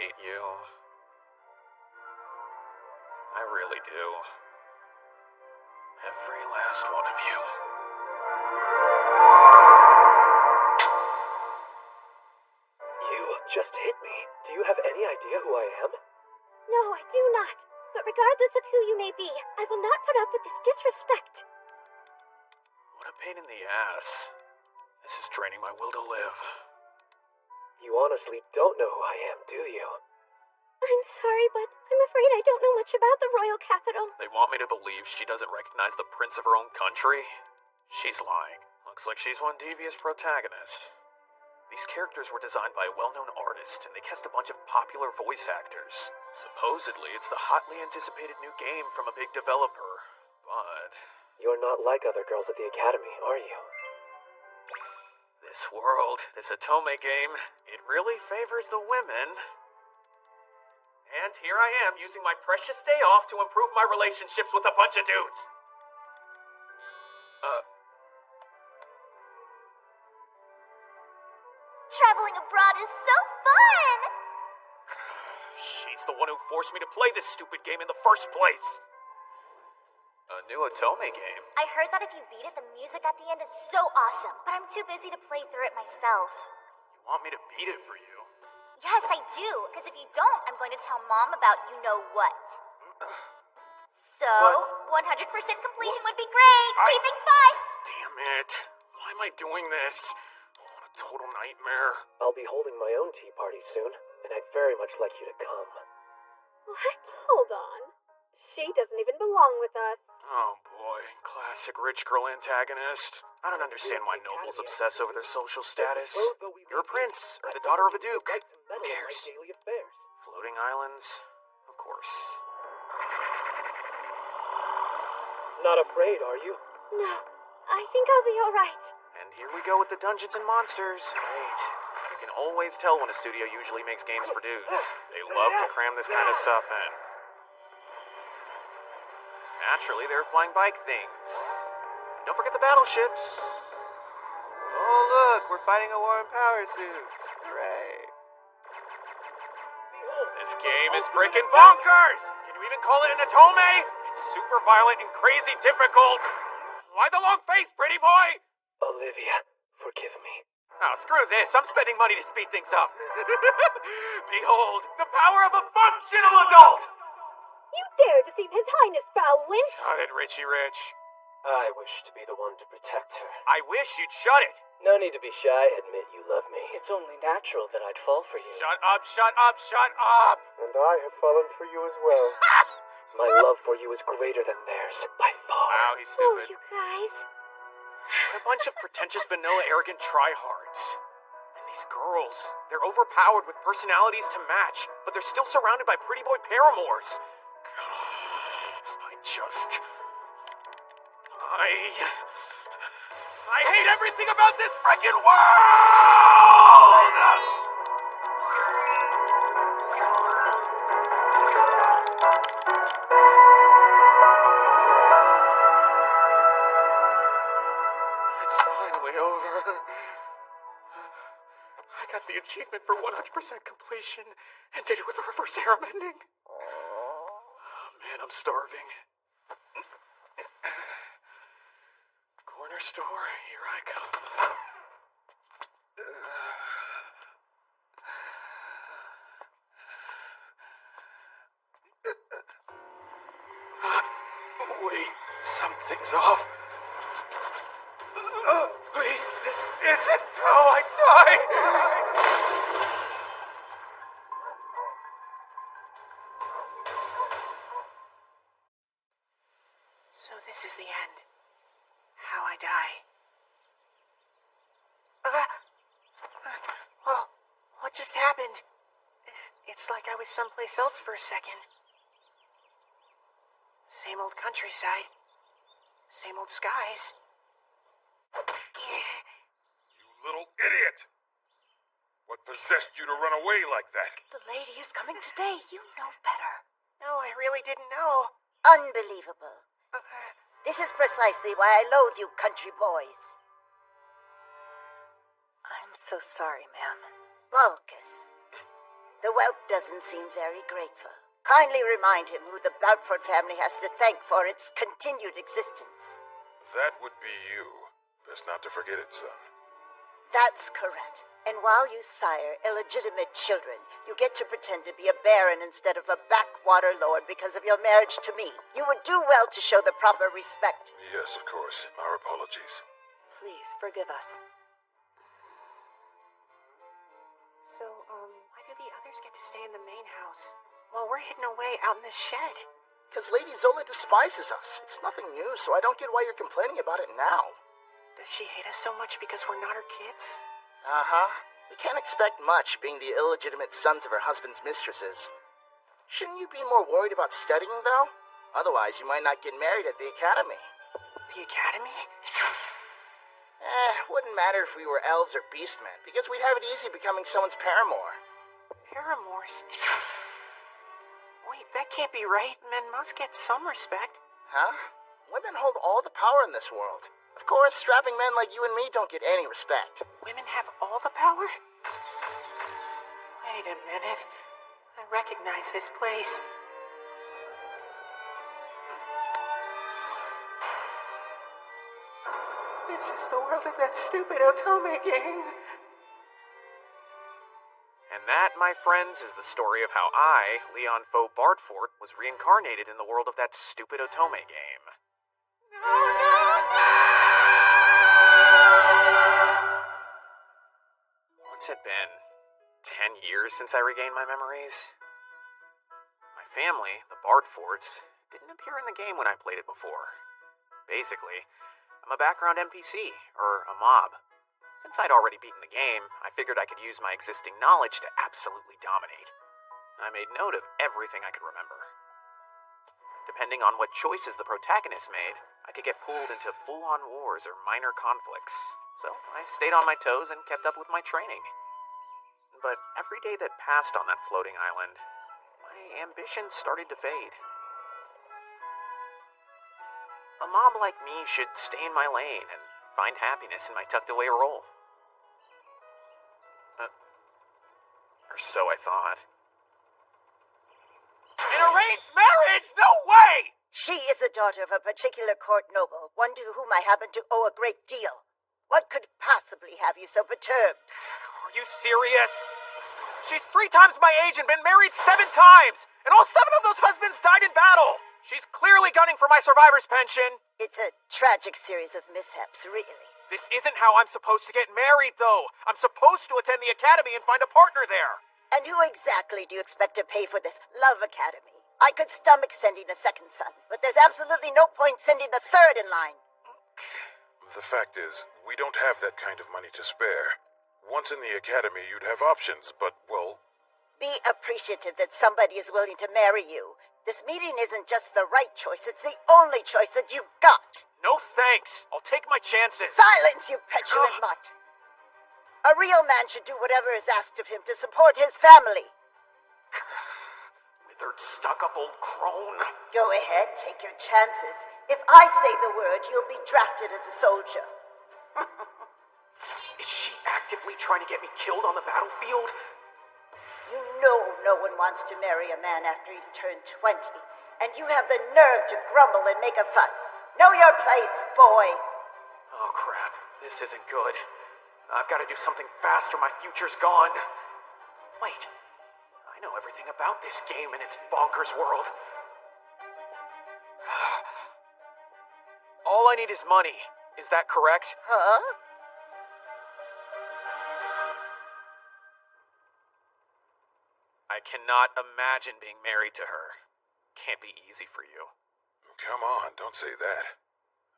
hate you. I really do. Every last one of you. You just hit me. Do you have any idea who I am? No, I do not. But regardless of who you may be, I will not put up with this disrespect. What a pain in the ass. This is draining my will to live. You honestly don't know who I am, do you? I'm sorry, but I'm afraid I don't know much about the royal capital. They want me to believe she doesn't recognize the prince of her own country? She's lying. Looks like she's one devious protagonist. These characters were designed by a well-known artist, and they cast a bunch of popular voice actors. Supposedly, it's the hotly anticipated new game from a big developer, but... You're not like other girls at the academy, are you? This world, this Otome game, it really favors the women. And here I am, using my precious day off to improve my relationships with a bunch of dudes. Traveling abroad is so fun! She's the one who forced me to play this stupid game in the first place. A new Otome game? I heard that if you beat it, the music at the end is so awesome, but I'm too busy to play through it myself. You want me to beat it for you? Yes, I do, because if you don't, I'm going to tell Mom about you-know-what. So, 100% completion would be great! Thanks, bye! Damn it. Why am I doing this? What a total nightmare. I'll be holding my own tea party soon, and I'd very much like you to come. What? Hold on. She doesn't even belong with us. Oh boy, classic rich girl antagonist. I don't understand why nobles obsess over their social status. You're a prince, or the daughter of a duke. Who cares? Floating islands? Of course. Not afraid, are you? No, I think I'll be alright. And here we go with the Dungeons and Monsters. Great. You can always tell when a studio usually makes games for dudes. They love to cram this kind of stuff in. Naturally, there are flying bike things. And don't forget the battleships. Oh, look, we're fighting a war in power suits. Hooray. This game is freaking bonkers! Can you even call it an Otome? It's super violent and crazy difficult. Why the long face, pretty boy? Olivia, forgive me. Oh, screw this. I'm spending money to speed things up. Behold, the power of a functional adult! You dare deceive His Highness, foul wench! Shut it, Richie Rich. I wish to be the one to protect her. I wish you'd shut it. No need to be shy, admit you love me. It's only natural that I'd fall for you. Shut up, shut up, shut up! And I have fallen for you as well. My love for you is greater than theirs, by far. Wow, he's Oh, stupid. you guys. What a bunch of pretentious, vanilla, arrogant tryhards. And these girls, they're overpowered with personalities to match, but they're still surrounded by pretty boy paramours. I hate everything about this freaking world! It's finally over. I got the achievement for 100% completion and did it with a reverse harem ending. Oh man, I'm starving. Corner store, here I come. Wait, something's off. Please, this isn't how I die! So this is the end. How I die. Whoa, what just happened? It's like I was someplace else for a second. Same old countryside. Same old skies. You little idiot! What possessed you to run away like that? The lady is coming today. You know better. No, I really didn't know. Unbelievable. This is precisely why I loathe you country boys. I'm so sorry, ma'am. Balkus. The Whelp doesn't seem very grateful. Kindly remind him who the Boutford family has to thank for its continued existence. That would be you. Best not to forget it, son. That's correct. And while you sire illegitimate children, you get to pretend to be a baron instead of a backwater lord because of your marriage to me. You would do well to show the proper respect. Yes, of course. Our apologies. Please forgive us. So, why do the others get to stay in the main house while we're hidden away out in the shed? Because Lady Zola despises us. It's nothing new, so I don't get why you're complaining about it now. Does she hate us so much because we're not her kids? Uh-huh. We can't expect much, being the illegitimate sons of her husband's mistresses. Shouldn't you be more worried about studying, though? Otherwise, you might not get married at the academy. The academy? Wouldn't matter if we were elves or beastmen, because we'd have it easy becoming someone's paramour. Paramours? Wait, that can't be right. Men must get some respect. Huh? Women hold all the power in this world. Of course, strapping men like you and me don't get any respect. Women have all the power? Wait a minute. I recognize this place. This is the world of that stupid Otome game. And that, my friends, is the story of how I, Leon Foe Bardfort, was reincarnated in the world of that stupid Otome game. What's it been? 10 years since I regained my memories? My family, the Bardforts, didn't appear in the game when I played it before. Basically, I'm a background NPC, or a mob. Since I'd already beaten the game, I figured I could use my existing knowledge to absolutely dominate. I made note of everything I could remember. Depending on what choices the protagonist made, I could get pulled into full-on wars or minor conflicts, so I stayed on my toes and kept up with my training. But every day that passed on that floating island, my ambitions started to fade. A mob like me should stay in my lane and find happiness in my tucked-away role. Or so I thought. An arranged marriage? No way! She is the daughter of a particular court noble, one to whom I happen to owe a great deal. What could possibly have you so perturbed? Are you serious? She's 3 times my age and been married 7 times, and all 7 of those husbands died in battle. She's clearly gunning for my survivor's pension. It's a tragic series of mishaps, really. This isn't how I'm supposed to get married, though. I'm supposed to attend the academy and find a partner there. And who exactly do you expect to pay for this love academy? I could stomach sending a second son, but there's absolutely no point sending the third in line. The fact is, we don't have that kind of money to spare. Once in the academy, you'd have options, but, well... Be appreciative that somebody is willing to marry you. This meeting isn't just the right choice, it's the only choice that you've got. No thanks. I'll take my chances. Silence, you petulant mutt. A real man should do whatever is asked of him to support his family. Withered, stuck-up old crone. Go ahead, take your chances. If I say the word, you'll be drafted as a soldier. Is she actively trying to get me killed on the battlefield? You know no one wants to marry a man after he's turned 20, and you have the nerve to grumble and make a fuss. Know your place, boy. Oh, crap. This isn't good. I've got to do something fast or my future's gone. Wait. I know everything about this game and its bonkers world. All I need is money. Is that correct? Huh? I cannot imagine being married to her. Can't be easy for you. Come on, don't say that.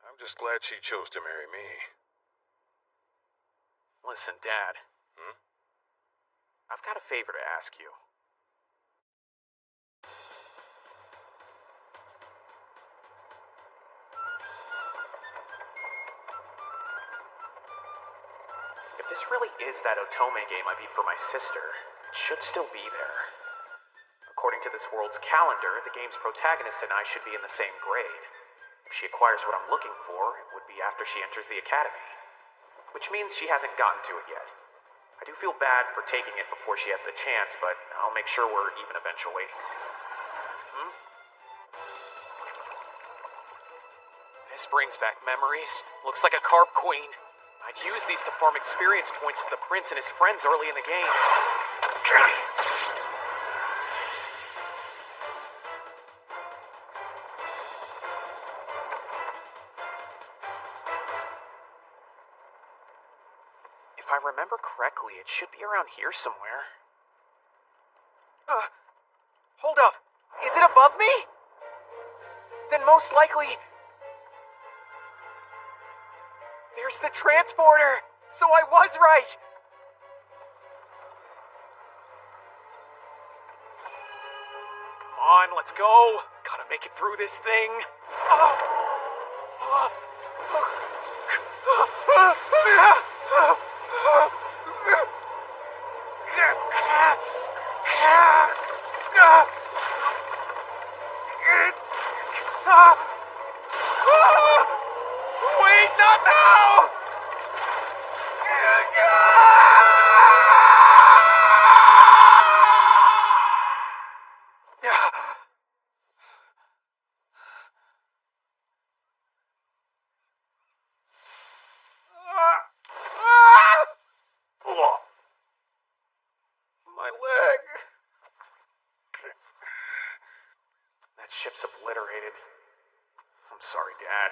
I'm just glad she chose to marry me. Listen, Dad. I've got a favor to ask you. If this really is that Otome game I beat for my sister, it should still be there. According to this world's calendar, the game's protagonist and I should be in the same grade. If she acquires what I'm looking for, it would be after she enters the academy. Which means she hasn't gotten to it yet. I I do feel bad for taking it before she has the chance, but I'll make sure we're even eventually. This brings back memories. Looks like a carp queen. I'd use these to farm experience points for the prince and his friends early in the game. If I remember correctly, it should be around here somewhere. Hold up. Is it above me? Then most likely... There's the transporter! So I was right! Come on, let's go! Gotta make it through this thing. Wait, not now! My leg. That ship's obliterated. I'm sorry, Dad.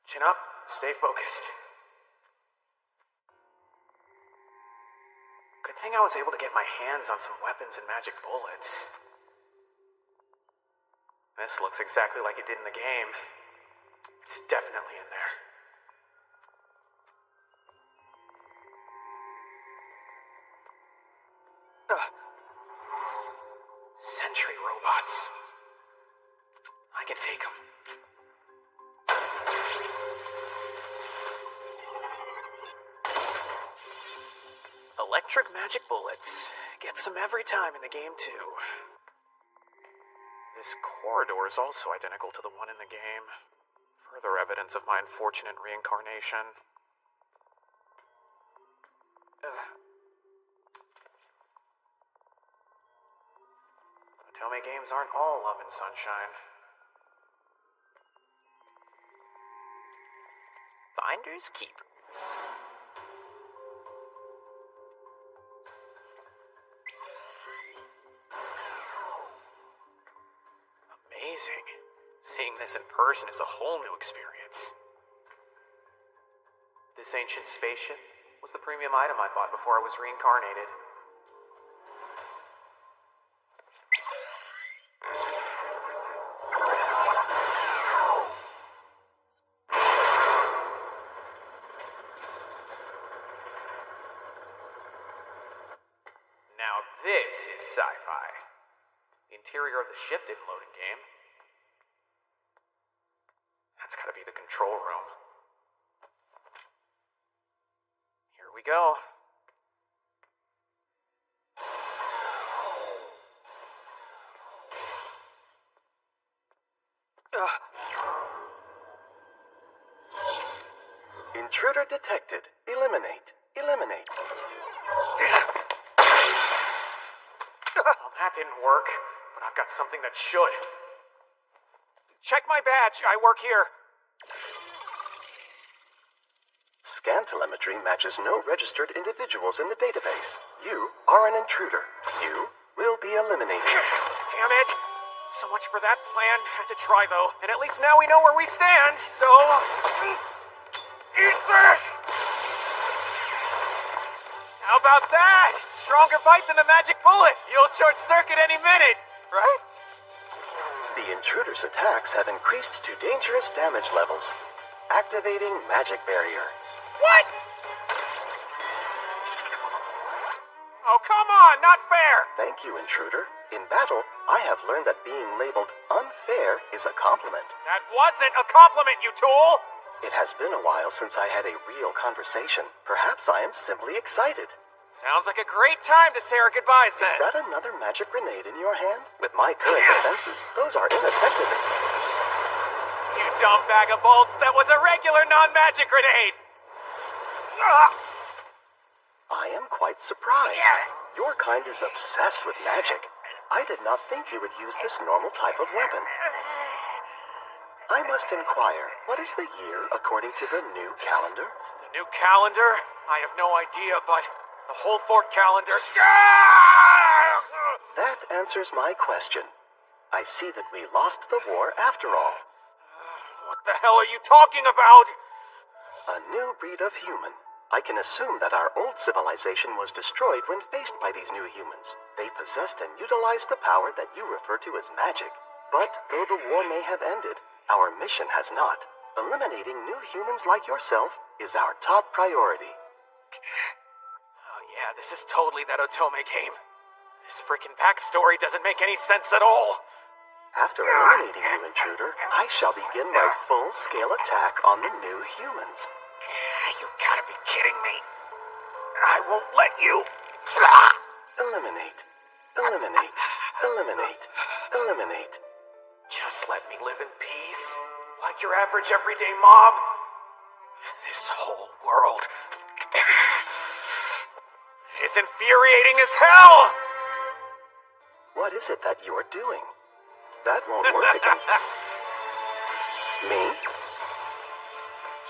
Chin up, stay focused. Good thing I was able to get my hands on some weapons and magic bullets. This looks exactly like it did in the game. It's definitely in there. Sentry robots. I can take them. Electric magic bullets. Gets them every time in the game, too. This corridor is also identical to the one in the game. Further evidence of my unfortunate reincarnation. Tell me games aren't all love and sunshine. Finders keepers. Amazing. Seeing this in person is a whole new experience. This ancient spaceship was the premium item I bought before I was reincarnated. Now this is sci-fi. The interior of the ship didn't load in game. That's gotta be the control room. Here we go. Intruder detected. Eliminate. Eliminate. Well, that didn't work, but I've got something that should. Check my badge. I work here. Scan telemetry matches no registered individuals in the database. You are an intruder. You will be eliminated. Damn it. So much for that plan. Had to try, though. And at least now we know where we stand, so... Eat this! How about that? Stronger bite than the magic bullet. You'll short circuit any minute, right? The intruder's attacks have increased to dangerous damage levels. Activating magic barrier. What? Oh, come on, not fair! Thank you, intruder. In battle, I have learned that being labeled unfair is a compliment. That wasn't a compliment, you tool! It has been a while since I had a real conversation. Perhaps I am simply excited. Sounds like a great time to say our goodbyes, then. Is that another magic grenade in your hand? With my current defenses, those are ineffective. You dumb bag of bolts, that was a regular non-magic grenade! am quite surprised. Your kind is obsessed with magic. I did not think you would use this normal type of weapon. I must inquire, what is the year according to the new calendar? The new calendar? I have no idea, but the whole fort calendar... That answers my question. I see that we lost the war after all. What the hell are you talking about? A new breed of human. I can assume that our old civilization was destroyed when faced by these new humans. They possessed and utilized the power that you refer to as magic. But though the war may have ended, our mission has not. Eliminating new humans like yourself is our top priority. Oh yeah, this is totally that Otome game. This frickin' backstory doesn't make any sense at all. After eliminating you, intruder, I shall begin my full-scale attack on the new humans. You gotta be kidding me. I won't let you. Eliminate. Eliminate. Eliminate. Eliminate. Just let me live in peace, like your average everyday mob. This whole world is infuriating as hell! What is it that you're doing? That won't work against me.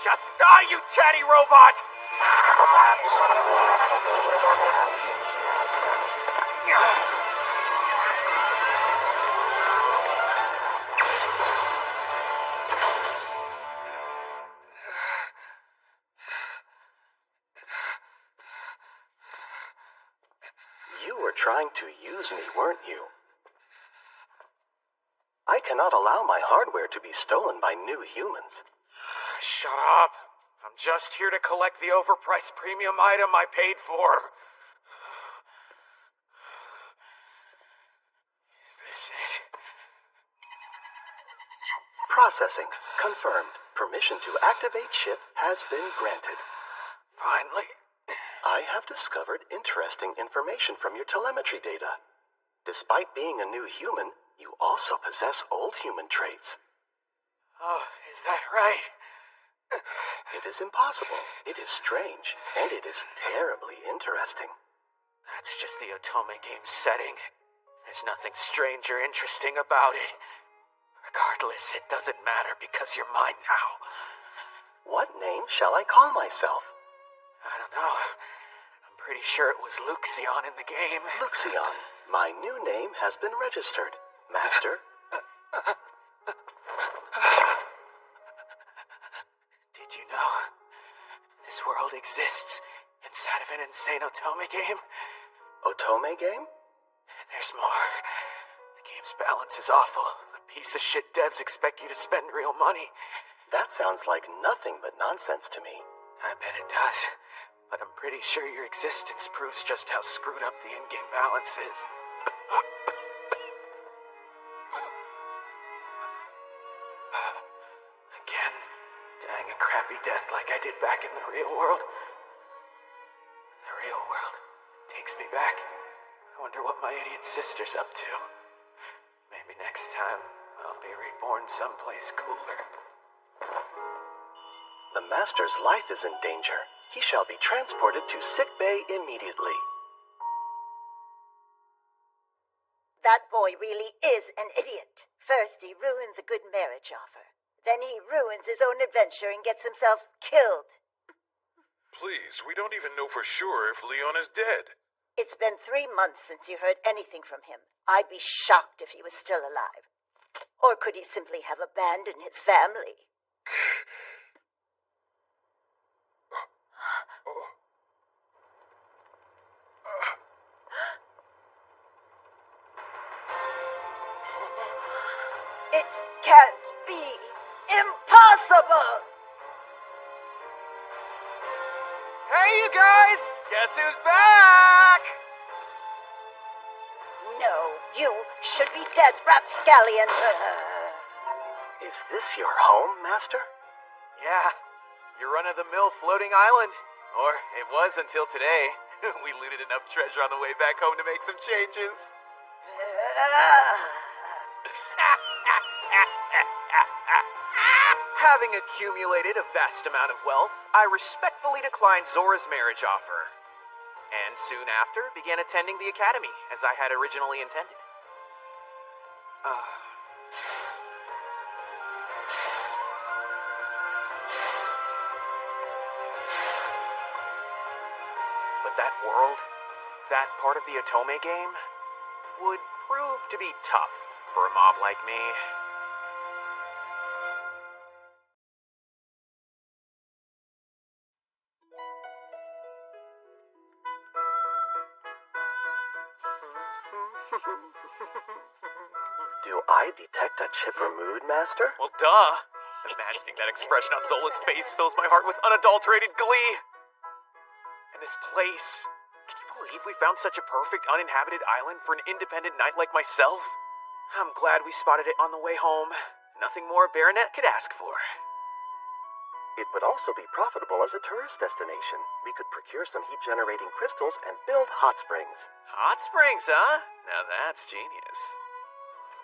Just die, you chatty robot! You were trying to use me, weren't you? I cannot allow my hardware to be stolen by new humans. Shut up. I'm just here to collect the overpriced premium item I paid for. Is this it? Processing. Confirmed. Permission to activate ship has been granted. Finally. I have discovered interesting information from your telemetry data. Despite being a new human, you also possess old human traits. Oh, is that right? It is impossible. It is strange. And it is terribly interesting. That's just the Otome game setting. There's nothing strange or interesting about it. Regardless, it doesn't matter because you're mine now. What name shall I call myself? I don't know. I'm pretty sure it was Luxion in the game. Luxion. My new name has been registered. Master. Did you know this world exists inside of an insane Otome game? Otome game? There's more. The game's balance is awful. The piece of shit devs expect you to spend real money. That sounds like nothing but nonsense to me. I bet it does. But I'm pretty sure your existence proves just how screwed up the in-game balance is. Again, dying a crappy death like I did back in the real world. The real world takes me back. I wonder what my idiot sister's up to. Maybe next time I'll be reborn someplace cooler. The Master's life is in danger. He shall be transported to sickbay immediately. That boy really is an idiot. First, he ruins a good marriage offer. Then he ruins his own adventure and gets himself killed. Please, we don't even know for sure if Leon is dead. It's been 3 months since you heard anything from him. I'd be shocked if he was still alive. Or could he simply have abandoned his family? It can't be impossible! Hey, you guys! Guess who's back? No, you should be dead, rapscallion. Is this your home, Master? Yeah, your run-of-the-mill floating island. Or it was until today. We looted enough treasure on the way back home to make some changes. Having accumulated a vast amount of wealth, I respectfully decline Zora's marriage offer. and soon after began attending the academy as I had originally intended. But that world, that part of the Otome game, would prove to be tough for a mob like me. Do I detect a chipper mood, Master? Well, duh. Imagining that expression on Zola's face fills my heart with unadulterated glee. And this place. Can you believe we found such a perfect uninhabited island for an independent knight like myself? I'm glad we spotted it on the way home. Nothing more a baronet could ask for. It would also be profitable as a tourist destination. We could procure some heat-generating crystals and build hot springs. Hot springs, huh? Now that's genius.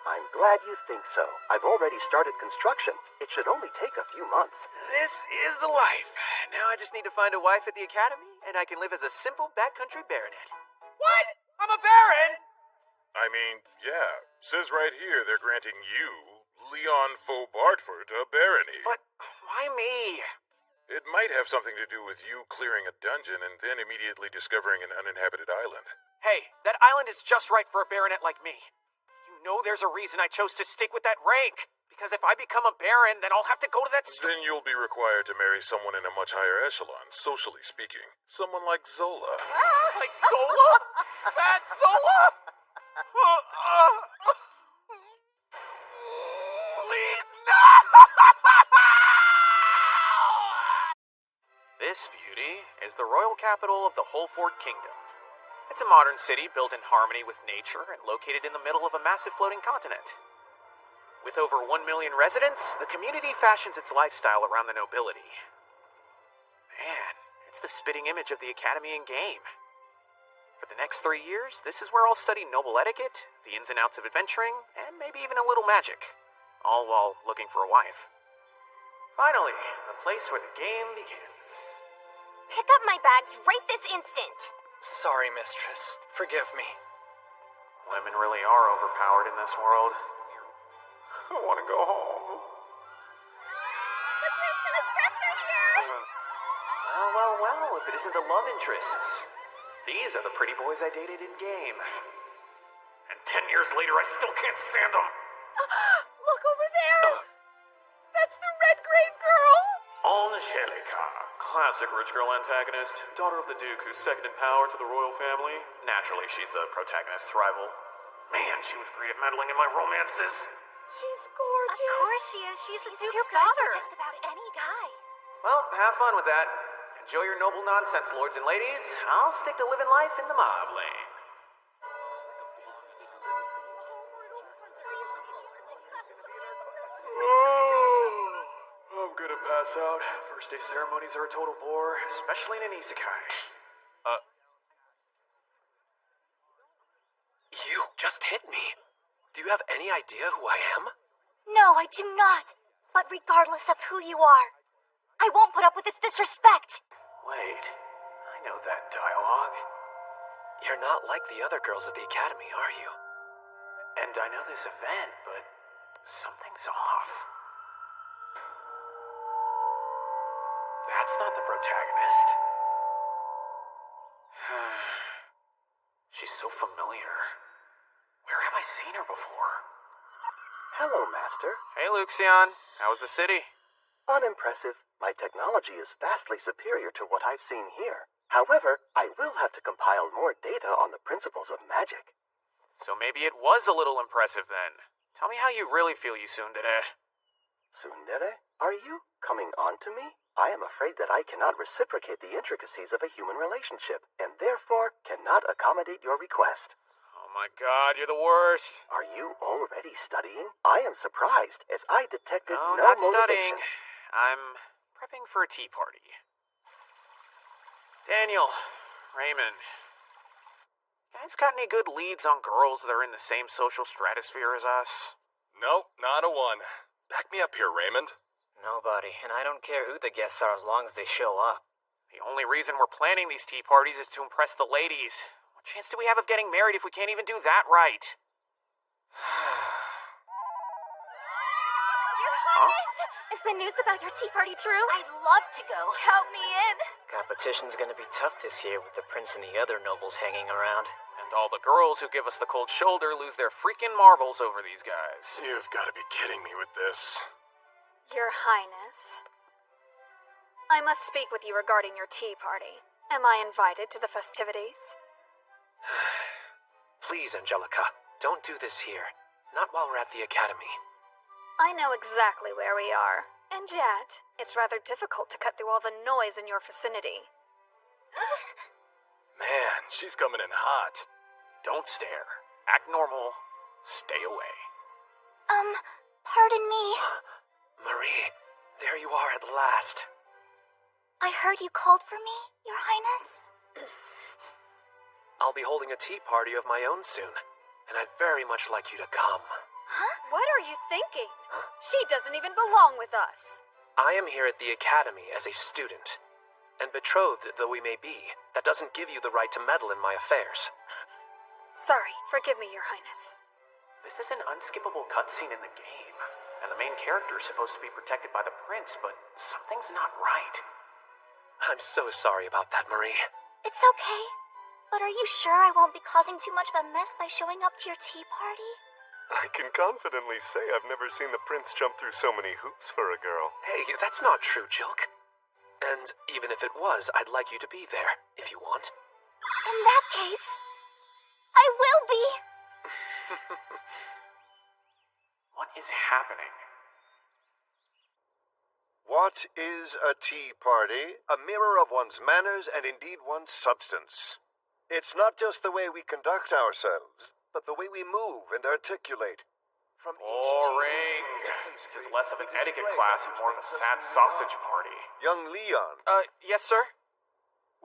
I'm glad you think so. I've already started construction. It should only take a few months. This is the life. Now I just need to find a wife at the academy, and I can live as a simple backcountry baronet. What? I'm a baron? I mean, yeah. Says right here they're granting you, Leon Faux Bartford, a barony. But why me? It might have something to do with you clearing a dungeon and then immediately discovering an uninhabited island. Hey, that island is just right for a baronet like me. You know there's a reason I chose to stick with that rank. Because if I become a baron, then I'll have to go to that Then you'll be required to marry someone in a much higher echelon, socially speaking. Someone like Zola. Like Zola? That Zola? Please, no! This beauty is the royal capital of the Holford Kingdom. It's a modern city built in harmony with nature and located in the middle of a massive floating continent. With over 1 million residents, the community fashions its lifestyle around the nobility. Man, it's the spitting image of the academy in game. For the next 3 years, this is where I'll study noble etiquette, the ins and outs of adventuring, and maybe even a little magic. All while looking for a wife. Finally, the place where the game begins. Pick up my bags right this instant. Sorry, mistress. Forgive me. Women really are overpowered in this world. I want to go home. The prince and his friends are here! Well, if it isn't the love interests. These are the pretty boys I dated in game. And 10 years later, I still can't stand them. Look over there! That's the red grave girl! Angelica, classic rich girl antagonist, daughter of the Duke who's second in power to the royal family. Naturally, she's the protagonist's rival. Man, she was great at meddling in my romances. She's gorgeous. Of course she is. She's the Duke's good daughter. for Just about any guy. Well, have fun with that. Enjoy your noble nonsense, lords and ladies. I'll stick to living life in the mob lane. I'm gonna pass out. First day ceremonies are a total bore, especially in an isekai. You just hit me. Do you have any idea who I am? No, I do not. But regardless of who you are, I won't put up with this disrespect. Wait, I know that dialogue. You're not like the other girls at the academy, are you? And I know this event, but something's off. That's not the protagonist. She's so familiar. Where have I seen her before? Hello, Master. Hey, Luxion. How was the city? Unimpressive. My technology is vastly superior to what I've seen here. However, I will have to compile more data on the principles of magic. So maybe it was a little impressive then. Tell me how you really feel, Yusundere. Tsundere, are you coming on to me? I am afraid that I cannot reciprocate the intricacies of a human relationship, and therefore cannot accommodate your request. Oh my god, you're the worst. Are you already studying? I am surprised, as I detected No, no not studying. motivation. I'm prepping for a tea party. Daniel, Raymond, you guys got any good leads on girls that are in the same social stratosphere as us? Nope, not a one. Back me up here, Raymond. Nobody, and I don't care who the guests are as long as they show up. The only reason we're planning these tea parties is to impress the ladies. What chance do we have of getting married if we can't even do that right? Your Highness! Is the news about your tea party true? I'd love to go. Count me in. Competition's gonna be tough this year with the prince and the other nobles hanging around. And all the girls who give us the cold shoulder lose their freaking marbles over these guys. You've got to be kidding me with this. Your Highness, I must speak with you regarding your tea party. Am I invited to the festivities? Please, Angelica, don't do this here. Not while we're at the academy. I know exactly where we are, and yet, it's rather difficult to cut through all the noise in your vicinity. Man, she's coming in hot. Don't stare. Act normal. Stay away. Pardon me. Marie, there you are at last. I heard you called for me, Your Highness. I'll be holding a tea party of my own soon, and I'd very much like you to come. Huh? What are you thinking? She doesn't even belong with us. I am here at the academy as a student, and betrothed though we may be, that doesn't give you the right to meddle in my affairs. Sorry, forgive me, Your Highness. This is an unskippable cutscene in the game, and the main character is supposed to be protected by the prince, but something's not right. I'm so sorry about that, Marie. It's okay. But are you sure I won't be causing too much of a mess by showing up to your tea party? I can confidently say I've never seen the prince jump through so many hoops for a girl. Hey, that's not true, Jilk. And even if it was, I'd like you to be there, if you want. In that case, I will be. What is happening? What is a tea party? A mirror of one's manners and indeed one's substance. It's not just the way we conduct ourselves, but the way we move and articulate. From Boring. This is less of an etiquette class and more of a sad sausage party. Young Leon, Yes, sir?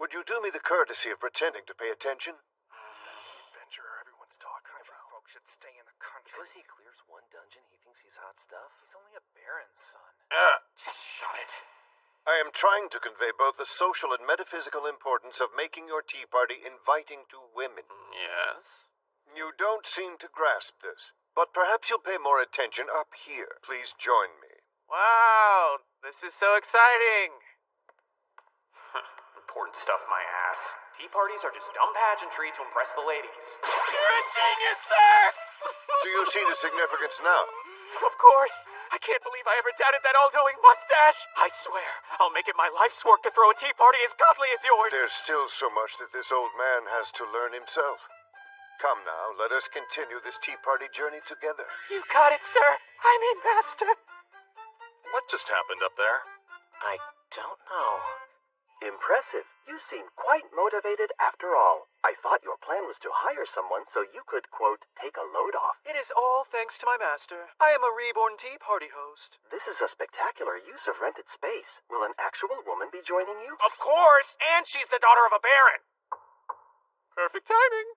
would you do me the courtesy of pretending to pay attention? Avenger, everyone's talking about. Folks should stay in the country. Because he clears one dungeon, he thinks he's hot stuff. He's only a baron's son. Just shut it. I am trying to convey both the social and metaphysical importance of making your tea party inviting to women. Yes? You don't seem to grasp this, but perhaps you'll pay more attention up here. Please join me. Wow, this is so exciting. Important stuff, my ass. Tea parties are just dumb pageantry to impress the ladies. You're a genius, sir! Do you see the significance now? Of course! I can't believe I ever doubted that all-knowing mustache! I swear, I'll make it my life's work to throw a tea party as godly as yours! There's still so much that this old man has to learn himself. Come now, let us continue this tea party journey together. You got it, sir! I'm in, Master! What just happened up there? I don't know. Impressive. You seem quite motivated after all. I thought your plan was to hire someone so you could, quote, take a load off. It is all thanks to my master. I am a reborn tea party host. This is a spectacular use of rented space. Will an actual woman be joining you? Of course! And she's the daughter of a baron! Perfect timing.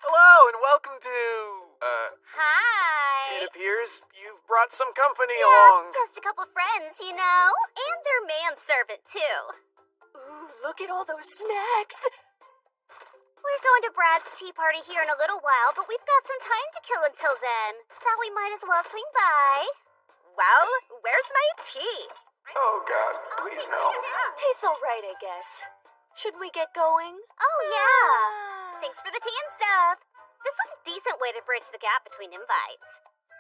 Hello, and welcome to... Hi. It appears you've brought some company Yeah, along. just a couple friends, you know. And their manservant, too. Ooh, look at all those snacks. We're going to Brad's tea party here in a little while, but we've got some time to kill until then. Thought we might as well swing by. Well, where's my tea? Oh, God, please no. Tastes all right, I guess. Should we get going? Oh, yeah. Thanks for the tea and stuff. This was a decent way to bridge the gap between invites.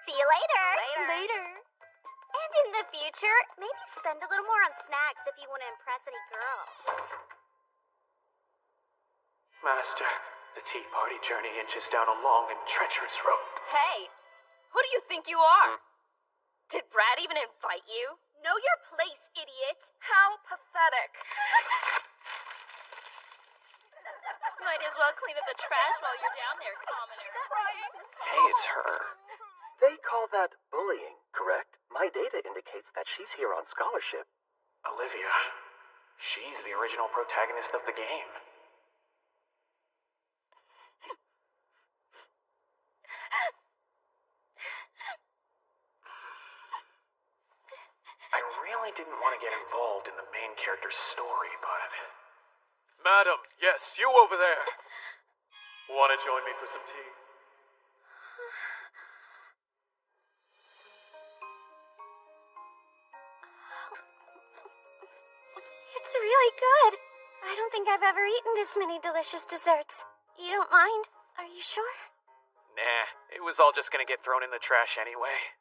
See you later. Later. And in the future, maybe spend a little more on snacks if you want to impress any girls. Master, the tea party journey inches down a long and treacherous road. Hey, who do you think you are? Did Brad even invite you? Know your place, idiot. How pathetic. Might as well clean up the trash while you're down there, commoner. Hey, it's her. They call that bullying, correct? My data indicates that she's here on scholarship. Olivia. She's the original protagonist of the game. I really didn't want to get involved in the main character's story, but... Madam, yes, you over there! Want to join me for some tea? It's really good. I don't think I've ever eaten this many delicious desserts. You don't mind? Are you sure? Nah, it was all just gonna get thrown in the trash anyway.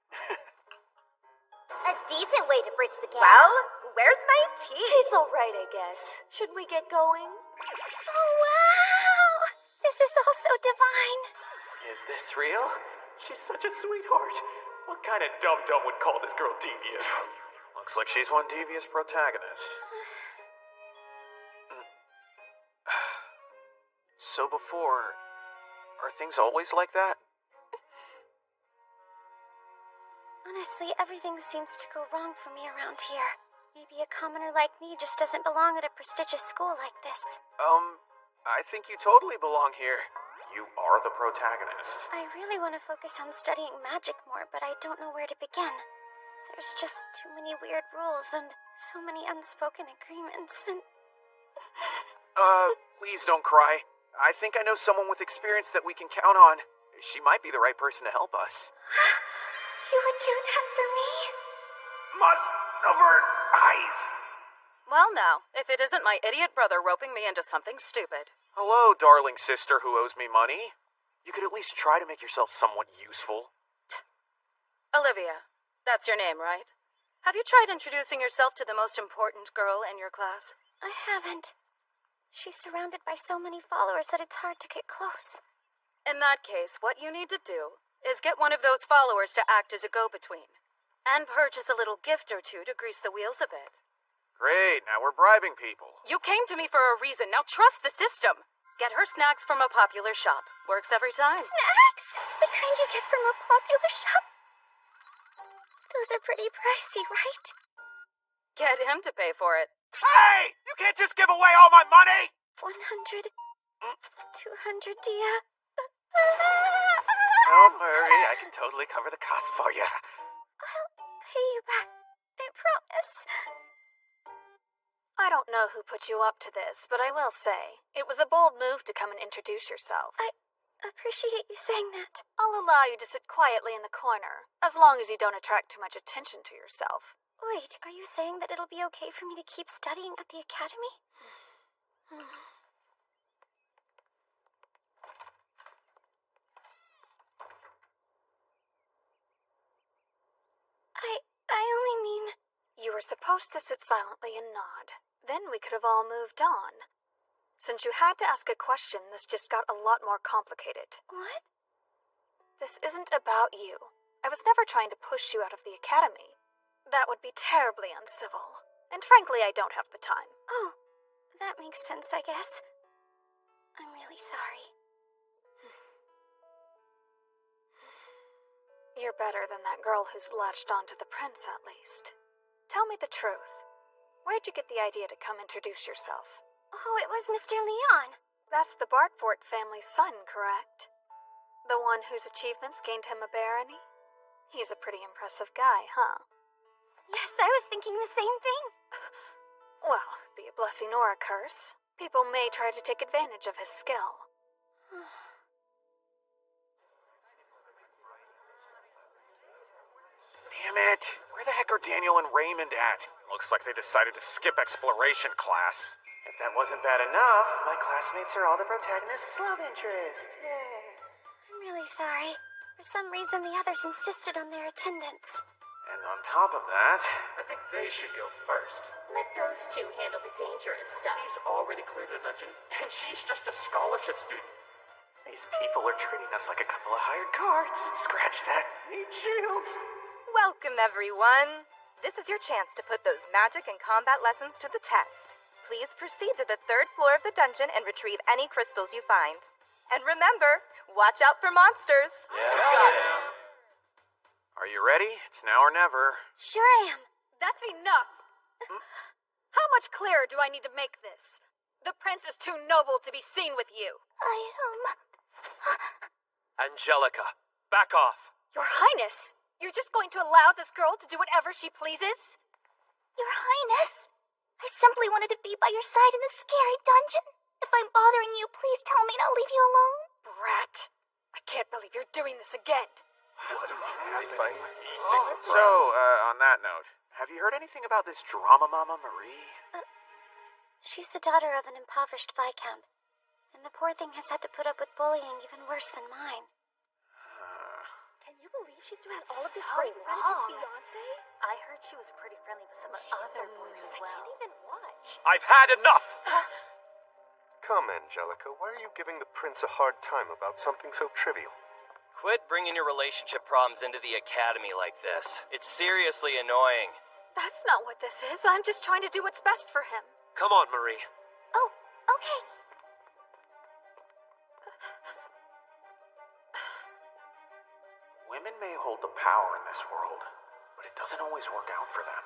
A decent way to bridge the gap. Well, where's my tea? Tastes alright, I guess. Should we get going? Oh, wow! This is all so divine. Is this real? She's such a sweetheart. What kind of dum-dum would call this girl devious? Looks like she's one devious protagonist. So before, are things always like that? Honestly, everything seems to go wrong for me around here. Maybe a commoner like me just doesn't belong at a prestigious school like this. I think you totally belong here. You are the protagonist. I really want to focus on studying magic more, but I don't know where to begin. There's just too many weird rules and so many unspoken agreements and... Please don't cry. I think I know someone with experience that we can count on. She might be the right person to help us. You would do that for me? Must avert eyes. Well now, if it isn't my idiot brother roping me into something stupid. Hello, darling sister who owes me money. You could at least try to make yourself somewhat useful. Olivia, that's your name, right? Have you tried introducing yourself to the most important girl in your class? I haven't. She's surrounded by so many followers that it's hard to get close. In that case, what you need to do is get one of those followers to act as a go-between. And purchase a little gift or two to grease the wheels a bit. Great, now we're bribing people. You came to me for a reason, now trust the system. Get her snacks from a popular shop. Works every time. Snacks? The kind you get from a popular shop? Those are pretty pricey, right? Get him to pay for it. Hey! You can't just give away all my money! 100... 200, Dia. Don't worry, I can totally cover the cost for you. I'll pay you back. I promise. I don't know who put you up to this, but I will say, it was a bold move to come and introduce yourself. I appreciate you saying that. I'll allow you to sit quietly in the corner, as long as you don't attract too much attention to yourself. Wait, are you saying that it'll be okay for me to keep studying at the academy? I only mean... You were supposed to sit silently and nod. Then we could have all moved on. Since you had to ask a question, this just got a lot more complicated. What? This isn't about you. I was never trying to push you out of the academy. That would be terribly uncivil. And frankly, I don't have the time. Oh, that makes sense, I guess. I'm really sorry. You're better than that girl who's latched onto the prince, at least. Tell me the truth. Where'd you get the idea to come introduce yourself? Oh, it was Mr. Leon. That's the Bartfort family's son, correct? The one whose achievements gained him a barony? He's a pretty impressive guy, huh? Yes, I was thinking the same thing. Well, be a blessing or a curse. People may try to take advantage of his skill. Damn it! Where the heck are Daniel and Raymond at? Looks like they decided to skip exploration class. If that wasn't bad enough, my classmates are all the protagonist's love interest. I'm really sorry. For some reason, the others insisted on their attendance. And on top of that... I think they should go first. Let those two handle the dangerous stuff. He's already cleared a dungeon, and she's just a scholarship student. These people are treating us like a couple of hired guards. Scratch that. Need shields. Welcome, everyone. This is your chance to put those magic and combat lessons to the test. Please proceed to the 3rd floor of the dungeon and retrieve any crystals you find. And remember, watch out for monsters. Yes, got it. Are you ready? It's now or never. Sure am. That's enough. How much clearer do I need to make this? The prince is too noble to be seen with you. Angelica, back off. Your Highness, you're just going to allow this girl to do whatever she pleases? Your Highness, I simply wanted to be by your side in this scary dungeon. If I'm bothering you, please tell me and I'll leave you alone. Brat, I can't believe you're doing this again. What is happening? So, on that note, have you heard anything about this drama mama Marie? She's the daughter of an impoverished viscount, and the poor thing has had to put up with bullying even worse than mine. Can you believe she's doing all of this so right in front of wrong. his fiancé? I heard she was pretty friendly with some other boys as well. I can't even watch. I've had enough! Come, Angelica, why are you giving the prince a hard time about something so trivial? Quit bringing your relationship problems into the academy like this. It's seriously annoying. That's not what this is. I'm just trying to do what's best for him. Come on, Marie. Oh, okay. Women may hold the power in this world, but it doesn't always work out for them.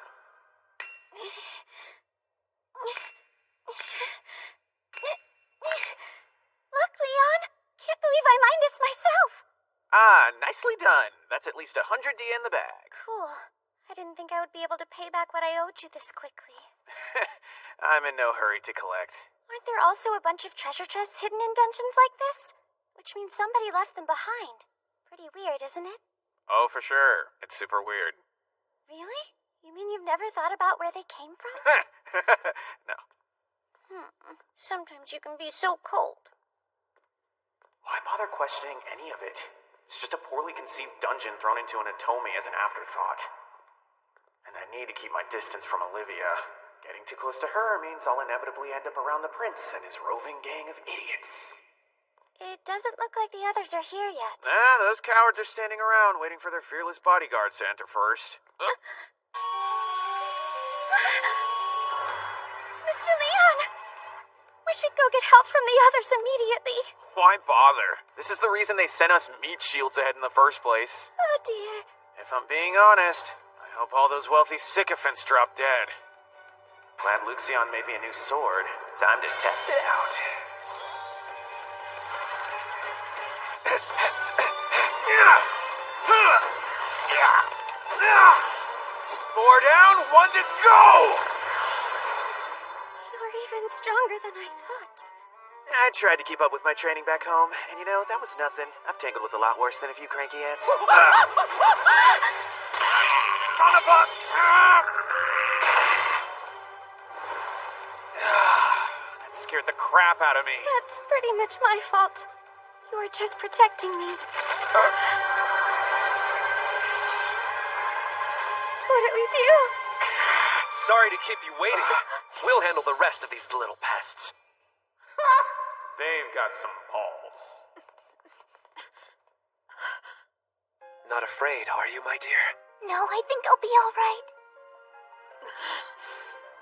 Look, Leon! Can't believe I mined this myself! Ah, nicely done. That's at least 100D in the bag. Cool. I didn't think I would be able to pay back what I owed you this quickly. I'm in no hurry to collect. Aren't there also a bunch of treasure chests hidden in dungeons like this? Which means somebody left them behind. Pretty weird, isn't it? Oh, for sure. It's super weird. Really? You mean you've never thought about where they came from? No. Sometimes you can be so cold. Why bother questioning any of it? It's just a poorly conceived dungeon thrown into an Atomi as an afterthought. And I need to keep my distance from Olivia. Getting too close to her means I'll inevitably end up around the prince and his roving gang of idiots. It doesn't look like the others are here yet. Ah, those cowards are standing around waiting for their fearless bodyguards to enter first. Mr. Leon! We should go get help from the others immediately. Why bother? This is the reason they sent us meat shields ahead in the first place. Oh dear. If I'm being honest, I hope all those wealthy sycophants drop dead. Glad Luxion made me a new sword. Time to test it out. 4 down, 1 to go! You're even stronger than I thought. I tried to keep up with my training back home, and you know, that was nothing. I've tangled with a lot worse than a few cranky ants. Son of a... That scared the crap out of me. That's pretty much my fault. You were just protecting me. What do we do? Sorry to keep you waiting. We'll handle the rest of these little pests. They've got some balls. Not afraid, are you, my dear? No, I think I'll be all right.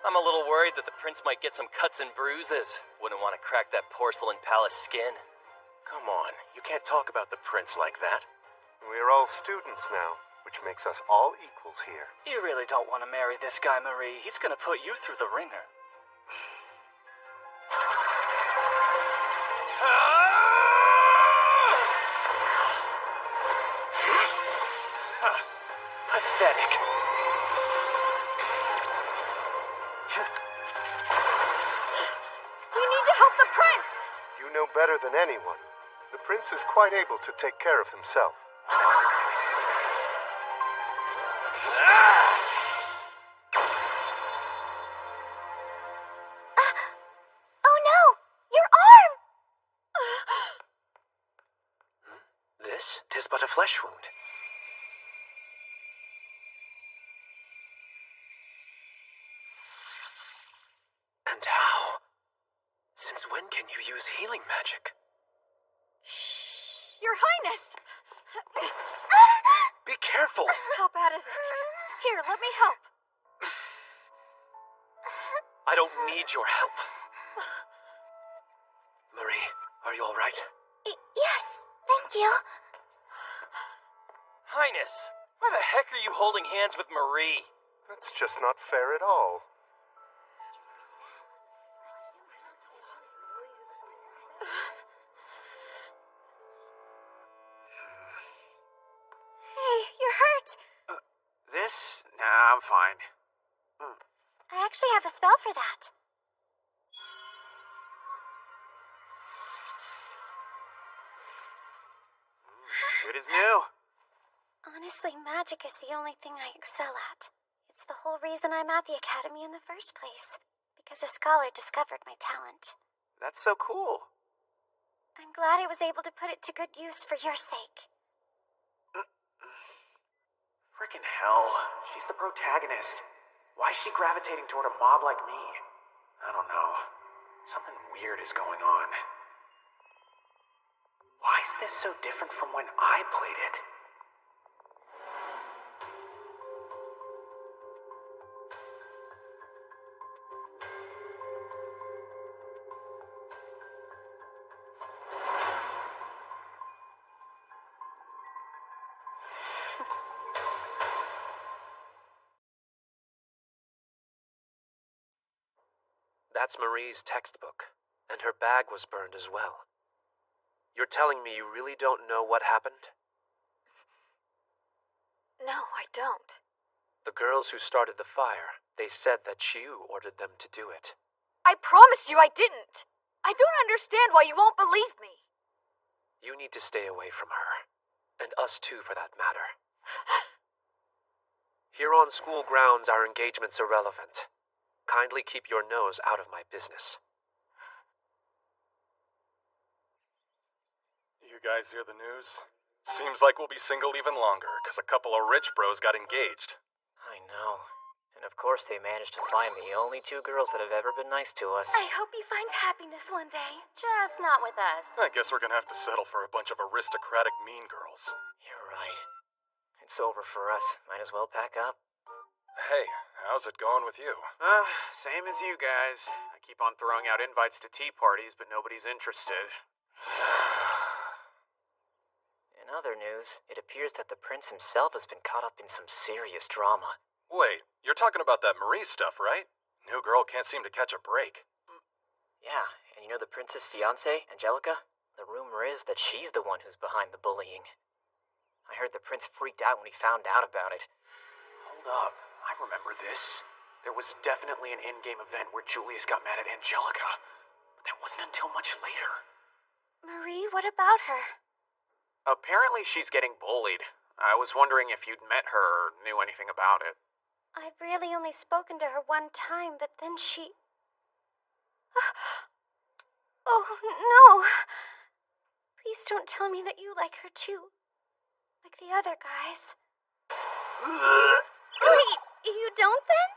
I'm a little worried that the prince might get some cuts and bruises. Wouldn't want to crack that porcelain palace skin. Come on, you can't talk about the prince like that. We're all students now, which makes us all equals here. You really don't want to marry this guy, Marie. He's gonna put you through the ringer. Pathetic. We need to help the prince! You know better than anyone. The prince is quite able to take care of himself. Oh no! Your arm! This? 'Tis but a flesh wound. And how? Since when can you use healing magic? Your Highness! Be careful! How bad is it? Here, let me help. I don't need your help. Marie, are you all right? Yes, thank you. Highness, why the heck are you holding hands with Marie? That's just not fair at all. Hey, you're hurt. This? Nah, I'm fine. I actually have a spell for that. Good as new. Honestly, magic is the only thing I excel at. It's the whole reason I'm at the academy in the first place. Because a scholar discovered my talent. That's so cool. I'm glad I was able to put it to good use for your sake. Frickin' hell. She's the protagonist. Why is she gravitating toward a mob like me? I don't know. Something weird is going on. Why is this so different from when I played it? That's Marie's textbook, and her bag was burned as well. You're telling me you really don't know what happened? No, I don't. The girls who started the fire, they said that you ordered them to do it. I promise you I didn't. I don't understand why you won't believe me. You need to stay away from her. And us too, for that matter. Here on school grounds, our engagement's irrelevant. Kindly keep your nose out of my business. You guys hear the news? Seems like we'll be single even longer, because a couple of rich bros got engaged. I know. And of course they managed to find the only two girls that have ever been nice to us. I hope you find happiness one day. Just not with us. I guess we're gonna have to settle for a bunch of aristocratic mean girls. You're right. It's over for us. Might as well pack up. Hey, how's it going with you? Same as you guys. I keep on throwing out invites to tea parties, but nobody's interested. In other news, it appears that the prince himself has been caught up in some serious drama. Wait, you're talking about that Marie stuff, right? New girl can't seem to catch a break. Yeah, and you know the prince's fiancée, Angelica? The rumor is that she's the one who's behind the bullying. I heard the prince freaked out when he found out about it. Hold up. I remember this. There was definitely an in-game event where Julius got mad at Angelica. But that wasn't until much later. Marie, what about her? Apparently she's getting bullied. I was wondering if you'd met her or knew anything about it. I've really only spoken to her one time, but then she... Oh, no. Please don't tell me that you like her too. Like the other guys. Wait, you don't then?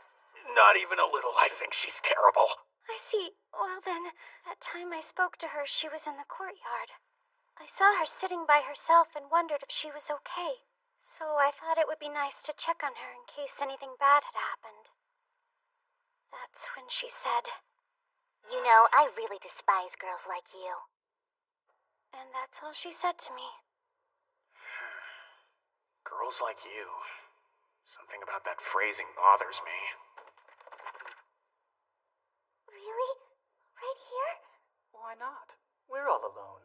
Not even a little. I think she's terrible. I see. Well then, that time I spoke to her, she was in the courtyard. I saw her sitting by herself and wondered if she was okay. So I thought it would be nice to check on her in case anything bad had happened. That's when she said, "You know, I really despise girls like you." And that's all she said to me. Girls like you. Something about that phrasing bothers me. Really? Right here? Why not? We're all alone.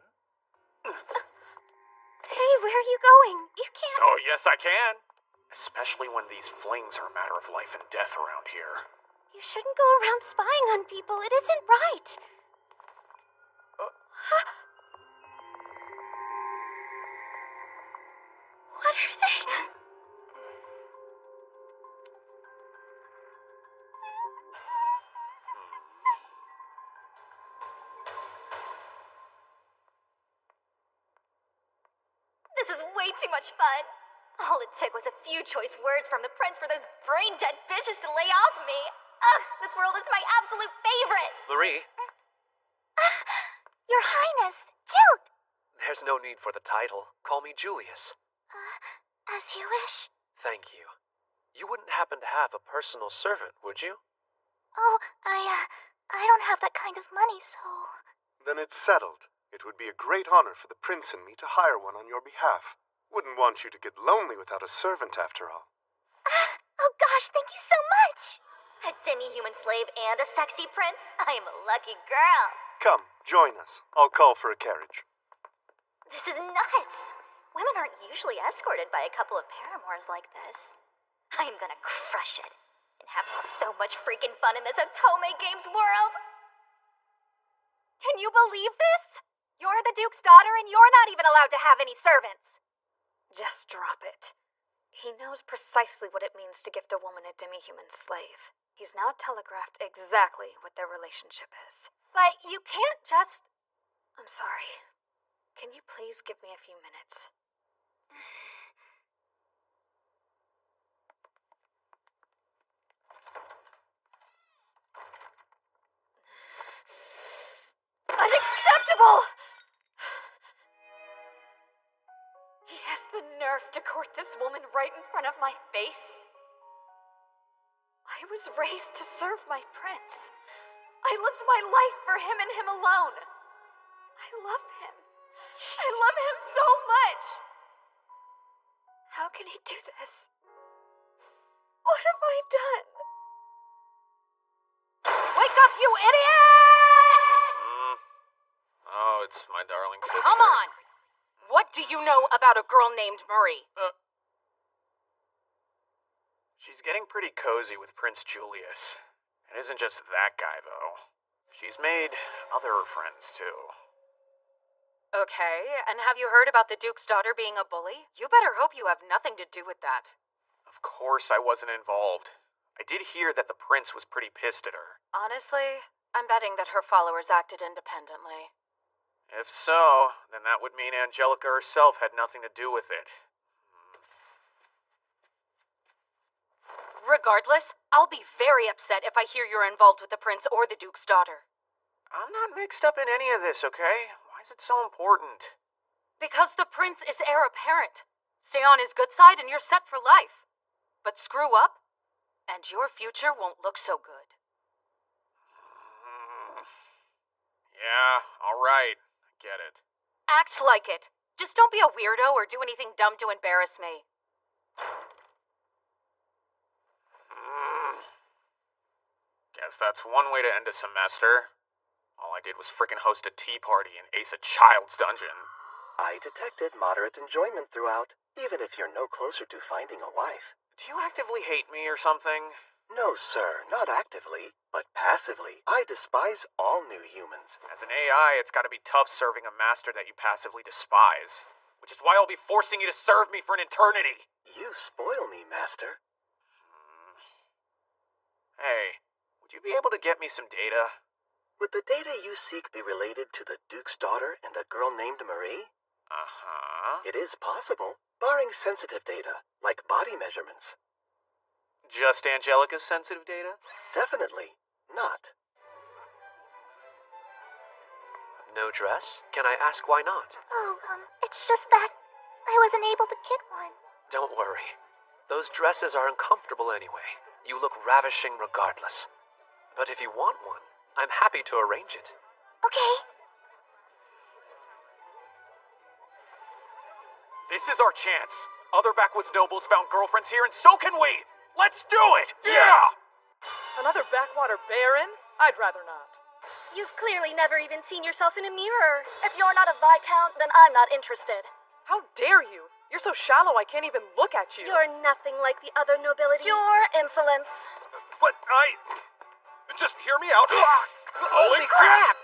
Hey, where are you going? You can't... Oh, yes, I can. Especially when these flings are a matter of life and death around here. You shouldn't go around spying on people. It isn't right. What are they? This is way too much fun. All it took was a few choice words from the prince for those brain-dead bitches to lay off me. Ugh, this world is my absolute favorite. Marie, Your Highness, Jill! there's no need for the title. Call me Julius. As you wish. Thank you. You wouldn't happen to have a personal servant, would you? Oh, I don't have that kind of money, so... Then it's settled. It would be a great honor for the prince and me to hire one on your behalf. Wouldn't want you to get lonely without a servant, after all. Oh gosh, thank you so much! A demi-human slave and a sexy prince? I am a lucky girl. Come, join us. I'll call for a carriage. This is nuts. Women aren't usually escorted by a couple of paramours like this. I am gonna crush it. And have so much freaking fun in this Otome Games world! Can you believe this? You're the Duke's daughter and you're not even allowed to have any servants. Just drop it. He knows precisely what it means to gift a woman a demi-human slave. He's now telegraphed exactly what their relationship is. But you can't just... I'm sorry. Can you please give me a few minutes? Unacceptable! He has the nerve to court this woman right in front of my face. I was raised to serve my prince. I lived my life for him and him alone. I love him. I love him so much. How can he do this? What have I done? Wake up, you idiots! Oh, it's my darling sister. Come on! What do you know about a girl named Marie? She's getting pretty cozy with Prince Julius. It isn't just that guy, though. She's made other friends, too. Okay, and have you heard about the Duke's daughter being a bully? You better hope you have nothing to do with that. Of course I wasn't involved. I did hear that the prince was pretty pissed at her. Honestly, I'm betting that her followers acted independently. If so, then that would mean Angelica herself had nothing to do with it. Regardless, I'll be very upset if I hear you're involved with the prince or the Duke's daughter. I'm not mixed up in any of this, okay? Why is it so important? Because the prince is heir apparent. Stay on his good side and you're set for life. But screw up, and your future won't look so good. Yeah, alright. I get it. Act like it. Just don't be a weirdo or do anything dumb to embarrass me. Guess that's one way to end a semester. All I did was frickin' host a tea party and ace a child's dungeon. I detected moderate enjoyment throughout, even if you're no closer to finding a wife. Do you actively hate me or something? No, sir, not actively, but passively. I despise all new humans. As an AI, it's gotta be tough serving a master that you passively despise. Which is why I'll be forcing you to serve me for an eternity. You spoil me, master. Hey, would you be able to get me some data? Would the data you seek be related to the Duke's daughter and a girl named Marie? Uh-huh. It is possible, barring sensitive data, like body measurements. Just Angelica's sensitive data? Definitely not. No dress? Can I ask why not? Oh, it's just that I wasn't able to get one. Don't worry. Those dresses are uncomfortable anyway. You look ravishing regardless. But if you want one, I'm happy to arrange it. Okay. This is our chance. Other backwoods nobles found girlfriends here, and so can we! Let's do it! Yeah! Another backwater baron? I'd rather not. You've clearly never even seen yourself in a mirror. If you're not a Viscount, then I'm not interested. How dare you? You're so shallow I can't even look at you. You're nothing like the other nobility. Pure insolence. But just hear me out. Holy crap!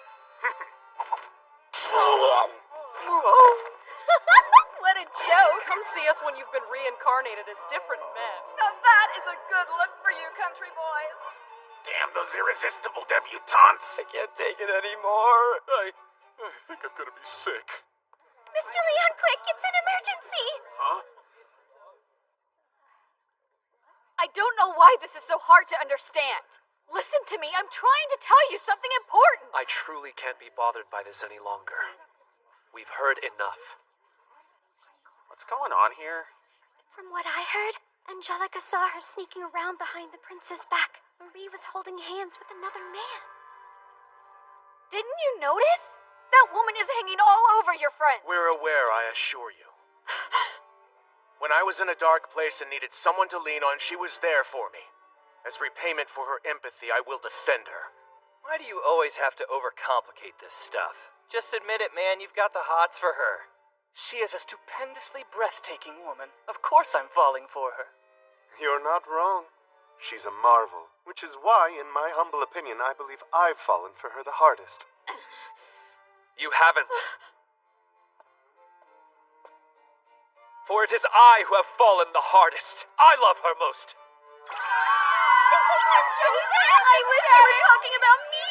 What a joke. Come see us when you've been reincarnated as different men. Now that is a good look for you, country boys. Damn those irresistible debutantes! I can't take it anymore. I think I'm gonna be sick. Mr. Leon, quick, it's an emergency! Huh? I don't know why this is so hard to understand. Listen to me, I'm trying to tell you something important. I truly can't be bothered by this any longer. We've heard enough. What's going on here? From what I heard, Angelica saw her sneaking around behind the prince's back. Marie was holding hands with another man. Didn't you notice? That woman is hanging all over your friend. We're aware, I assure you. When I was in a dark place and needed someone to lean on, she was there for me. As repayment for her empathy, I will defend her. Why do you always have to overcomplicate this stuff? Just admit it, man, you've got the hots for her. She is a stupendously breathtaking woman. Of course I'm falling for her. You're not wrong. She's a marvel, which is why, in my humble opinion, I believe I've fallen for her the hardest. You haven't. For it is I who have fallen the hardest. I love her most. Did we just choose it? I wish you were talking about me!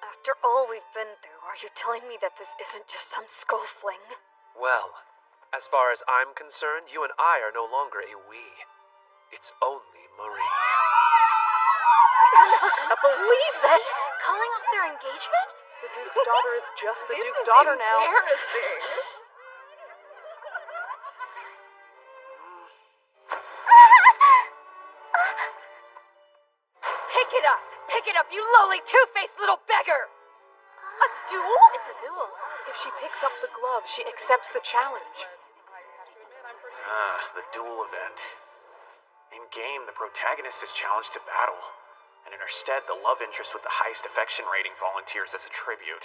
After all we've been through, are you telling me that this isn't just some skull fling? Well, as far as I'm concerned, you and I are no longer a we. It's only Marie. You're not gonna believe this! Calling off their engagement? The Duke's daughter is just the Duke's daughter now. Embarrassing. Pick it up! Pick it up, you lowly, two-faced little beggar! A duel? It's a duel. If she picks up the glove, she accepts the challenge. The duel event. In-game, the protagonist is challenged to battle, and in her stead, the love interest with the highest affection rating volunteers as a tribute.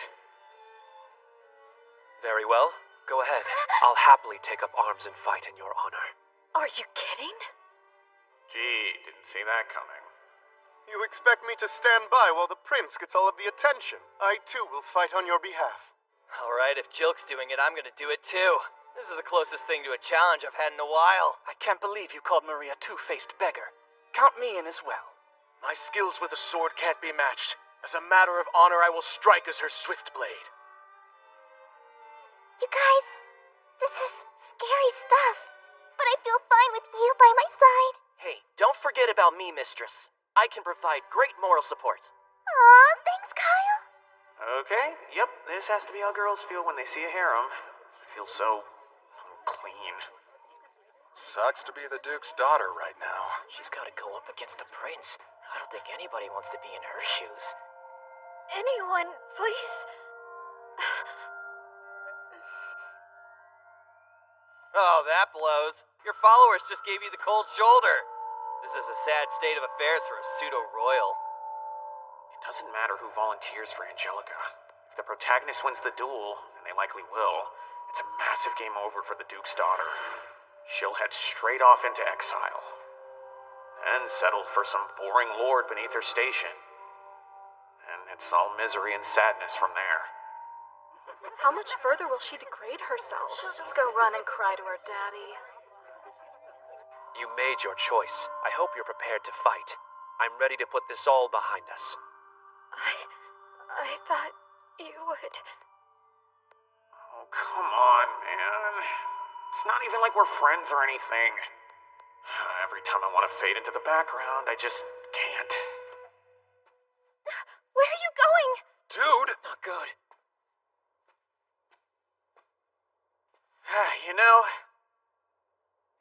Very well. Go ahead. I'll happily take up arms and fight in your honor. Are you kidding? Gee, didn't see that coming. You expect me to stand by while the prince gets all of the attention? I, too, will fight on your behalf. Alright, if Jilk's doing it, I'm gonna do it too. This is the closest thing to a challenge I've had in a while. I can't believe you called Marie a two-faced beggar. Count me in as well. My skills with a sword can't be matched. As a matter of honor, I will strike as her swift blade. You guys, this is scary stuff, but I feel fine with you by my side. Hey, don't forget about me, mistress. I can provide great moral support. Aw, thanks, Kyle. Okay, yep, this has to be how girls feel when they see a harem. I feel so clean. Sucks to be the Duke's daughter right now. She's gotta go up against the prince. I don't think anybody wants to be in her shoes. Anyone, please? Oh, that blows. Your followers just gave you the cold shoulder. This is a sad state of affairs for a pseudo-royal. It doesn't matter who volunteers for Angelica. If the protagonist wins the duel, and they likely will, it's a massive game over for the Duke's daughter. She'll head straight off into exile. And settle for some boring lord beneath her station. And it's all misery and sadness from there. How much further will she degrade herself? She'll just go run and cry to her daddy. You made your choice. I hope you're prepared to fight. I'm ready to put this all behind us. I thought you would. Oh, come on, man. It's not even like we're friends or anything. Every time I want to fade into the background, I just can't. Where are you going? Dude! Not good. You know,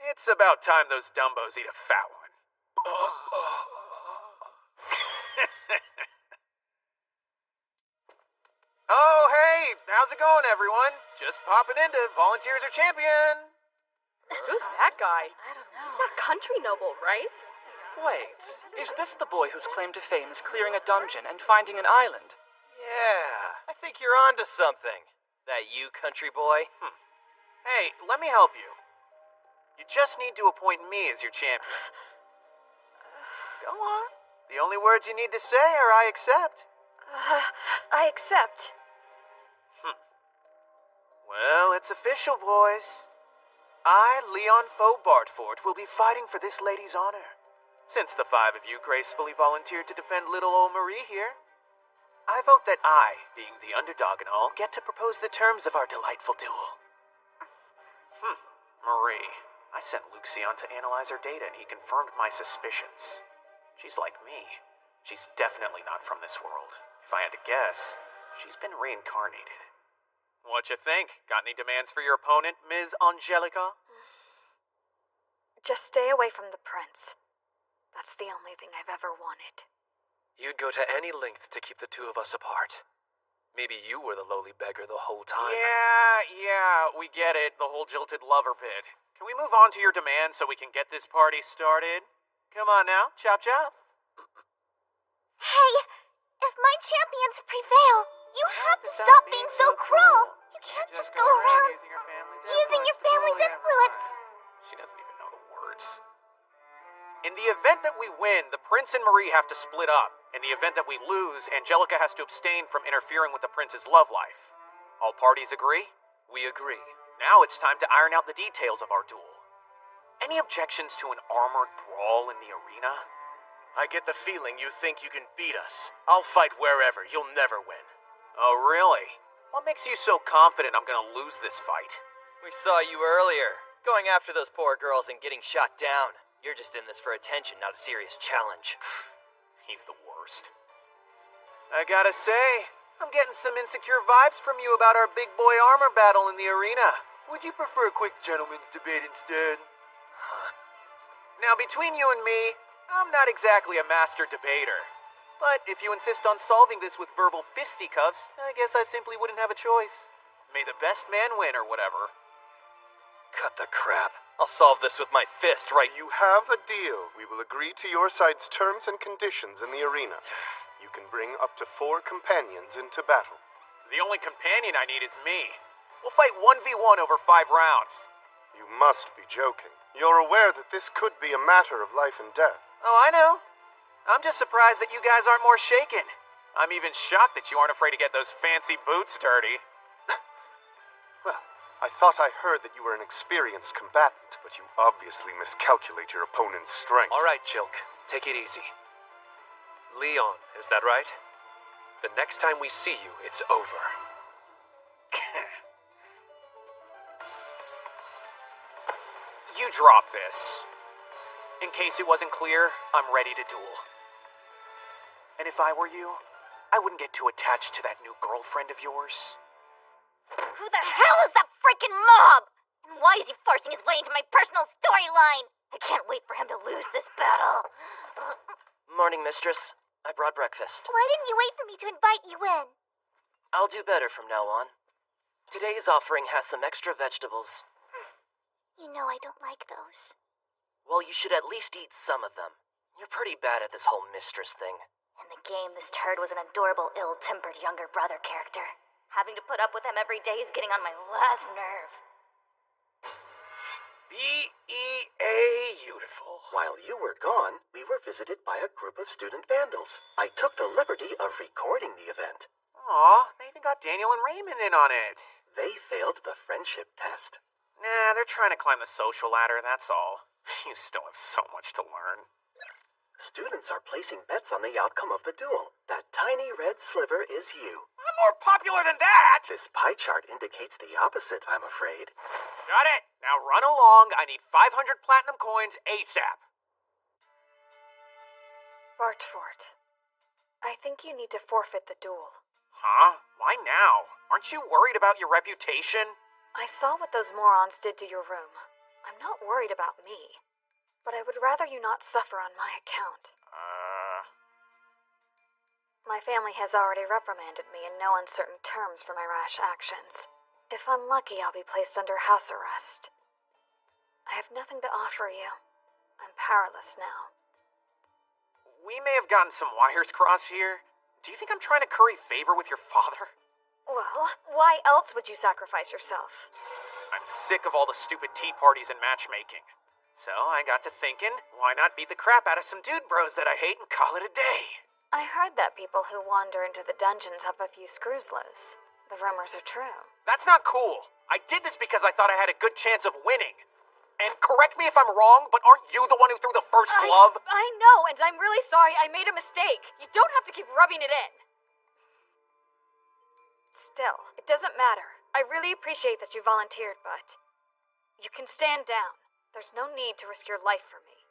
it's about time those Dumbos eat a fat one. Oh, hey, how's it going, everyone? Just popping into Volunteers are Champion. Who's that guy? I don't know. He's that country noble, right? Wait, is this the boy whose claim to fame is clearing a dungeon and finding an island? Yeah, I think you're onto something. That you, country boy? Hey, let me help you. You just need to appoint me as your champion. Go on. The only words you need to say are I accept. I accept. Well, it's official, boys. I, Leon Faux Bartford, will be fighting for this lady's honor. Since the five of you gracefully volunteered to defend little old Marie here, I vote that I, being the underdog and all, get to propose the terms of our delightful duel. Marie. I sent Luxion to analyze her data and he confirmed my suspicions. She's like me. She's definitely not from this world. If I had to guess, she's been reincarnated. What you think? Got any demands for your opponent, Ms. Angelica? Just stay away from the prince. That's the only thing I've ever wanted. You'd go to any length to keep the two of us apart. Maybe you were the lowly beggar the whole time. Yeah, we get it. The whole jilted lover bit. Can we move on to your demands so we can get this party started? Come on now, chop chop. Hey, if my champions prevail, you have to stop being so cruel. You can't just go around using your family's influence. She doesn't even know the words. In the event that we win, the Prince and Marie have to split up. In the event that we lose, Angelica has to abstain from interfering with the Prince's love life. All parties agree? We agree. Now it's time to iron out the details of our duel. Any objections to an armored brawl in the arena? I get the feeling you think you can beat us. I'll fight wherever. You'll never win. Oh, really? What makes you so confident I'm gonna lose this fight? We saw you earlier, going after those poor girls and getting shot down. You're just in this for attention, not a serious challenge. He's the worst. I gotta say, I'm getting some insecure vibes from you about our big boy armor battle in the arena. Would you prefer a quick gentleman's debate instead? Now, between you and me, I'm not exactly a master debater. But if you insist on solving this with verbal fisticuffs, I guess I simply wouldn't have a choice. May the best man win or whatever. Cut the crap. I'll solve this with my fist, right? You have a deal. We will agree to your side's terms and conditions in the arena. You can bring up to 4 companions into battle. The only companion I need is me. We'll fight 1v1 over 5 rounds. You must be joking. You're aware that this could be a matter of life and death. Oh, I know. I'm just surprised that you guys aren't more shaken. I'm even shocked that you aren't afraid to get those fancy boots dirty. Well, I thought I heard that you were an experienced combatant, but you obviously miscalculate your opponent's strength. All right, Chilk. Take it easy. Leon, is that right? The next time we see you, it's over. You drop this. In case it wasn't clear, I'm ready to duel. And if I were you, I wouldn't get too attached to that new girlfriend of yours. Who the hell is that freaking mob? And why is he forcing his way into my personal storyline? I can't wait for him to lose this battle. Morning, mistress. I brought breakfast. Why didn't you wait for me to invite you in? I'll do better from now on. Today's offering has some extra vegetables. You know I don't like those. Well, you should at least eat some of them. You're pretty bad at this whole mistress thing. In the game, this turd was an adorable, ill-tempered younger brother character. Having to put up with him every day is getting on my last nerve. Beautiful. While you were gone, we were visited by a group of student vandals. I took the liberty of recording the event. Aw, they even got Daniel and Raymond in on it. They failed the friendship test. Nah, they're trying to climb the social ladder, that's all. You still have so much to learn. Students are placing bets on the outcome of the duel. That tiny red sliver is you. I'm more popular than that! This pie chart indicates the opposite, I'm afraid. Got it! Now run along. I need 500 platinum coins ASAP. Bartfort, I think you need to forfeit the duel. Huh? Why now? Aren't you worried about your reputation? I saw what those morons did to your room. I'm not worried about me, but I would rather you not suffer on my account. My family has already reprimanded me in no uncertain terms for my rash actions. If I'm lucky, I'll be placed under house arrest. I have nothing to offer you. I'm powerless now. We may have gotten some wires crossed here. Do you think I'm trying to curry favor with your father? Well, why else would you sacrifice yourself? I'm sick of all the stupid tea parties and matchmaking. So I got to thinking, why not beat the crap out of some dude bros that I hate and call it a day? I heard that people who wander into the dungeons have a few screws loose. The rumors are true. That's not cool. I did this because I thought I had a good chance of winning. And correct me if I'm wrong, but aren't you the one who threw the first glove? I know, and I'm really sorry. I made a mistake. You don't have to keep rubbing it in. Still, it doesn't matter. I really appreciate that you volunteered, but you can stand down. There's no need to risk your life for me.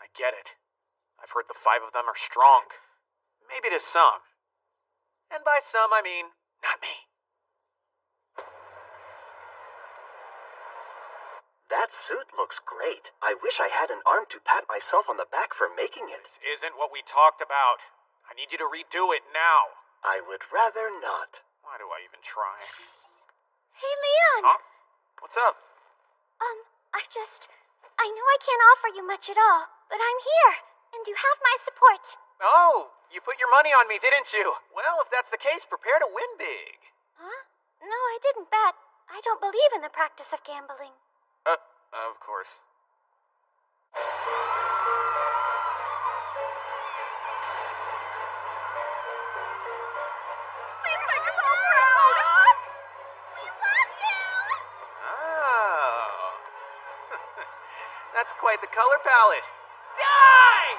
I get it. I've heard the 5 of them are strong. Maybe to some. And by some, I mean, not me. That suit looks great. I wish I had an arm to pat myself on the back for making it. This isn't what we talked about. I need you to redo it now. I would rather not. Why do I even try? Hey, Leon! Huh? What's up? I know I can't offer you much at all, but I'm here, and you have my support. Oh, you put your money on me, didn't you? Well, if that's the case, prepare to win big. Huh? No, I didn't bet. I don't believe in the practice of gambling. Of course. Please make us all proud! We love you! Oh. That's quite the color palette. Die!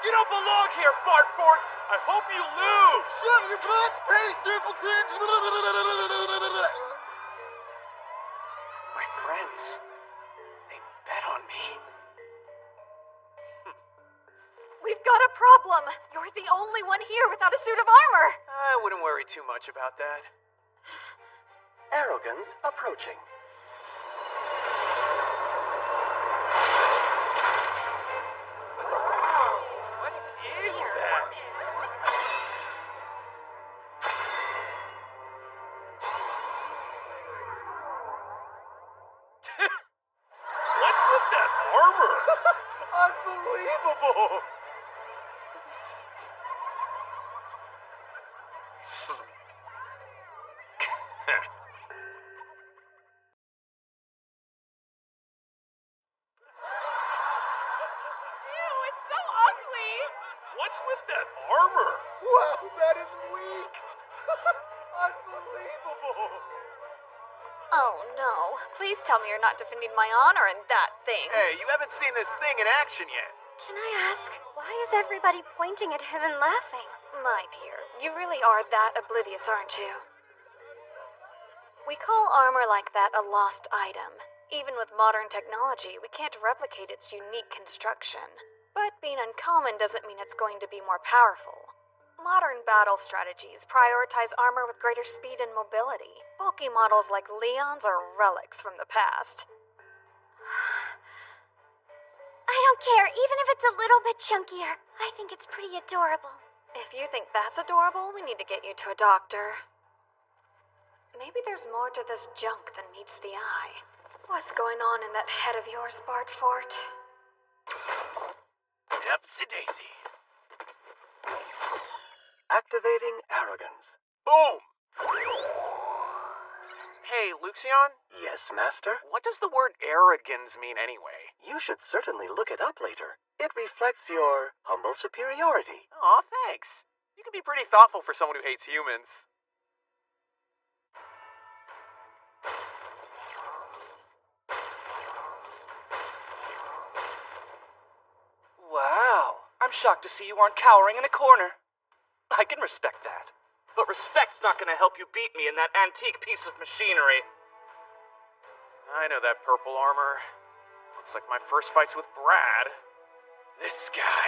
You don't belong here, Bartford! I hope you lose! Shut your butt, face simpletons! My friends. They bet on me. We've got a problem. You're the only one here without a suit of armor. I wouldn't worry too much about that. Arrogans approaching. What is that? What's with that armor? Unbelievable! Ew, it's so ugly! What's with that armor? Wow, that is weak! Unbelievable! Oh no. Please tell me you're not defending my honor in that thing. Hey, you haven't seen this thing in action yet. Can I ask, why is everybody pointing at him and laughing? My dear, you really are that oblivious, aren't you? We call armor like that a lost item. Even with modern technology, we can't replicate its unique construction. But being uncommon doesn't mean it's going to be more powerful. Modern battle strategies prioritize armor with greater speed and mobility. Bulky models like Leon's are relics from the past. I don't care, even if it's a little bit chunkier. I think it's pretty adorable. If you think that's adorable, we need to get you to a doctor. Maybe there's more to this junk than meets the eye. What's going on in that head of yours, Bartfort? Upsy-daisy. Activating Arrogans. Boom! Hey, Luxion? Yes, Master? What does the word arrogance mean anyway? You should certainly look it up later. It reflects your humble superiority. Aw, thanks. You can be pretty thoughtful for someone who hates humans. Wow. I'm shocked to see you aren't cowering in a corner. I can respect that. But respect's not gonna help you beat me in that antique piece of machinery. I know that purple armor. Looks like my first fight's with Brad. This guy.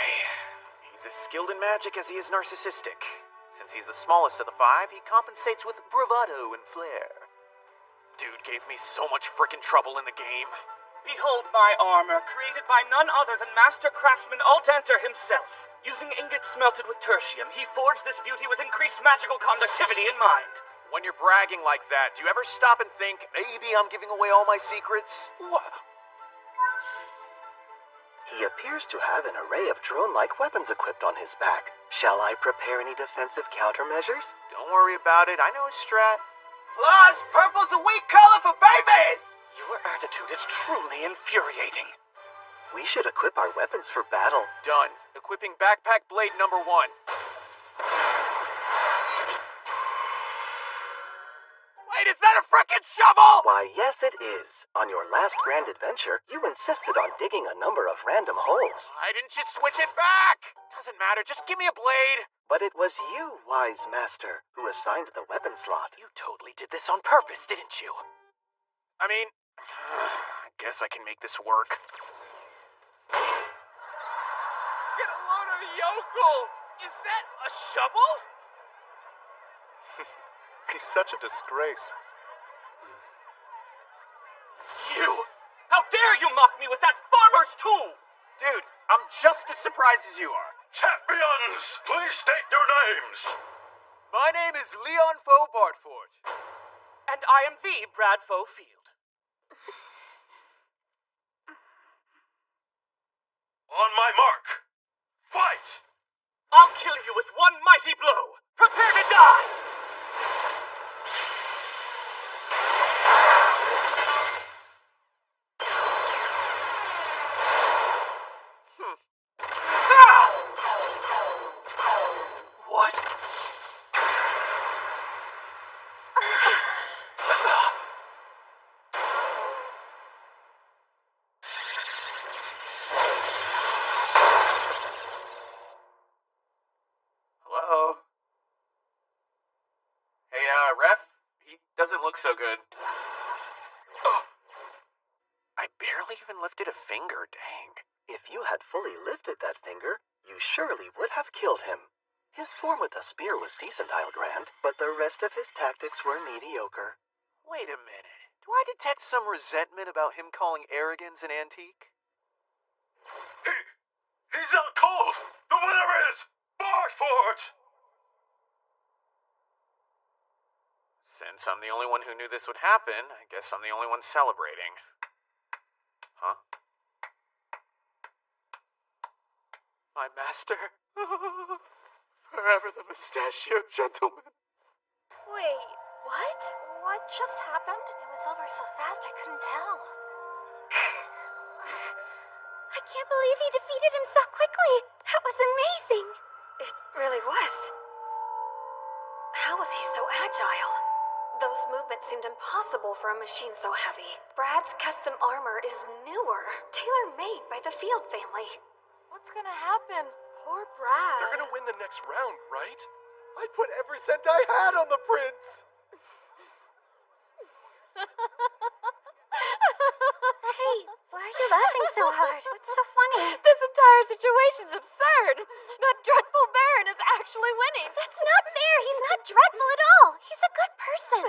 He's as skilled in magic as he is narcissistic. Since he's the smallest of the five, he compensates with bravado and flair. Dude gave me so much frickin' trouble in the game. Behold my armor, created by none other than Master Craftsman Altanter himself. Using ingots smelted with tertium, he forged this beauty with increased magical conductivity in mind. When you're bragging like that, do you ever stop and think, maybe I'm giving away all my secrets? What? He appears to have an array of drone-like weapons equipped on his back. Shall I prepare any defensive countermeasures? Don't worry about it, I know his strat. Plus, purple's a weak color for babies! Your attitude is truly infuriating. We should equip our weapons for battle. Done. Equipping backpack blade number 1. Wait, is that a frickin' shovel? Why, yes it is. On your last grand adventure, you insisted on digging a number of random holes. Why didn't you switch it back? Doesn't matter, just give me a blade. But it was you, wise master, who assigned the weapon slot. You totally did this on purpose, didn't you? I mean, I guess I can make this work. Get a load of yokel! Is that a shovel? He's such a disgrace. You! How dare you mock me with that farmer's tool! Dude, I'm just as surprised as you are. Champions, please state your names. My name is Leon Foe Bartfort. And I am the Bradfo Field. On my mark, fight! I'll kill you with one mighty blow. Prepare to die! looks so good. I barely even lifted a finger, dang. If you had fully lifted that finger, you surely would have killed him. His form with the spear was decent, I'll grant, but the rest of his tactics were mediocre. Wait a minute. Do I detect some resentment about him calling Arrogans an antique? He's out cold! The winner is Barfort! Since I'm the only one who knew this would happen, I guess I'm the only one celebrating. Huh? My master? Forever the Mustachio Gentleman. Wait, what? What just happened? It was over so fast I couldn't tell. I can't believe he defeated him so quickly. That was amazing. It really was. How was he so agile? Those movements seemed impossible for a machine so heavy. Brad's custom armor is newer, tailor-made by the Field family. What's gonna happen? Poor Brad. They're gonna win the next round, right? I put every cent I had on the prince! Hey, why are you laughing so hard? What's so funny? This entire situation's absurd. That dreadful Baron is actually winning. That's not fair. He's not dreadful at all. He's a good person.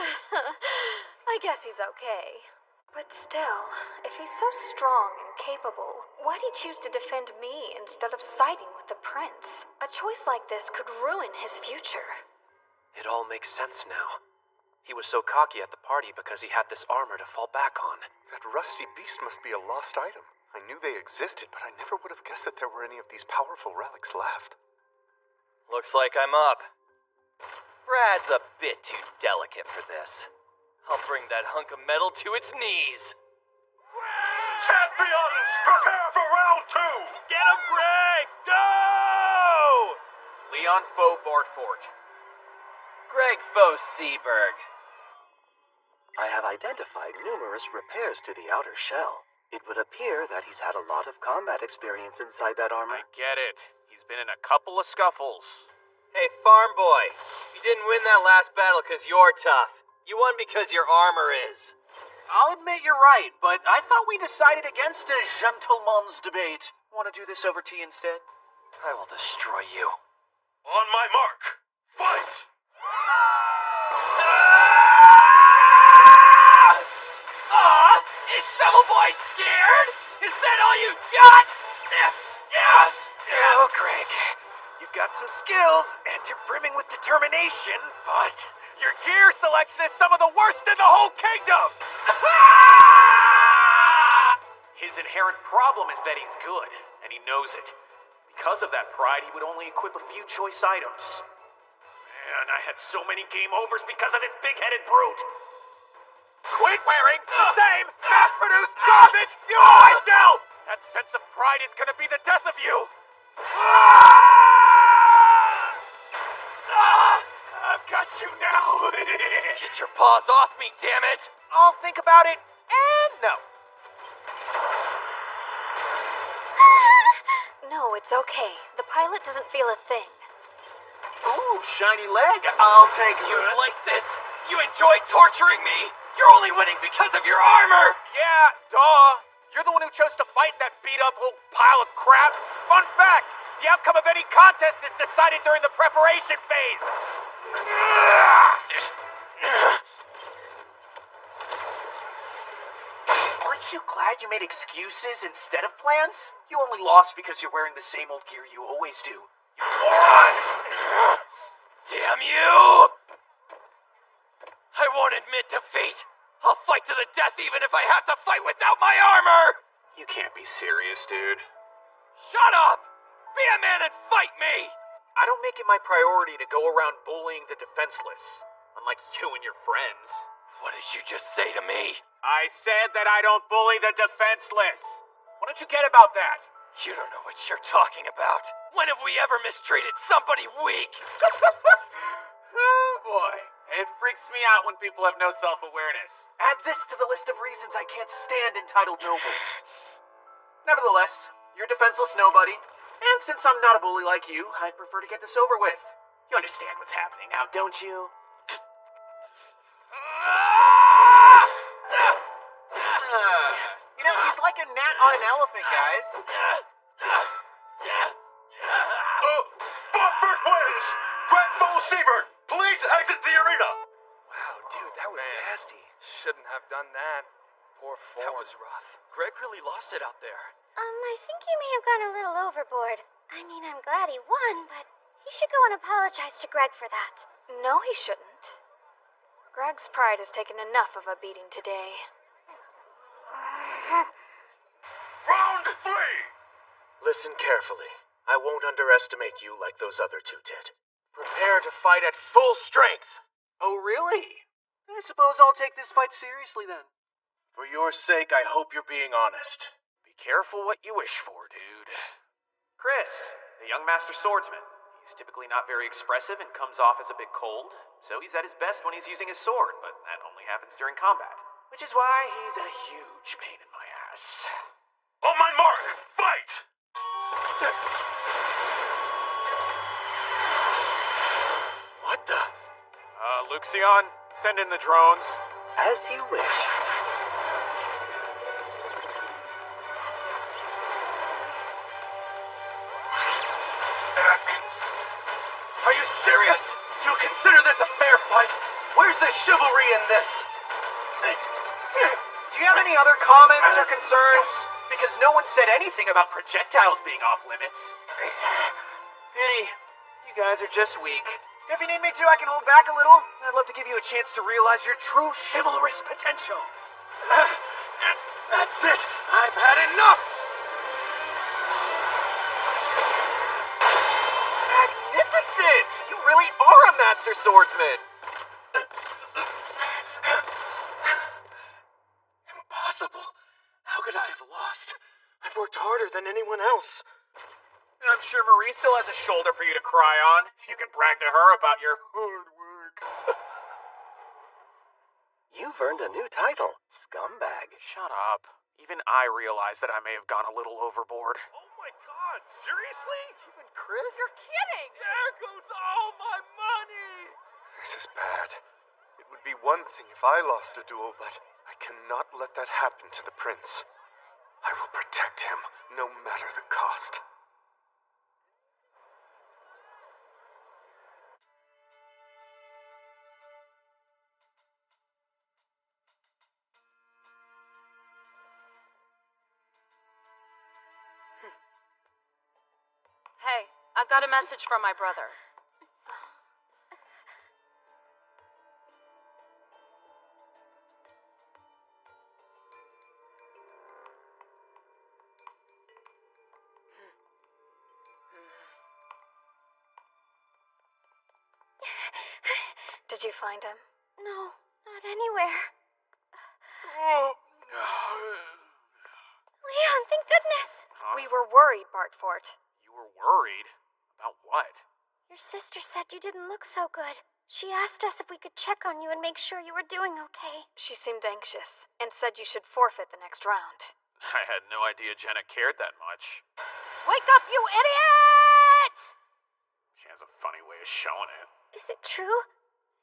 I guess he's okay. But still, if he's so strong and capable, why'd he choose to defend me instead of siding with the prince? A choice like this could ruin his future. It all makes sense now. He was so cocky at the party because he had this armor to fall back on. That rusty beast must be a lost item. I knew they existed, but I never would have guessed that there were any of these powerful relics left. Looks like I'm up. Brad's a bit too delicate for this. I'll bring that hunk of metal to its knees. Champions, prepare for round 2! Get him, Greg! Go! Leon Foe Bartfort. Greg Foe Seaberg. I have identified numerous repairs to the outer shell. It would appear that he's had a lot of combat experience inside that armor. I get it. He's been in a couple of scuffles. Hey, farm boy. You didn't win that last battle because you're tough. You won because your armor is. I'll admit you're right, but I thought we decided against a gentleman's debate. Want to do this over tea instead? I will destroy you. On my mark, fight! Is Shovel Boy scared? Is that all you got? Oh, Greg. You've got some skills, and you're brimming with determination, but your gear selection is some of the worst in the whole kingdom! His inherent problem is that he's good, and he knows it. Because of that pride, he would only equip a few choice items. Man, I had so many game overs because of this big-headed brute! Quit wearing the same mass-produced garbage you always do! That sense of pride is gonna be the death of you! I've got you now! Get your paws off me, damn it! I'll think about it, and no. No, it's okay. The pilot doesn't feel a thing. Ooh, shiny leg. I'll take You it. like this? You enjoy torturing me? You're only winning because of your armor! Yeah, duh. You're the one who chose to fight that beat-up old pile of crap. Fun fact, the outcome of any contest is decided during the preparation phase. Aren't you glad you made excuses instead of plans? You only lost because you're wearing the same old gear you always do. You moron! Damn you! I won't admit defeat. I'll fight to the death even if I have to fight without my armor! You can't be serious, dude. Shut up! Be a man and fight me! I don't make it my priority to go around bullying the defenseless. Unlike you and your friends. What did you just say to me? I said that I don't bully the defenseless. Why don't you get about that? You don't know what you're talking about. When have we ever mistreated somebody weak? Oh boy. It freaks me out when people have no self-awareness. Add this to the list of reasons I can't stand entitled nobles. Nevertheless, you're a defenseless nobody. And since I'm not a bully like you, I'd prefer to get this over with. You understand what's happening now, don't you? not an elephant, guys. Botford wins! Granville Seabird, please exit the arena! Wow, dude, that was nasty. Shouldn't have done that. Poor form. That was rough. Greg really lost it out there. I think he may have gone a little overboard. I mean, I'm glad he won, but he should go and apologize to Greg for that. No, he shouldn't. Greg's pride has taken enough of a beating today. Round 3! Listen carefully. I won't underestimate you like those other two did. Prepare to fight at full strength. Oh, really? I suppose I'll take this fight seriously then. For your sake, I hope you're being honest. Be careful what you wish for, dude. Chris, the young master swordsman. He's typically not very expressive and comes off as a bit cold, so he's at his best when he's using his sword, but that only happens during combat. Which is why he's a huge pain in my ass. On my mark, fight! What the? Luxion, send in the drones. As you wish. Are you serious? Do you consider this a fair fight? Where's the chivalry in this? Do you have any other comments or concerns? Because no one said anything about projectiles being off limits. Pity. You guys are just weak. If you need me to, I can hold back a little. I'd love to give you a chance to realize your true chivalrous potential. That's it. I've had enough. Magnificent! You really are a master swordsman. Impossible. How could I have lost? I've worked harder than anyone else. I'm sure Marie still has a shoulder for you to cry on. You can brag to her about your hard work. You've earned a new title, Scumbag. Shut up. Even I realize that I may have gone a little overboard. Oh my god, seriously? Even Chris? You're kidding! There goes all my money! This is bad. It would be one thing if I lost a duel, but I cannot let that happen to the prince. I will protect him, no matter the cost. Hey, I've got a message from my brother. Did you find him? No, not anywhere. Leon, thank goodness. We were worried, Bartfort. You were worried? About what? Your sister said you didn't look so good. She asked us if we could check on you and make sure you were doing okay. She seemed anxious and said you should forfeit the next round. I had no idea Jenna cared that much. Wake up, you idiot! She has a funny way of showing it. Is it true?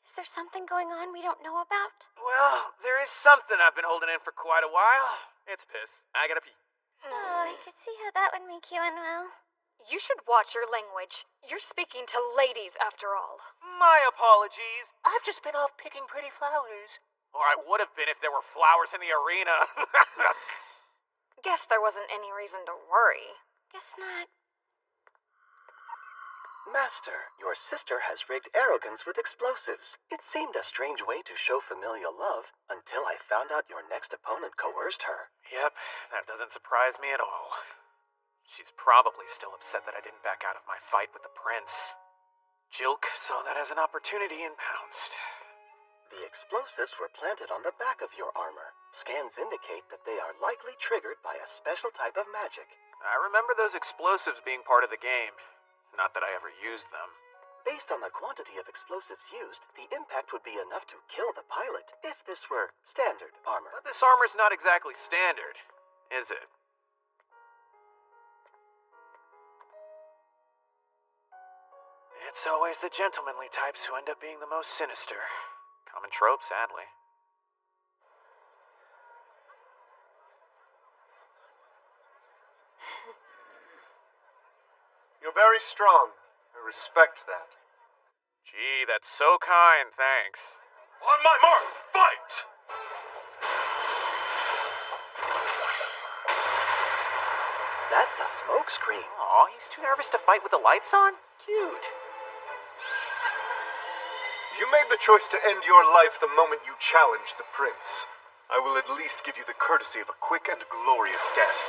Is there something going on we don't know about? Well, there is something I've been holding in for quite a while. It's piss. I gotta pee. Oh, I could see how that would make you unwell. You should watch your language. You're speaking to ladies, after all. My apologies. I've just been off picking pretty flowers. Or I would have been if there were flowers in the arena. Guess there wasn't any reason to worry. Guess not. Master, your sister has rigged arrogance with explosives. It seemed a strange way to show familial love until I found out your next opponent coerced her. Yep, that doesn't surprise me at all. She's probably still upset that I didn't back out of my fight with the prince. Jilk saw that as an opportunity and pounced. The explosives were planted on the back of your armor. Scans indicate that they are likely triggered by a special type of magic. I remember those explosives being part of the game. Not that I ever used them. Based on the quantity of explosives used, the impact would be enough to kill the pilot if this were standard armor. But this armor's not exactly standard, is it? It's always the gentlemanly types who end up being the most sinister. Common trope, sadly. very strong. I respect that. Gee, that's so kind, thanks. On my mark, fight! That's a smokescreen. Aw, he's too nervous to fight with the lights on? Cute. You made the choice to end your life the moment you challenged the prince. I will at least give you the courtesy of a quick and glorious death.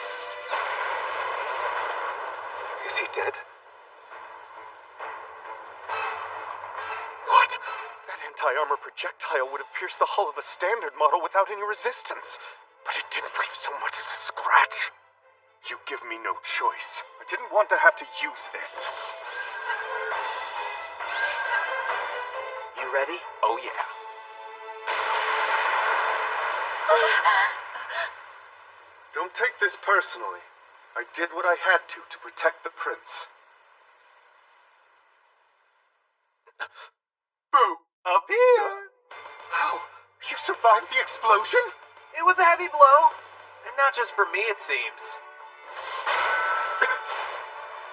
Is he dead? What? That anti-armor projectile would have pierced the hull of a standard model without any resistance. But it didn't leave so much as a scratch. You give me no choice. I didn't want to have to use this. You ready? Oh, yeah. Don't take this personally. I did what I had to protect the prince. Boo! Up here! How? You survived the explosion? It was a heavy blow. And not just for me, it seems.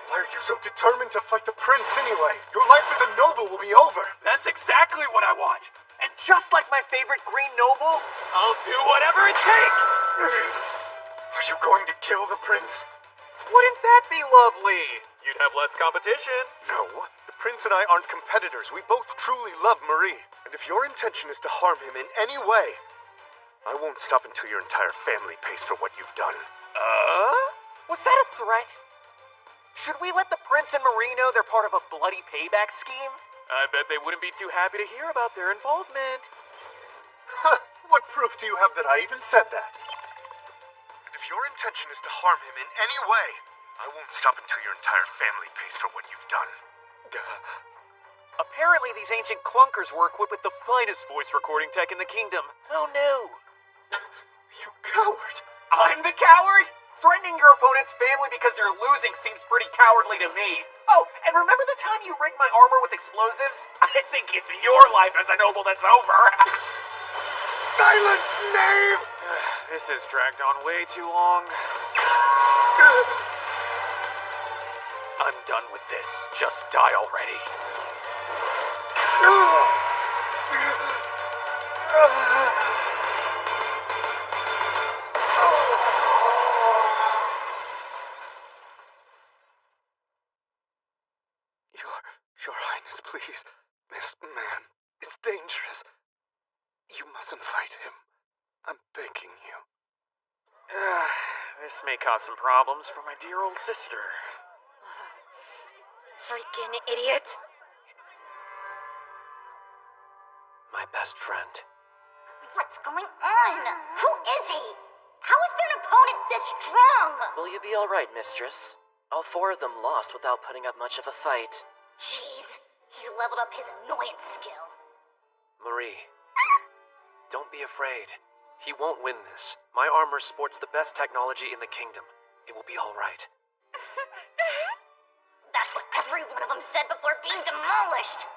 Why are you so determined to fight the prince anyway? Your life as a noble will be over. That's exactly what I want. And just like my favorite green noble, I'll do whatever it takes! Are you going to kill the prince? wouldn't that be lovely? You'd have less competition. No. The prince and I aren't competitors. We both truly love Marie. And if your intention is to harm him in any way, I won't stop until your entire family pays for what you've done. Was that a threat? Should we let the prince and Marie know they're part of a bloody payback scheme? I bet they wouldn't be too happy to hear about their involvement. Huh, what proof do you have that I even said that? And if your intention is to harm him in any way, I won't stop until your entire family pays for what you've done. Apparently these ancient clunkers were equipped with the finest voice recording tech in the kingdom. Who knew? You coward! I'm the coward? Threatening your opponent's family because they're losing seems pretty cowardly to me. Oh, and remember the time you rigged my armor with explosives? I think it's your life as a noble that's over. Silence, knave! This has dragged on way too long. I'm done with this. Just die already. Your Highness, please. This man is dangerous. You mustn't fight him. I'm begging you. This may cause some problems for my dear old sister. Freaking idiot. My best friend. What's going on? Who is he? How is there an opponent this strong? Will you be alright, mistress? All four of them lost without putting up much of a fight. Jeez, he's leveled up his annoyance skill. Marie, don't be afraid. He won't win this. My armor sports the best technology in the kingdom. It will be alright. That's what every one of them said before being demolished.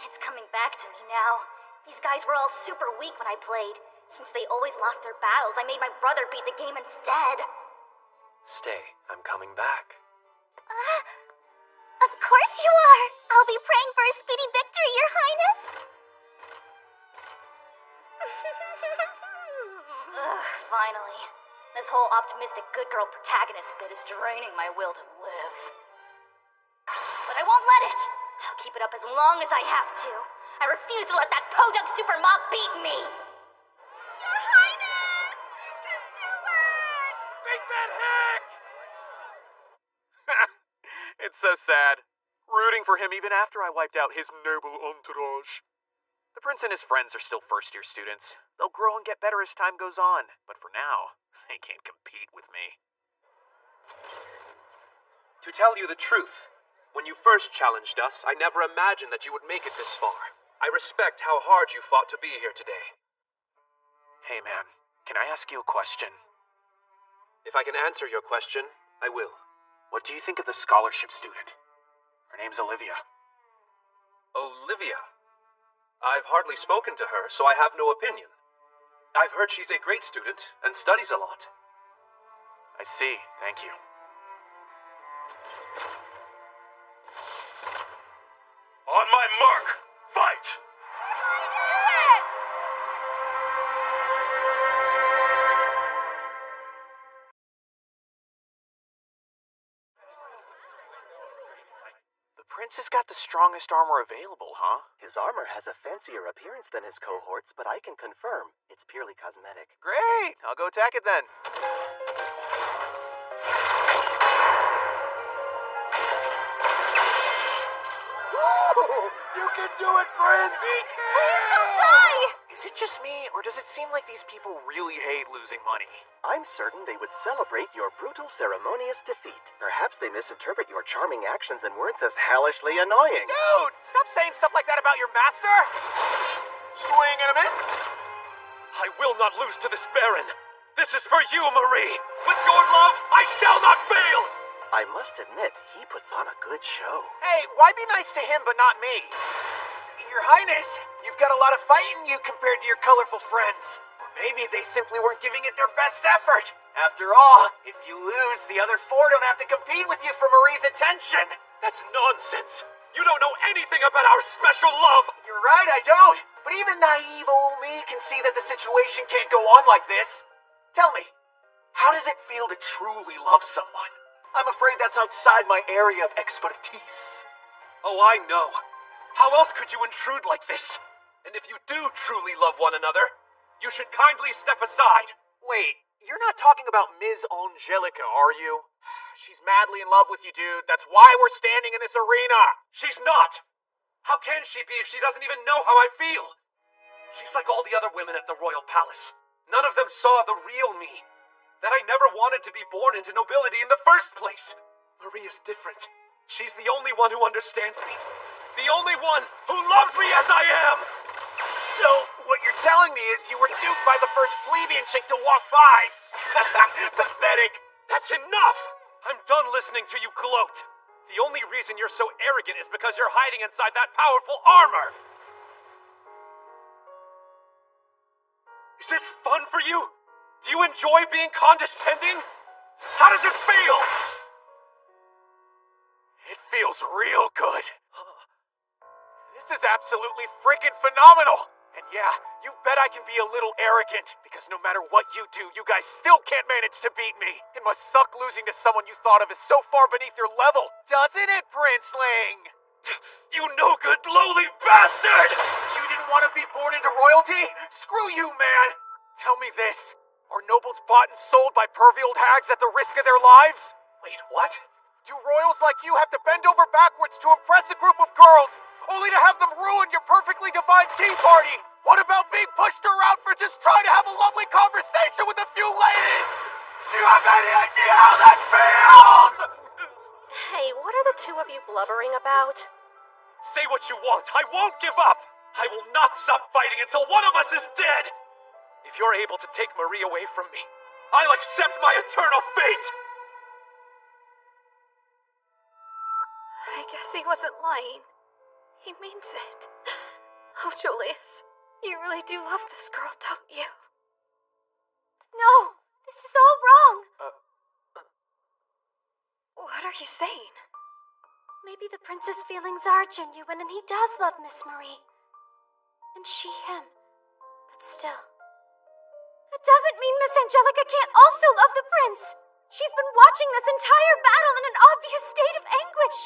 It's coming back to me now. These guys were all super weak when I played. Since they always lost their battles, I made my brother beat the game instead. Stay, I'm coming back. Of course you are! I'll be praying for a speedy victory, Your Highness! Finally. This whole optimistic good girl protagonist bit is draining my will to live. But I won't let it! I'll keep it up as long as I have to. I refuse to let that podunk super mob beat me! Your Highness! You can do it! Beat that hack! It's so sad. Rooting for him even after I wiped out his noble entourage. The prince and his friends are still first-year students. They'll grow and get better as time goes on. But for now, they can't compete with me. To tell you the truth, when you first challenged us, I never imagined that you would make it this far. I respect how hard you fought to be here today. Hey man, can I ask you a question? If I can answer your question, I will. What do you think of the scholarship student? Her name's Olivia. Olivia? I've hardly spoken to her, so I have no opinion. I've heard she's a great student and studies a lot. I see, thank you. On my mark, fight! The prince has got the strongest armor available, huh? His armor has a fancier appearance than his cohorts, but I can confirm it's purely cosmetic. Great! I'll go attack it then. You can do it, Prince! Please don't die! Is it just me, or does it seem like these people really hate losing money? I'm certain they would celebrate your brutal, ceremonious defeat. Perhaps they misinterpret your charming actions and words as hellishly annoying. Dude! Stop saying stuff like that about your master! Swing and a miss! I will not lose to this Baron. This is for you, Marie. With your love, I shall not fail! I must admit, he puts on a good show. Hey, why be nice to him but not me? Your Highness, you've got a lot of fight in you compared to your colorful friends. Or maybe they simply weren't giving it their best effort. After all, if you lose, the other four don't have to compete with you for Marie's attention. That's nonsense. You don't know anything about our special love. You're right, I don't. But even naive old me can see that the situation can't go on like this. Tell me, how does it feel to truly love someone? I'm afraid that's outside my area of expertise. Oh, I know. How else could you intrude like this? And if you do truly love one another, you should kindly step aside. Wait, you're not talking about Ms. Angelica, are you? She's madly in love with you, dude. That's why we're standing in this arena. She's not. How can she be if she doesn't even know how I feel? She's like all the other women at the royal palace. None of them saw the real me. That I never wanted to be born into nobility in the first place. Marie is different. She's the only one who understands me. The only one who loves me as I am! So, what you're telling me is you were duped by the first plebeian chick to walk by. Pathetic. That's enough! I'm done listening to you gloat. The only reason you're so arrogant is because you're hiding inside that powerful armor. Is this fun for you? Do you enjoy being condescending? How does it feel? It feels real good. This is absolutely freaking phenomenal. And yeah, you bet I can be a little arrogant, because no matter what you do, you guys still can't manage to beat me. It must suck losing to someone you thought of as so far beneath your level, doesn't it, Princeling? You no-good, lowly bastard! You didn't want to be born into royalty? Screw you, man! Tell me this. Are nobles bought and sold by pervy old hags at the risk of their lives? Wait, what? Do royals like you have to bend over backwards to impress a group of girls, only to have them ruin your perfectly defined tea party? What about being pushed around for just trying to have a lovely conversation with a few ladies? Do you have any idea how that feels? Hey, what are the two of you blubbering about? Say what you want. I won't give up. I will not stop fighting until one of us is dead. If you're able to take Marie away from me, I'll accept my eternal fate! I guess he wasn't lying. He means it. Oh, Julius, you really do love this girl, don't you? No, this is all wrong. What are you saying? Maybe the prince's feelings are genuine and he does love Miss Marie. And she him. But still. That doesn't mean Miss Angelica can't also love the prince. She's been watching this entire battle in an obvious state of anguish.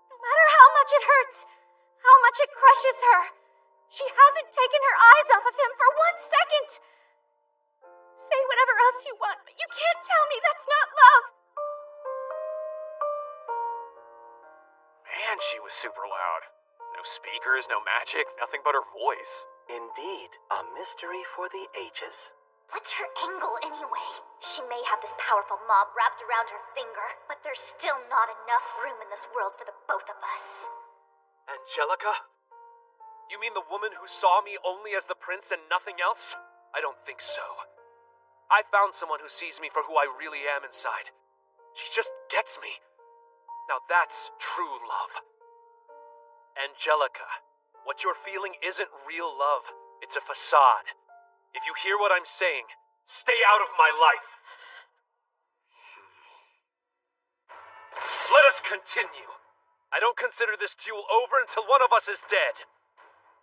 No matter how much it hurts, how much it crushes her, she hasn't taken her eyes off of him for 1 second. Say whatever else you want, but you can't tell me that's not love. Man, she was super loud. No speakers, no magic, nothing but her voice. Indeed, a mystery for the ages. What's her angle anyway? She may have this powerful mob wrapped around her finger, but there's still not enough room in this world for the both of us. Angelica? You mean the woman who saw me only as the prince and nothing else? I don't think so. I found someone who sees me for who I really am inside. She just gets me. Now that's true love. Angelica, what you're feeling isn't real love. It's a facade. If you hear what I'm saying, stay out of my life. Let us continue. I don't consider this duel over until one of us is dead.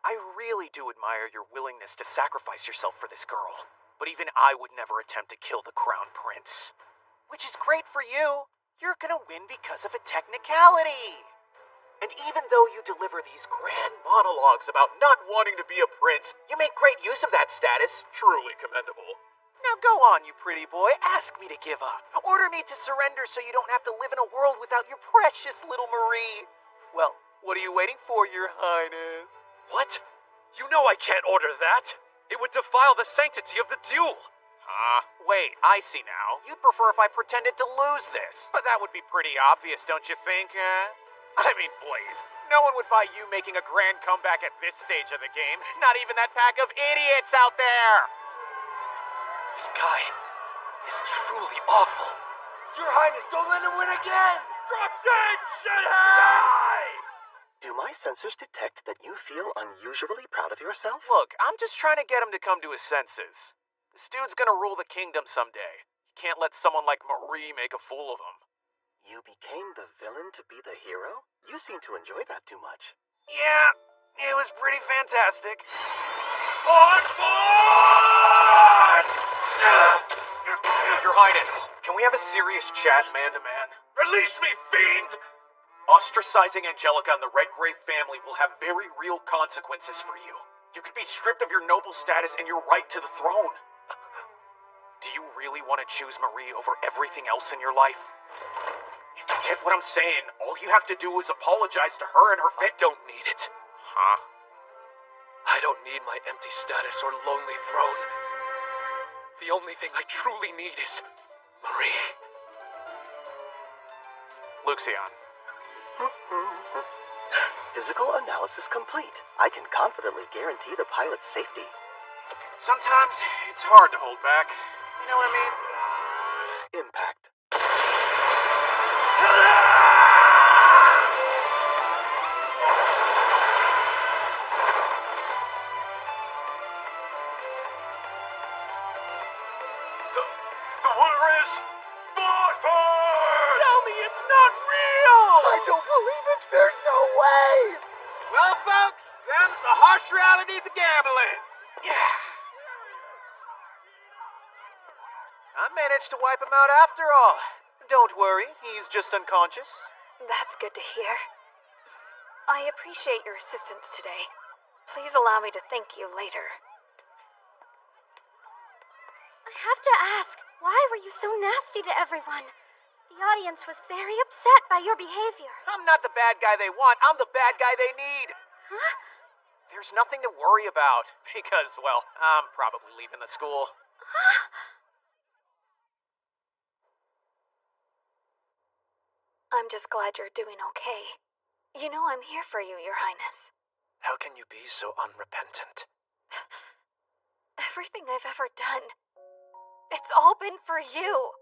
I really do admire your willingness to sacrifice yourself for this girl, but even I would never attempt to kill the Crown Prince. Which is great for you. You're gonna win because of a technicality. And even though you deliver these grand monologues about not wanting to be a prince, you make great use of that status. Truly commendable. Now go on, you pretty boy. Ask me to give up. Order me to surrender so you don't have to live in a world without your precious little Marie. Well, what are you waiting for, Your Highness? What? You know I can't order that. It would defile the sanctity of the duel. Wait, I see now. You'd prefer if I pretended to lose this. But that would be pretty obvious, don't you think, I mean, please. No one would buy you making a grand comeback at this stage of the game. Not even that pack of idiots out there! This guy is truly awful. Your Highness, don't let him win again! Drop dead, shithead! Do my sensors detect that you feel unusually proud of yourself? Look, I'm just trying to get him to come to his senses. This dude's gonna rule the kingdom someday. You can't let someone like Marie make a fool of him. You became the villain to be the hero? You seem to enjoy that too much. Yeah, it was pretty fantastic. On board! Your Highness, can we have a serious chat man-to-man? Release me, fiend! Ostracizing Angelica and the Redgrave family will have very real consequences for you. You could be stripped of your noble status and your right to the throne. Do you really want to choose Marie over everything else in your life? If you get what I'm saying, all you have to do is apologize to her and her I don't need it. Huh? I don't need my empty status or lonely throne. The only thing I truly need is Marie. Luxion. Physical analysis complete. I can confidently guarantee the pilot's safety. Sometimes it's hard to hold back. You know what I mean? Impact. The winner is Barford! Tell me it's not real! I don't believe it! There's no way! Well, folks, them's the harsh realities of gambling. Yeah. I managed to wipe him out after all. Don't worry, he's just unconscious. That's good to hear. I appreciate your assistance today. Please allow me to thank you later. I have to ask, why were you so nasty to everyone? The audience was very upset by your behavior. I'm not the bad guy they want, I'm the bad guy they need. Huh? There's nothing to worry about, because, well, I'm probably leaving the school. I'm just glad you're doing okay. You know I'm here for you, Your Highness. How can you be so unrepentant? Everything I've ever done, it's all been for you.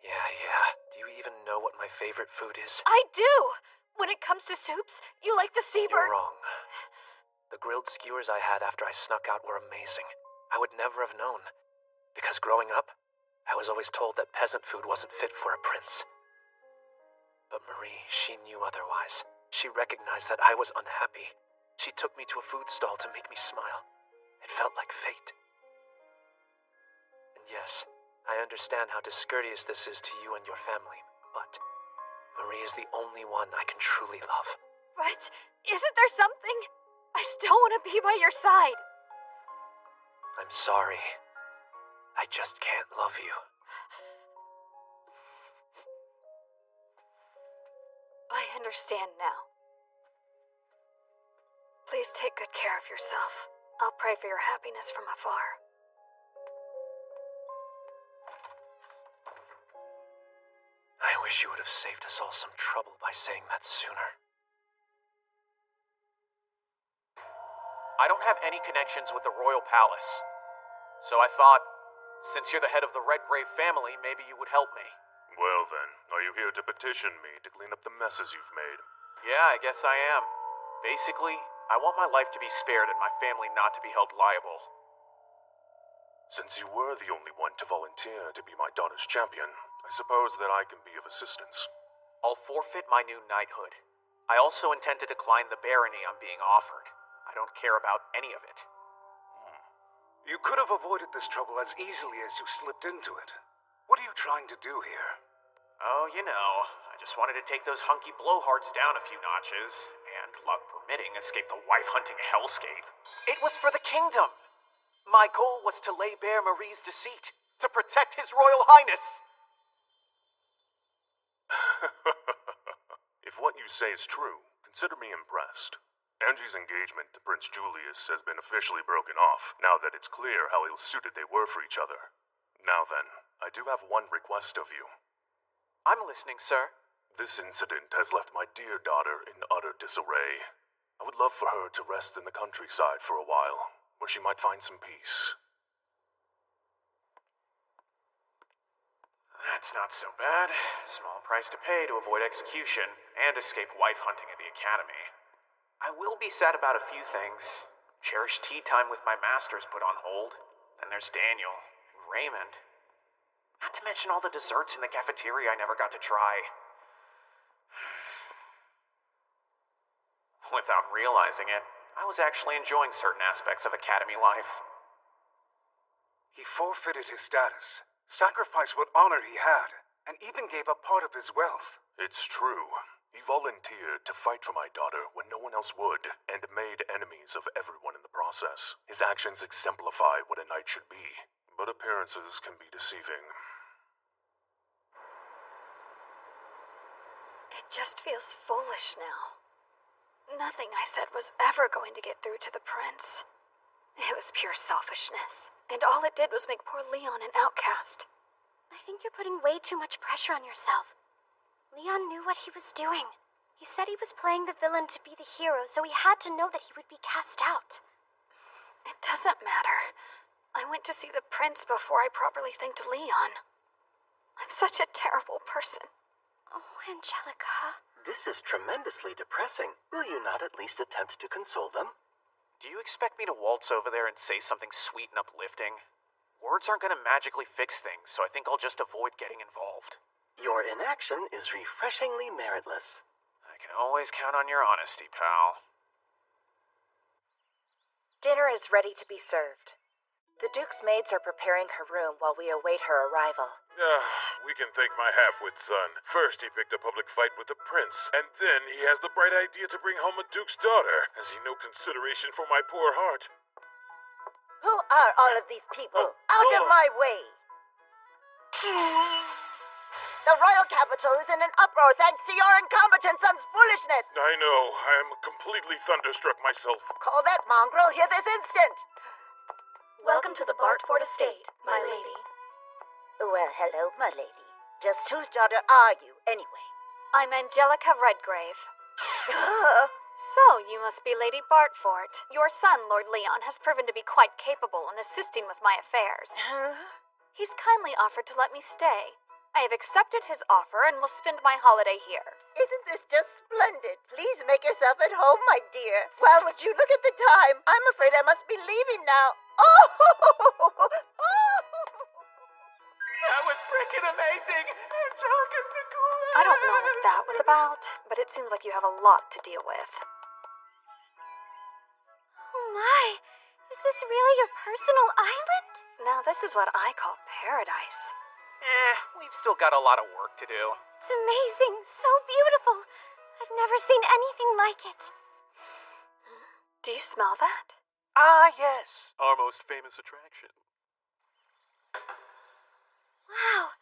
Yeah. Do you even know what my favorite food is? I do! When it comes to soups, you like the seabird. You're wrong. The grilled skewers I had after I snuck out were amazing. I would never have known. Because growing up, I was always told that peasant food wasn't fit for a prince. But Marie, she knew otherwise. She recognized that I was unhappy. She took me to a food stall to make me smile. It felt like fate. And yes, I understand how discourteous this is to you and your family, but Marie is the only one I can truly love. But isn't there something? I still want to be by your side. I'm sorry. I just can't love you. I understand now. Please take good care of yourself. I'll pray for your happiness from afar. I wish you would have saved us all some trouble by saying that sooner. I don't have any connections with the royal palace. So I thought, since you're the head of the Redgrave family, maybe you would help me. Well then, are you here to petition me to clean up the messes you've made? Yeah, I guess I am. Basically, I want my life to be spared and my family not to be held liable. Since you were the only one to volunteer to be my daughter's champion, I suppose that I can be of assistance. I'll forfeit my new knighthood. I also intend to decline the barony I'm being offered. I don't care about any of it. You could have avoided this trouble as easily as you slipped into it. What are you trying to do here? Oh, you know, I just wanted to take those hunky blowhards down a few notches, and, luck permitting, escape the wife-hunting hellscape. It was for the kingdom. My goal was to lay bare Marie's deceit, to protect His Royal Highness. If what you say is true, consider me impressed. Angie's engagement to Prince Julius has been officially broken off, now that it's clear how ill-suited they were for each other. Now then, I do have one request of you. I'm listening, sir. This incident has left my dear daughter in utter disarray. I would love for her to rest in the countryside for a while, where she might find some peace. That's not so bad. Small price to pay to avoid execution and escape wife hunting at the academy. I will be sad about a few things. Cherished tea time with my masters put on hold. Then there's Daniel and Raymond. Not to mention all the desserts in the cafeteria I never got to try. Without realizing it, I was actually enjoying certain aspects of academy life. He forfeited his status, sacrificed what honor he had, and even gave up part of his wealth. It's true. He volunteered to fight for my daughter when no one else would, and made enemies of everyone in the process. His actions exemplify what a knight should be, but appearances can be deceiving. It just feels foolish now. Nothing I said was ever going to get through to the prince. It was pure selfishness, and all it did was make poor Leon an outcast. I think you're putting way too much pressure on yourself. Leon knew what he was doing. He said he was playing the villain to be the hero, so he had to know that he would be cast out. It doesn't matter. I went to see the prince before I properly thanked Leon. I'm such a terrible person. Oh, Angelica. This is tremendously depressing. Will you not at least attempt to console them? Do you expect me to waltz over there and say something sweet and uplifting? Words aren't going to magically fix things, so I think I'll just avoid getting involved. Your inaction is refreshingly meritless. I can always count on your honesty, pal. Dinner is ready to be served. The Duke's maids are preparing her room while we await her arrival. We can thank my half-wit son. First, he picked a public fight with the prince, and then he has the bright idea to bring home a duke's daughter. Has he no consideration for my poor heart? Who are all of these people? Out of my way! The royal capital is in an uproar thanks to your incompetent son's foolishness! I know. I am completely thunderstruck myself. Call that mongrel here this instant! Welcome to the Bartford Estate, my lady. Well, hello, my lady. Just whose daughter are you, anyway? I'm Angelica Redgrave. So, you must be Lady Bartford. Your son, Lord Leon, has proven to be quite capable in assisting with my affairs. He's kindly offered to let me stay. I have accepted his offer and will spend my holiday here. Isn't this just splendid? Please make yourself at home, my dear. Well, would you look at the time? I'm afraid I must be leaving now. Oh! That was frickin' amazing! Angelica's the coolest! I don't know what that was about, but it seems like you have a lot to deal with. Oh my! Is this really your personal island? Now this is what I call paradise. We've still got a lot of work to do. It's amazing, so beautiful. I've never seen anything like it. Do you smell that? Ah, yes. Our most famous attraction. Wow.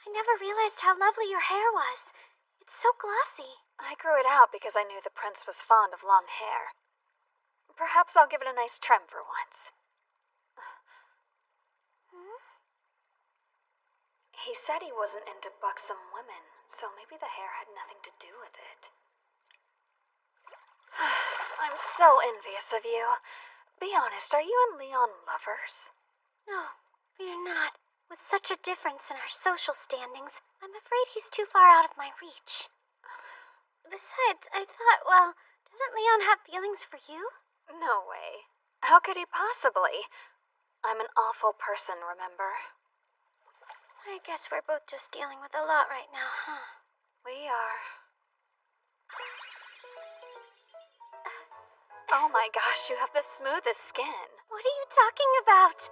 I never realized how lovely your hair was. It's so glossy. I grew it out because I knew the prince was fond of long hair. Perhaps I'll give it a nice trim for once. He said he wasn't into buxom women, so maybe the hair had nothing to do with it. I'm so envious of you. Be honest, are you and Leon lovers? No, we're not. With such a difference in our social standings, I'm afraid he's too far out of my reach. Besides, I thought, well, doesn't Leon have feelings for you? No way. How could he possibly? I'm an awful person, remember? I guess we're both just dealing with a lot right now, huh? We are. Oh my gosh, you have the smoothest skin. What are you talking about?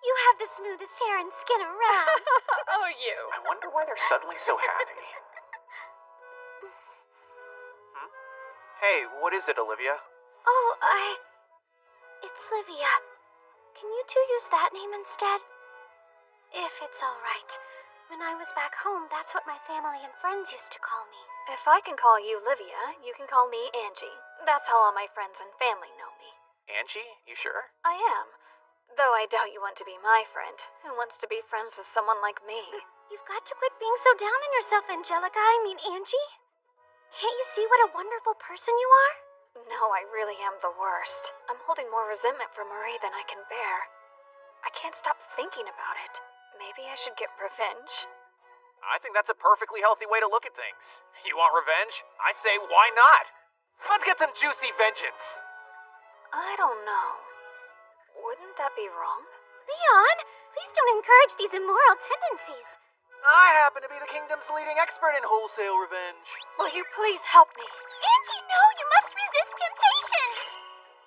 You have the smoothest hair and skin around. Oh, you. I wonder why they're suddenly so happy. Hey, what is it, Olivia? Oh, It's Livia. Can you two use that name instead? If it's alright. When I was back home, that's what my family and friends used to call me. If I can call you Livia, you can call me Angie. That's how all my friends and family know me. Angie? You sure? I am. Though I doubt you want to be my friend. Who wants to be friends with someone like me? You've got to quit being so down on yourself, Angelica. I mean, Angie. Can't you see what a wonderful person you are? No, I really am the worst. I'm holding more resentment for Marie than I can bear. I can't stop thinking about it. Maybe I should get revenge. I think that's a perfectly healthy way to look at things. You want revenge? I say, why not? Let's get some juicy vengeance. I don't know. Wouldn't that be wrong? Leon, please don't encourage these immoral tendencies. I happen to be the kingdom's leading expert in wholesale revenge. Will you please help me? Angie, no, you must resist temptation.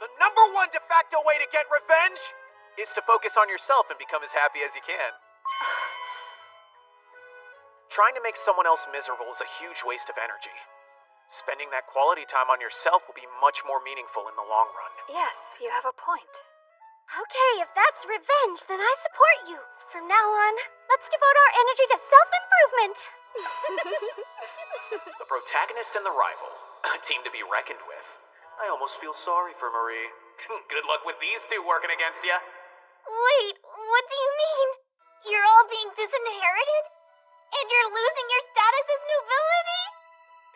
The #1 de facto way to get revenge is to focus on yourself and become as happy as you can. Trying to make someone else miserable is a huge waste of energy. Spending that quality time on yourself will be much more meaningful in the long run. Yes, you have a point. Okay, if that's revenge, then I support you. From now on, let's devote our energy to self-improvement. The protagonist and the rival. A team to be reckoned with. I almost feel sorry for Marie. Good luck with these two working against you. Wait, what do you mean? You're all being disinherited? And you're losing your status as nobility?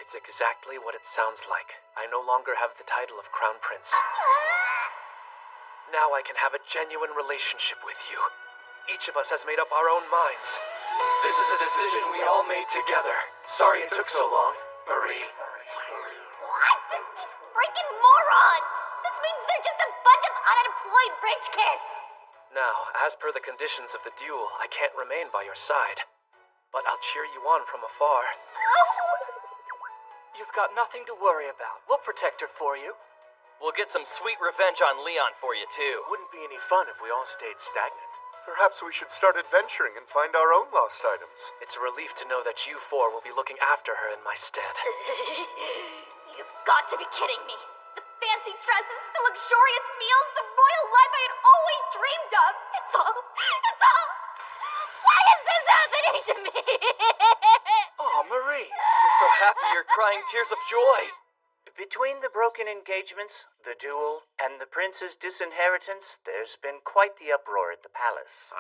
It's exactly what it sounds like. I no longer have the title of Crown Prince. Now I can have a genuine relationship with you. Each of us has made up our own minds. This is a decision we all made together. Sorry it took so long, Marie. What? These freaking morons! This means they're just a bunch of unemployed rich kids! Now, as per the conditions of the duel, I can't remain by your side. But I'll cheer you on from afar. You've got nothing to worry about. We'll protect her for you. We'll get some sweet revenge on Leon for you, too. Wouldn't be any fun if we all stayed stagnant. Perhaps we should start adventuring and find our own lost items. It's a relief to know that you four will be looking after her in my stead. You've got to be kidding me. The fancy dresses, the luxurious meals, the royal life I had always dreamed of. It's all... Why is this happening to me? Oh, Marie, you're so happy you're crying tears of joy. Between the broken engagements, the duel, and the prince's disinheritance, there's been quite the uproar at the palace.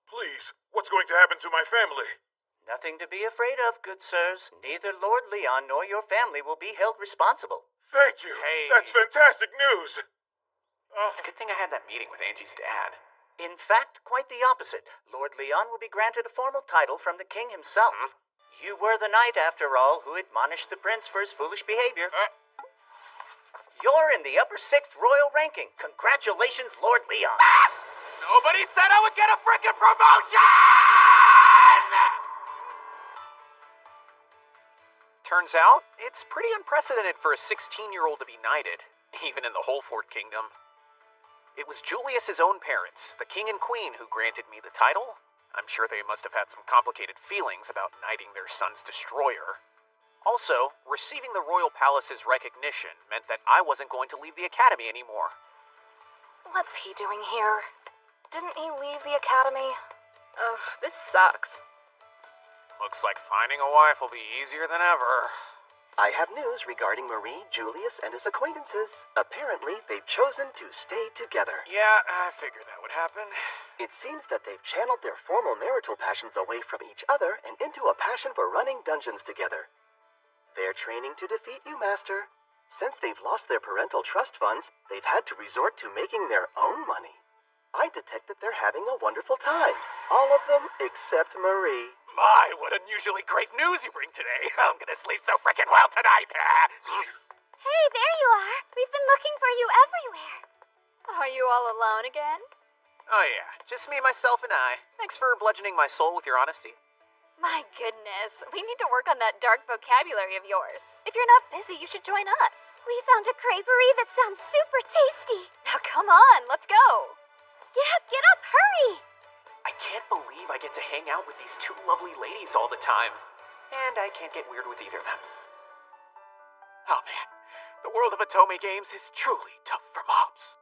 Please, what's going to happen to my family? Nothing to be afraid of, good sirs. Neither Lord Leon nor your family will be held responsible. Thank you. Hey. That's fantastic news. It's a good thing I had that meeting with Angie's dad. In fact, quite the opposite. Lord Leon will be granted a formal title from the king himself. You were the knight, after all, who admonished the prince for his foolish behavior. You're in the upper 6th royal ranking. Congratulations, Lord Leon. Nobody said I would get a frickin' promotion! Turns out, it's pretty unprecedented for a 16-year-old to be knighted, even in the Holford Kingdom. It was Julius's own parents, the king and queen, who granted me the title. I'm sure they must have had some complicated feelings about knighting their son's destroyer. Also, receiving the royal palace's recognition meant that I wasn't going to leave the academy anymore. What's he doing here? Didn't he leave the academy? Ugh, this sucks. Looks like finding a wife will be easier than ever. I have news regarding Marie, Julius, and his acquaintances. Apparently, they've chosen to stay together. Yeah, I figured that would happen. It seems that they've channeled their formal marital passions away from each other and into a passion for running dungeons together. They're training to defeat you, Master. Since they've lost their parental trust funds, they've had to resort to making their own money. I detect that they're having a wonderful time. All of them except Marie. My, what unusually great news you bring today. I'm gonna sleep so frickin' well tonight. Hey, there you are. We've been looking for you everywhere. Are you all alone again? Oh yeah, just me, myself, and I. Thanks for bludgeoning my soul with your honesty. My goodness, we need to work on that dark vocabulary of yours. If you're not busy, you should join us. We found a creperie that sounds super tasty. Now come on, let's go. Get up, hurry! I can't believe I get to hang out with these two lovely ladies all the time. And I can't get weird with either of them. Oh man, the world of Otome games is truly tough for mobs.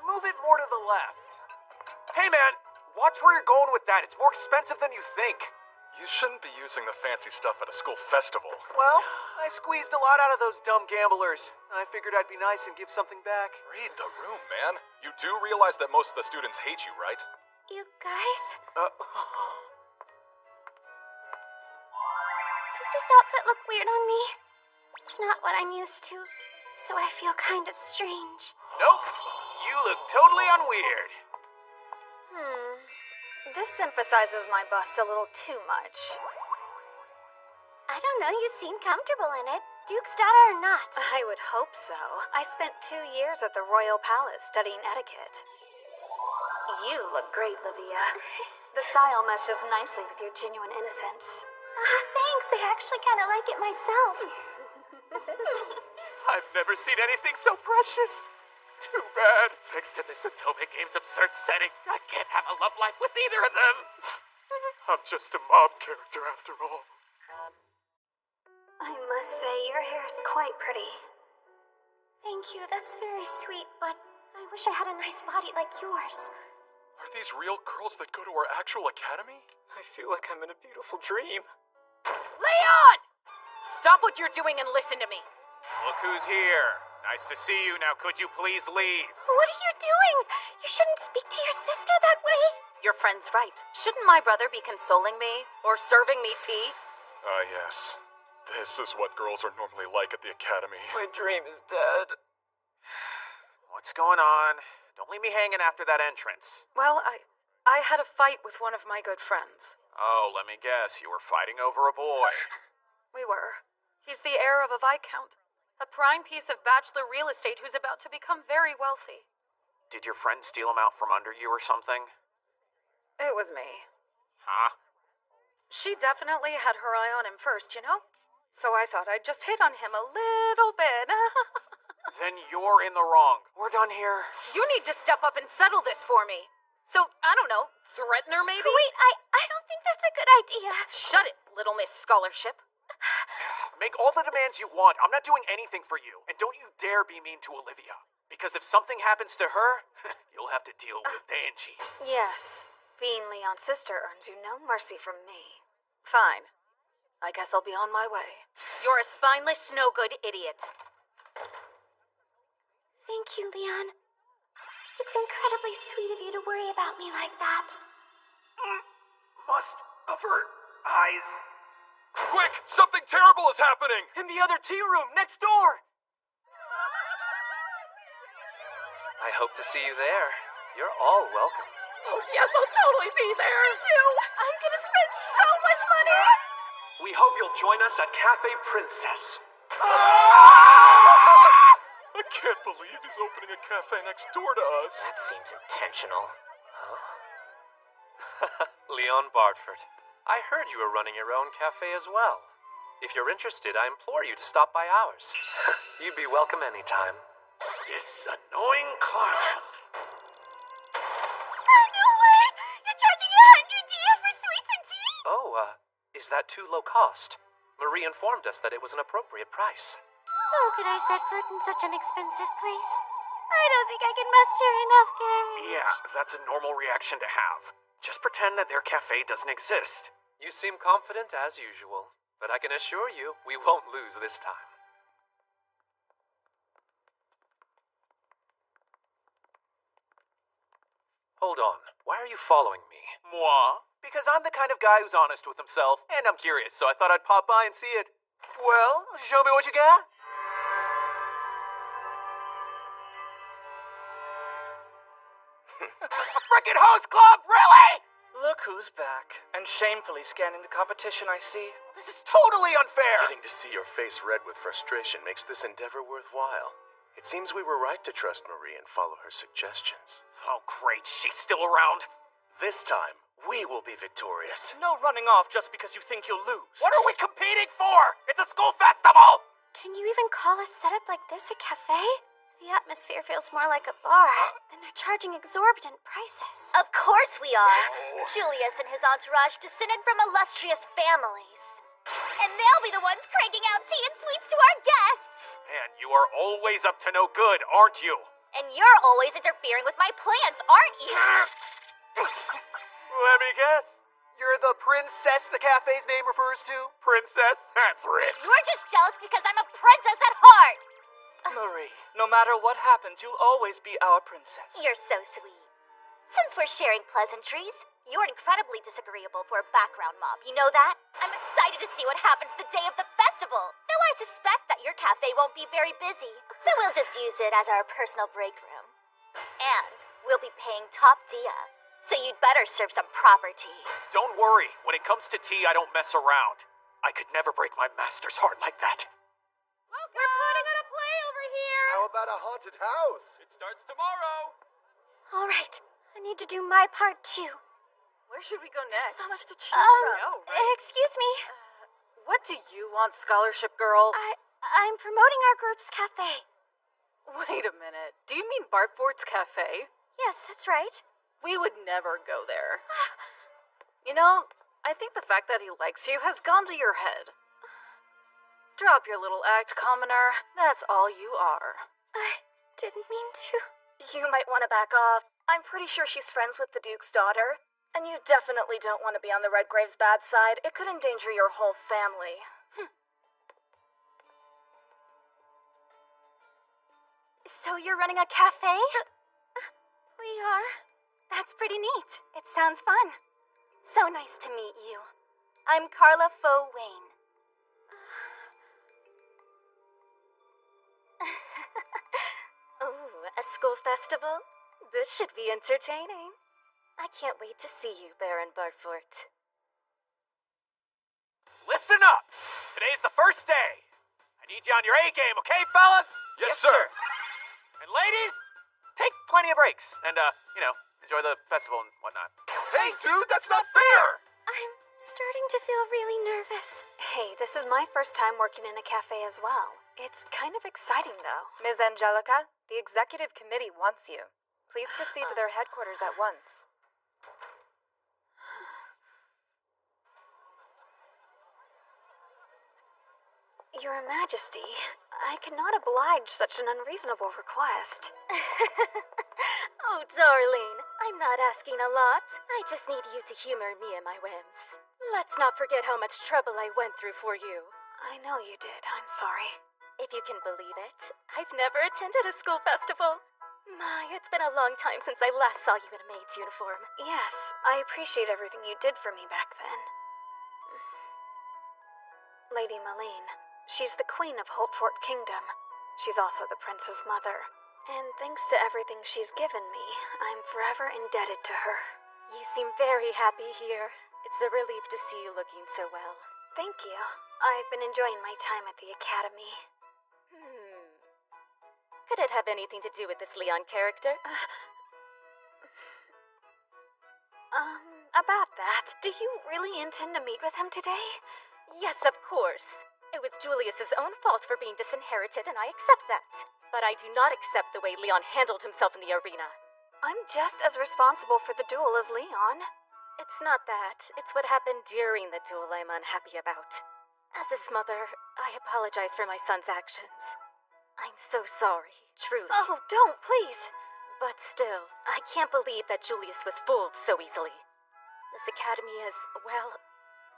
Move it more to the left. Hey man, watch where you're going with that. It's more expensive than you think. You shouldn't be using the fancy stuff at a school festival. Well, I squeezed a lot out of those dumb gamblers. I figured I'd be nice and give something back. Read the room, man. You do realize that most of the students hate you, right? You guys? Does this outfit look weird on me? It's not what I'm used to, so I feel kind of strange. Nope. You look totally unweird. This emphasizes my bust a little too much. I don't know, you seem comfortable in it. Duke's daughter or not. I would hope so. I spent 2 years at the Royal Palace studying etiquette. You look great, Livia. The style meshes nicely with your genuine innocence. Thanks, I actually kind of like it myself. I've never seen anything so precious. Too bad. Thanks to this Otome Game's absurd setting, I can't have a love life with either of them. I'm just a mob character after all. I must say, your hair's quite pretty. Thank you, that's very sweet, but I wish I had a nice body like yours. Are these real girls that go to our actual academy? I feel like I'm in a beautiful dream. Leon! Stop what you're doing and listen to me. Look who's here. Nice to see you. Now could you please leave? What are you doing? You shouldn't speak to your sister that way. Your friend's right. Shouldn't my brother be consoling me? Or serving me tea? Yes. This is what girls are normally like at the academy. My dream is dead. What's going on? Don't leave me hanging after that entrance. Well, I had a fight with one of my good friends. Oh, let me guess. You were fighting over a boy. We were. He's the heir of a viscount. A prime piece of bachelor real estate who's about to become very wealthy. Did your friend steal him out from under you or something? It was me. Huh? She definitely had her eye on him first, you know? So I thought I'd just hit on him a little bit. Then you're in the wrong. We're done here. You need to step up and settle this for me. So, I don't know, threaten her maybe? Wait, I don't think that's a good idea. Shut it, Little Miss Scholarship. Make all the demands you want. I'm not doing anything for you. And don't you dare be mean to Olivia. Because if something happens to her, you'll have to deal with Angie. Yes. Being Leon's sister earns you no mercy from me. Fine. I guess I'll be on my way. You're a spineless, no-good idiot. Thank you, Leon. It's incredibly sweet of you to worry about me like that. Must avert eyes. Quick! Something terrible is happening! In the other tea room, next door! I hope to see you there. You're all welcome. Oh, yes, I'll totally be there. Me too. I'm gonna spend so much money. We hope you'll join us at Cafe Princess. I can't believe he's opening a cafe next door to us. That seems intentional. Huh? Leon Bartford, I heard you were running your own cafe as well. If you're interested, I implore you to stop by ours. You'd be welcome anytime. This annoying clown. Oh, no way! You're charging 100 DF for sweets and tea? Oh, is that too low cost? Marie informed us that it was an appropriate price. How could I set foot in such an expensive place? I don't think I can muster enough courage. Yeah, that's a normal reaction to have. Just pretend that their cafe doesn't exist. You seem confident as usual, but I can assure you we won't lose this time. Hold on. Why are you following me? Moi? Because I'm the kind of guy who's honest with himself, and I'm curious, so I thought I'd pop by and see it. Well, show me what you got. Frickin' host club, really? Look who's back, and shamefully scanning the competition I see. This is totally unfair! Getting to see your face red with frustration makes this endeavor worthwhile. It seems we were right to trust Marie and follow her suggestions. Oh, great, she's still around. This time, we will be victorious. No running off just because you think you'll lose. What are we competing for? It's a school festival! Can you even call a setup like this a cafe? The atmosphere feels more like a bar, and they're charging exorbitant prices. Of course we are. Julius and his entourage descended from illustrious families. And they'll be the ones cranking out tea and sweets to our guests. Man, you are always up to no good, aren't you? And you're always interfering with my plans, aren't you? Let me guess. You're the princess the cafe's name refers to? Princess? That's rich. You're just jealous because I'm a princess at heart. Marie, no matter what happens, you'll always be our princess. You're so sweet. Since we're sharing pleasantries, you're incredibly disagreeable for a background mob. You know that? I'm excited to see what happens the day of the festival. Though I suspect that your cafe won't be very busy. So we'll just use it as our personal break room. And we'll be paying top dia. So you'd better serve some proper tea. Don't worry. When it comes to tea, I don't mess around. I could never break my master's heart like that. We're putting on a play over here. How about a haunted house? It starts tomorrow. All right, I need to do my part too. Where should we go next? So much to choose from. No, right? Excuse me. What do you want, scholarship girl? I'm promoting our group's cafe. Wait a minute. Do you mean Bartford's Cafe? Yes, that's right. We would never go there. You know, I think the fact that he likes you has gone to your head. Drop your little act, commoner. That's all you are. I didn't mean to. You might want to back off. I'm pretty sure she's friends with the Duke's daughter. And you definitely don't want to be on the Redgrave's bad side. It could endanger your whole family. So you're running a cafe? We are. That's pretty neat. It sounds fun. So nice to meet you. I'm Carla Fo Wayne. Ooh, a school festival? This should be entertaining. I can't wait to see you, Baron Barfort. Listen up! Today's the first day. I need you on your A game, okay, fellas? Yes, sir. And ladies, take plenty of breaks. And, enjoy the festival and whatnot. Hey, dude, that's not fair! I'm starting to feel really nervous. Hey, this is my first time working in a cafe as well. It's kind of exciting, though. Ms. Angelica, the executive committee wants you. Please proceed to their headquarters at once. Your Majesty, I cannot oblige such an unreasonable request. Oh, darling, I'm not asking a lot. I just need you to humor me and my whims. Let's not forget how much trouble I went through for you. I know you did. I'm sorry. If you can believe it, I've never attended a school festival. My, it's been a long time since I last saw you in a maid's uniform. Yes, I appreciate everything you did for me back then. Lady Malene, she's the queen of Holtfort Kingdom. She's also the prince's mother. And thanks to everything she's given me, I'm forever indebted to her. You seem very happy here. It's a relief to see you looking so well. Thank you. I've been enjoying my time at the academy. Could it have anything to do with this Leon character? About that, do you really intend to meet with him today? Yes, of course. It was Julius's own fault for being disinherited, and I accept that. But I do not accept the way Leon handled himself in the arena. I'm just as responsible for the duel as Leon. It's not that. It's what happened during the duel I'm unhappy about. As his mother, I apologize for my son's actions. I'm so sorry, truly. Oh, don't, please. But still, I can't believe that Julius was fooled so easily. This academy is, well,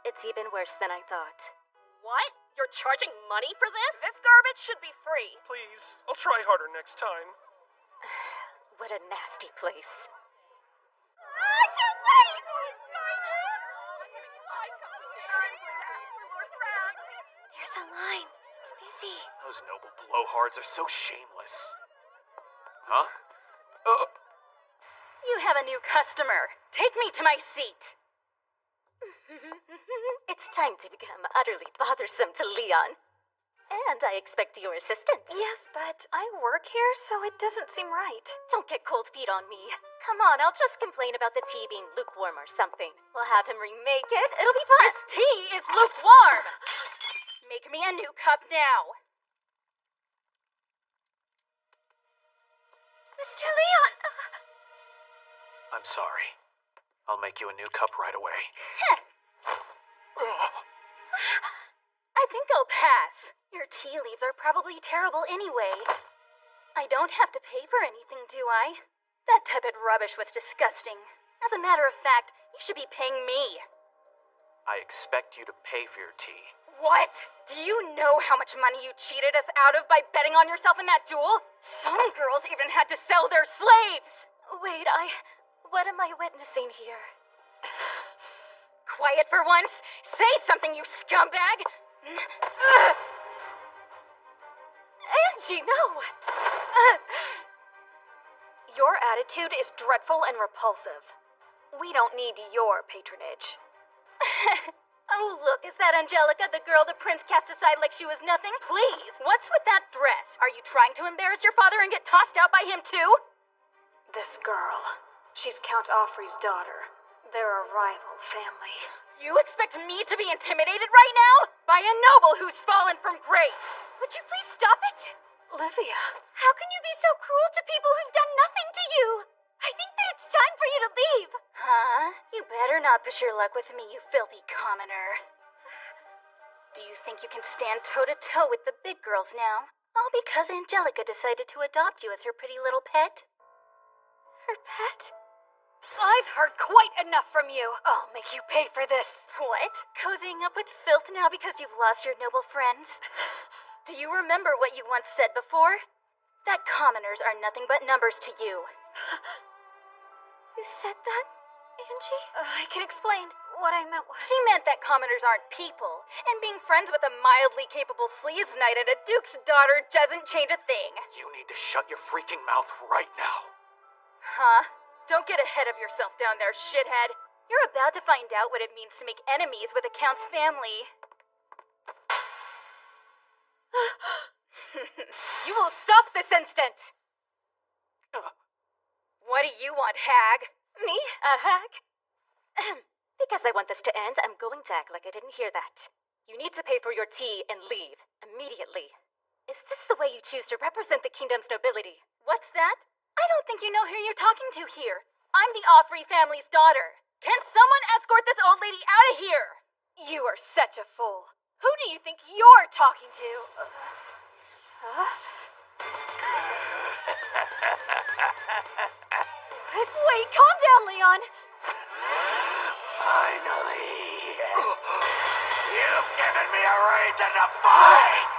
it's even worse than I thought. What? You're charging money for this? This garbage should be free. Please, I'll try harder next time. What a nasty place. I can't wait! There's a line. It's busy. Those noble blowhards are so shameless. Huh? You have a new customer. Take me to my seat. It's time to become utterly bothersome to Leon. And I expect your assistance. Yes, but I work here, so it doesn't seem right. Don't get cold feet on me. Come on, I'll just complain about the tea being lukewarm or something. We'll have him remake it. It'll be fun. This tea is lukewarm. Make me a new cup now. Mr. Leon! I'm sorry. I'll make you a new cup right away. I think I'll pass. Your tea leaves are probably terrible anyway. I don't have to pay for anything, do I? That tepid rubbish was disgusting. As a matter of fact, you should be paying me. I expect you to pay for your tea. What? Do you know how much money you cheated us out of by betting on yourself in that duel? Some girls even had to sell their slaves! Wait, what am I witnessing here? Quiet for once! Say something, you scumbag! Angie, no! Your attitude is dreadful and repulsive. We don't need your patronage. Oh, look, is that Angelica, the girl the prince cast aside like she was nothing? Please, what's with that dress? Are you trying to embarrass your father and get tossed out by him too? This girl, she's Count Offrey's daughter. They're a rival family. You expect me to be intimidated right now? By a noble who's fallen from grace? Would you please stop it? Livia. How can you be so cruel to people who've done nothing to you? I think that it's time for you to leave. Huh? You better not push your luck with me, you filthy commoner. Do you think you can stand toe-to-toe with the big girls now? All because Angelica decided to adopt you as her pretty little pet? Her pet? I've heard quite enough from you. I'll make you pay for this. What? Cozying up with filth now because you've lost your noble friends? Do you remember what you once said before? that commoners are nothing but numbers to you. You said that, Angie? I can explain. What I meant was... She meant that commoners aren't people, and being friends with a mildly capable sleaze knight and a duke's daughter doesn't change a thing. You need to shut your freaking mouth right now. Huh? Don't get ahead of yourself down there, shithead. You're about to find out what it means to make enemies with the Count's family. You will stop this instant! What do you want, hag? Me? A hag? Because I want this to end, I'm going to act like I didn't hear that. You need to pay for your tea and leave immediately. Is this the way you choose to represent the kingdom's nobility? What's that? I don't think you know who you're talking to here. I'm the Offrey family's daughter. Can someone escort this old lady out of here? You are such a fool. Who do you think you're talking to? Wait, calm down, Leon. Finally. You've given me a reason to fight!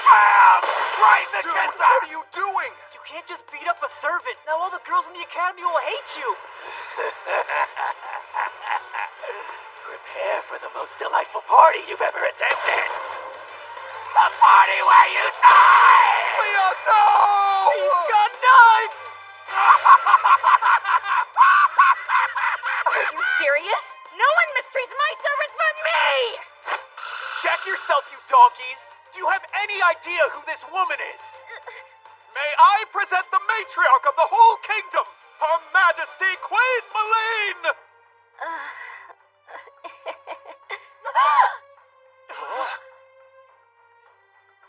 Bam! Right in the kisser! What are you doing? You can't just beat up a servant. Now all the girls in the academy will hate you. Prepare for the most delightful party you've ever attended. The party where you die! Leon, no! He's got nuts! Are you serious? No one mistreats my servants but me! Check yourself, you donkeys! Do you have any idea who this woman is? May I present the matriarch of the whole kingdom, Her Majesty Queen Malene!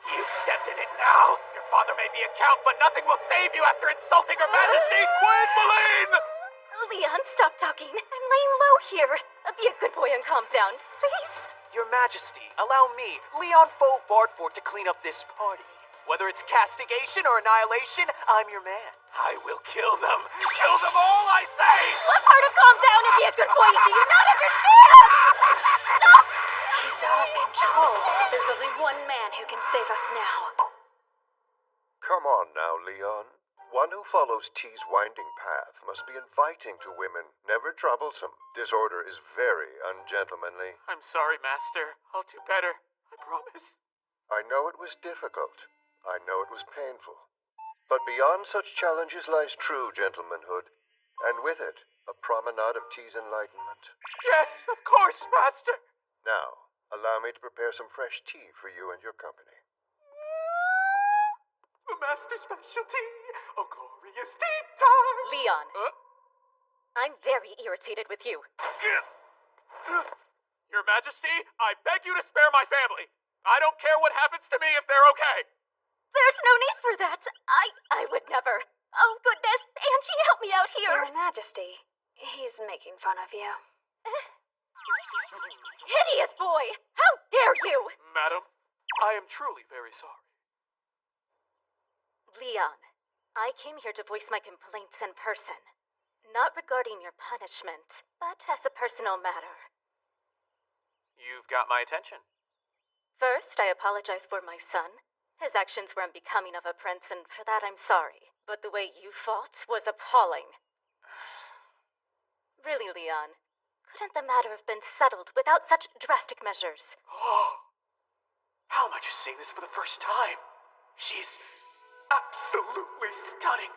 You've stepped in it now. Your father may be a count, but nothing will save you after insulting Her Majesty Queen Malene! Leon, stop talking. I'm laying low here. Be a good boy and calm down, please. Your Majesty, allow me, Leon Faux Bardfort, to clean up this party. Whether it's castigation or annihilation, I'm your man. I will kill them. Kill them all, I say! What part of calm down and be a good boy do you not understand? Stop! He's out of control. There's only one man who can save us now. Come on now, Leon. One who follows T's winding path must be inviting to women, never troublesome. Disorder is very ungentlemanly. I'm sorry, Master. I'll do better. I promise. I know it was difficult. I know it was painful. But beyond such challenges lies true gentlemanhood, and with it, a promenade of T's enlightenment. Yes, of course, Master. Now, allow me to prepare some fresh tea for you and your company. The Master's specialty. A glorious tea time. Leon. I'm very irritated with you. Your Majesty, I beg you to spare my family. I don't care what happens to me if they're okay. There's no need for that. I would never. Oh, goodness. Angie, help me out here. Your Majesty, he's making fun of you. Hideous boy! How dare you! Madam, I am truly very sorry. Leon, I came here to voice my complaints in person. Not regarding your punishment, but as a personal matter. You've got my attention. First, I apologize for my son. His actions were unbecoming of a prince, and for that I'm sorry. But the way you fought was appalling. Really, Leon, couldn't the matter have been settled without such drastic measures? How am I just seeing this for the first time? She's absolutely stunning.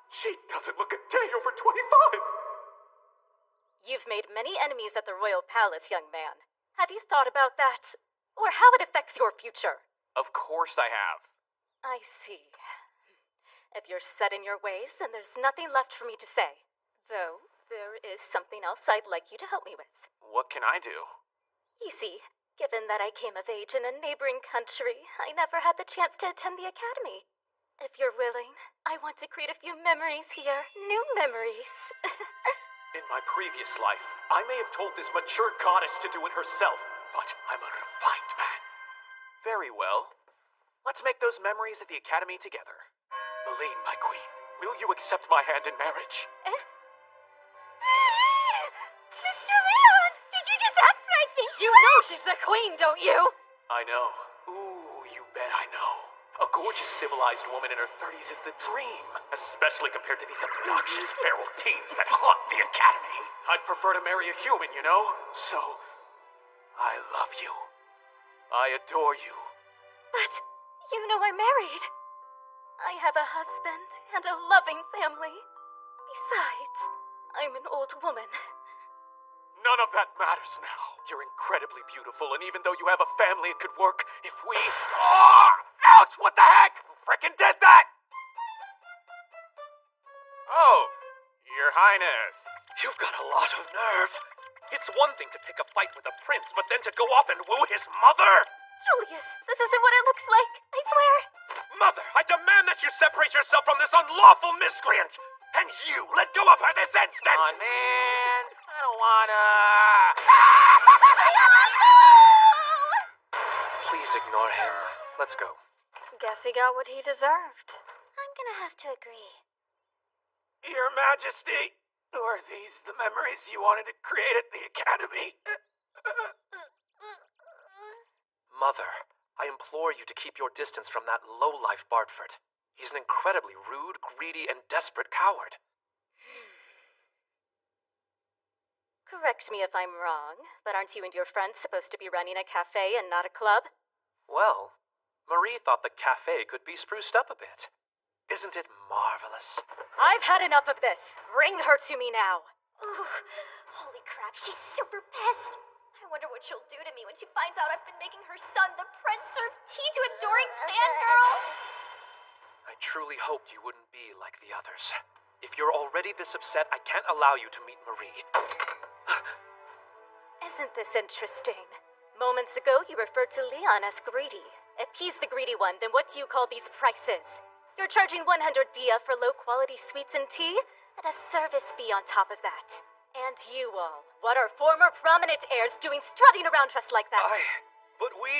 She doesn't look a day over 25. You've made many enemies at the royal palace, young man. Have you thought about that? Or how it affects your future? Of course I have. I see. If you're set in your ways, then there's nothing left for me to say. Though, there is something else I'd like you to help me with. What can I do? You see, given that I came of age in a neighboring country, I never had the chance to attend the academy. If you're willing, I want to create a few memories here. New memories. In my previous life, I may have told this mature goddess to do it herself, but I'm a refined man. Very well. Let's make those memories at the academy together. Malene, my queen, will you accept my hand in marriage? Mr. Leon, did you just ask what I think? You know she's the queen, don't you? I know. Ooh, you bet I know. A gorgeous, civilized woman in her 30s is the dream, especially compared to these obnoxious feral teens that haunt the academy. I'd prefer to marry a human, you know? So, I love you. I adore you. But you know I'm married. I have a husband and a loving family. Besides, I'm an old woman. None of that matters now. You're incredibly beautiful, and even though you have a family, it could work if we... Oh! Ouch! What the heck? Who frickin' did that? Oh, Your Highness. You've got a lot of nerve. It's one thing to pick a fight with a prince, but then to go off and woo his mother! Julius, this isn't what it looks like, I swear. Mother, I demand that you separate yourself from this unlawful miscreant! And you, let go of her this instant! Come on, man. I don't wanna... Please ignore him. Let's go. Guess he got what he deserved. I'm gonna have to agree. Your Majesty, are these the memories you wanted to create at the Academy? Mother, I implore you to keep your distance from that lowlife Bartford. He's an incredibly rude, greedy, and desperate coward. Correct me if I'm wrong, but aren't you and your friends supposed to be running a cafe and not a club? Well, Marie thought the cafe could be spruced up a bit. Isn't it marvelous? I've had enough of this. Bring her to me now. Ooh, holy crap, she's super pissed. I wonder what she'll do to me when she finds out I've been making her son, the prince, serve tea to adoring fangirls. I truly hoped you wouldn't be like the others. If you're already this upset, I can't allow you to meet Marie. Isn't this interesting? Moments ago, you referred to Leon as greedy. If he's the greedy one, then what do you call these prices? You're charging 100 dia for low-quality sweets and tea, and a service fee on top of that. And you all, what are former prominent heirs doing strutting around dressed like that? But we...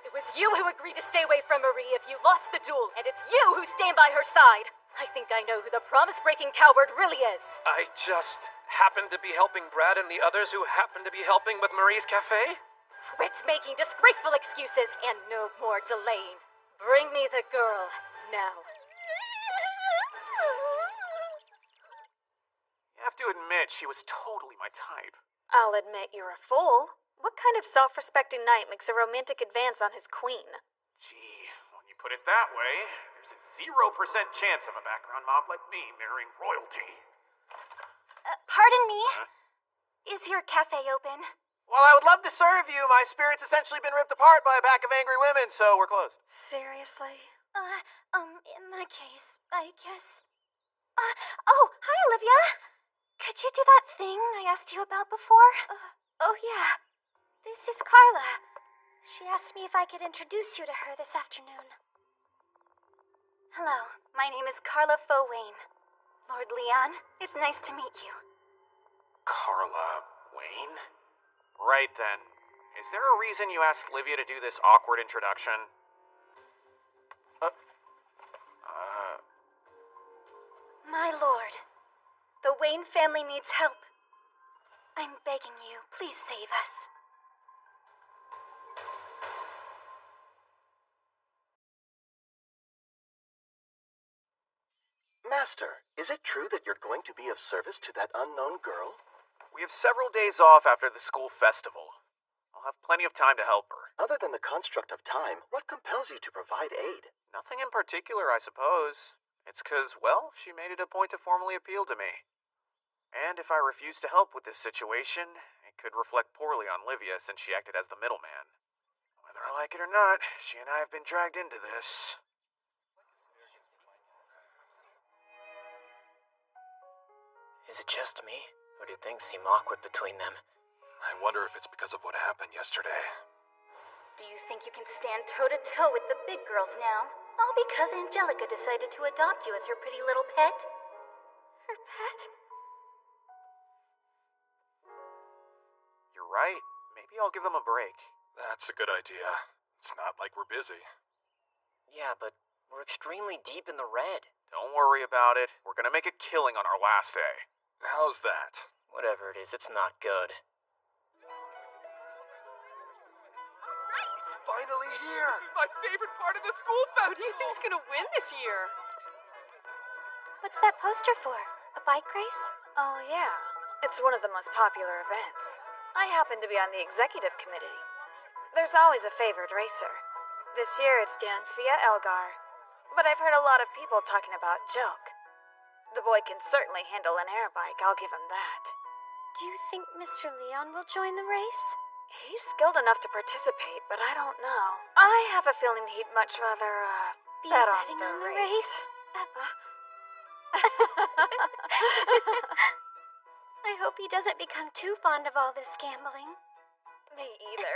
It was you who agreed to stay away from Marie if you lost the duel, and it's you who stand by her side. I think I know who the promise-breaking coward really is. I just happened to be helping Brad and the others who happened to be helping with Marie's cafe? Quit making disgraceful excuses, and no more delaying. Bring me the girl, now. You have to admit, she was totally my type. I'll admit you're a fool. What kind of self-respecting knight makes a romantic advance on his queen? Gee, when you put it that way, there's a 0% chance of a background mob like me marrying royalty. Pardon me? Is your cafe open? Well, I would love to serve you. My spirit's essentially been ripped apart by a pack of angry women, so we're closed. Seriously? In that case, I guess... oh, hi, Olivia! Could you do that thing I asked you about before? Oh, yeah. This is Carla. She asked me if I could introduce you to her this afternoon. Hello, my name is Carla Fowayne. Lord Leon, it's nice to meet you. Carla Wayne? Right then. Is there a reason you asked Livia to do this awkward introduction? My lord, the Wayne family needs help. I'm begging you, please save us. Master, is it true that you're going to be of service to that unknown girl? We have several days off after the school festival. I'll have plenty of time to help her. Other than the construct of time, what compels you to provide aid? Nothing in particular, I suppose. It's 'cause, well, she made it a point to formally appeal to me. And if I refuse to help with this situation, it could reflect poorly on Livia since she acted as the middleman. Whether I like it or not, she and I have been dragged into this. Is it just me, or do things seem awkward between them? I wonder if it's because of what happened yesterday. Do you think you can stand toe-to-toe with the big girls now? All because Angelica decided to adopt you as her pretty little pet? Her pet? You're right. Maybe I'll give him a break. That's a good idea. It's not like we're busy. Yeah, but we're extremely deep in the red. Don't worry about it. We're gonna make a killing on our last day. How's that? Whatever it is, it's not good. finally here! This is my favorite part of the school festival! Who do you think's gonna win this year? What's that poster for? A bike race? Oh, yeah. It's one of the most popular events. I happen to be on the executive committee. There's always a favored racer. This year it's Danfia Elgar. But I've heard a lot of people talking about Joke. The boy can certainly handle an air bike, I'll give him that. Do you think Mr. Leon will join the race? He's skilled enough to participate, but I don't know. I have a feeling he'd much rather, Be bet betting on the race? race. I hope he doesn't become too fond of all this gambling. Me either.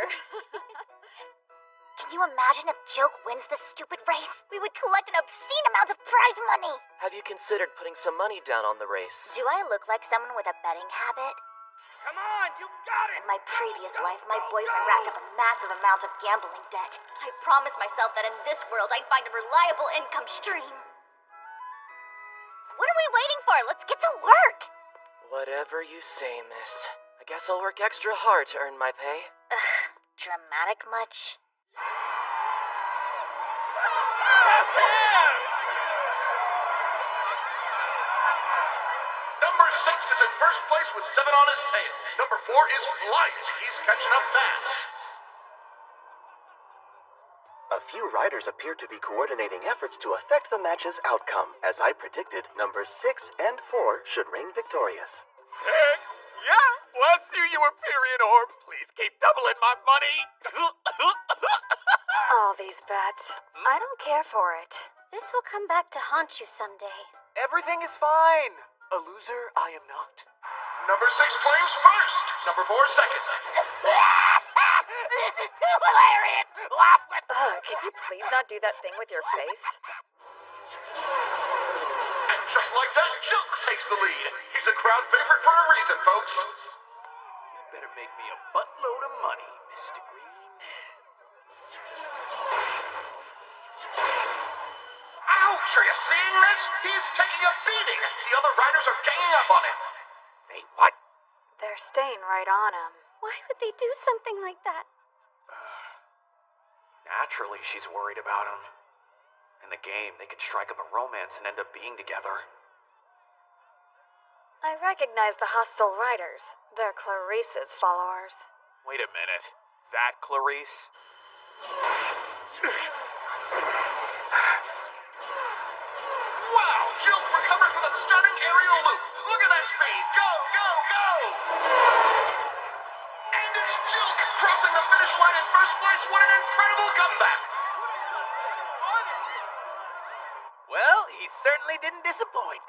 Can you imagine if Joke wins this stupid race? We would collect an obscene amount of prize money! Have you considered putting some money down on the race? Do I look like someone with a betting habit? Come on, you got it! In my previous life, my boyfriend racked up a massive amount of gambling debt. I promised myself that in this world I'd find a reliable income stream. What are we waiting for? Let's get to work! Whatever you say, miss. I guess I'll work extra hard to earn my pay. Ugh, dramatic much? That's him! Number 6 is in first place with 7 on his tail. Number 4 is flying. He's catching up fast. A few riders appear to be coordinating efforts to affect the match's outcome. As I predicted, numbers 6 and 4 should reign victorious. Yeah, bless you, you Empyrean Orb. Please keep doubling my money. All these bets. I don't care for it. This will come back to haunt you someday. Everything is fine. A loser I am not. Number 6 claims first. Number 4 second. This is too hilarious. Laugh with me. Can you please not do that thing with your face? And just like that, Joke takes the lead. He's a crowd favorite for a reason, folks. You better make me a buttload of money, Mr. Green. Ouch, are you seeing this? He's taking a beating. The other riders are ganging up on him. They what? They're staying right on him. Why would they do something like that? Naturally, she's worried about him. In the game, they could strike up a romance and end up being together. I recognize the hostile riders. They're Clarice's followers. Wait a minute. That Clarice? Wow, Joke recovers with a stunning aerial loop. Look at that speed. Go, go, go! And it's Joke crossing the finish line in first place. What an incredible comeback! Well, he certainly didn't disappoint.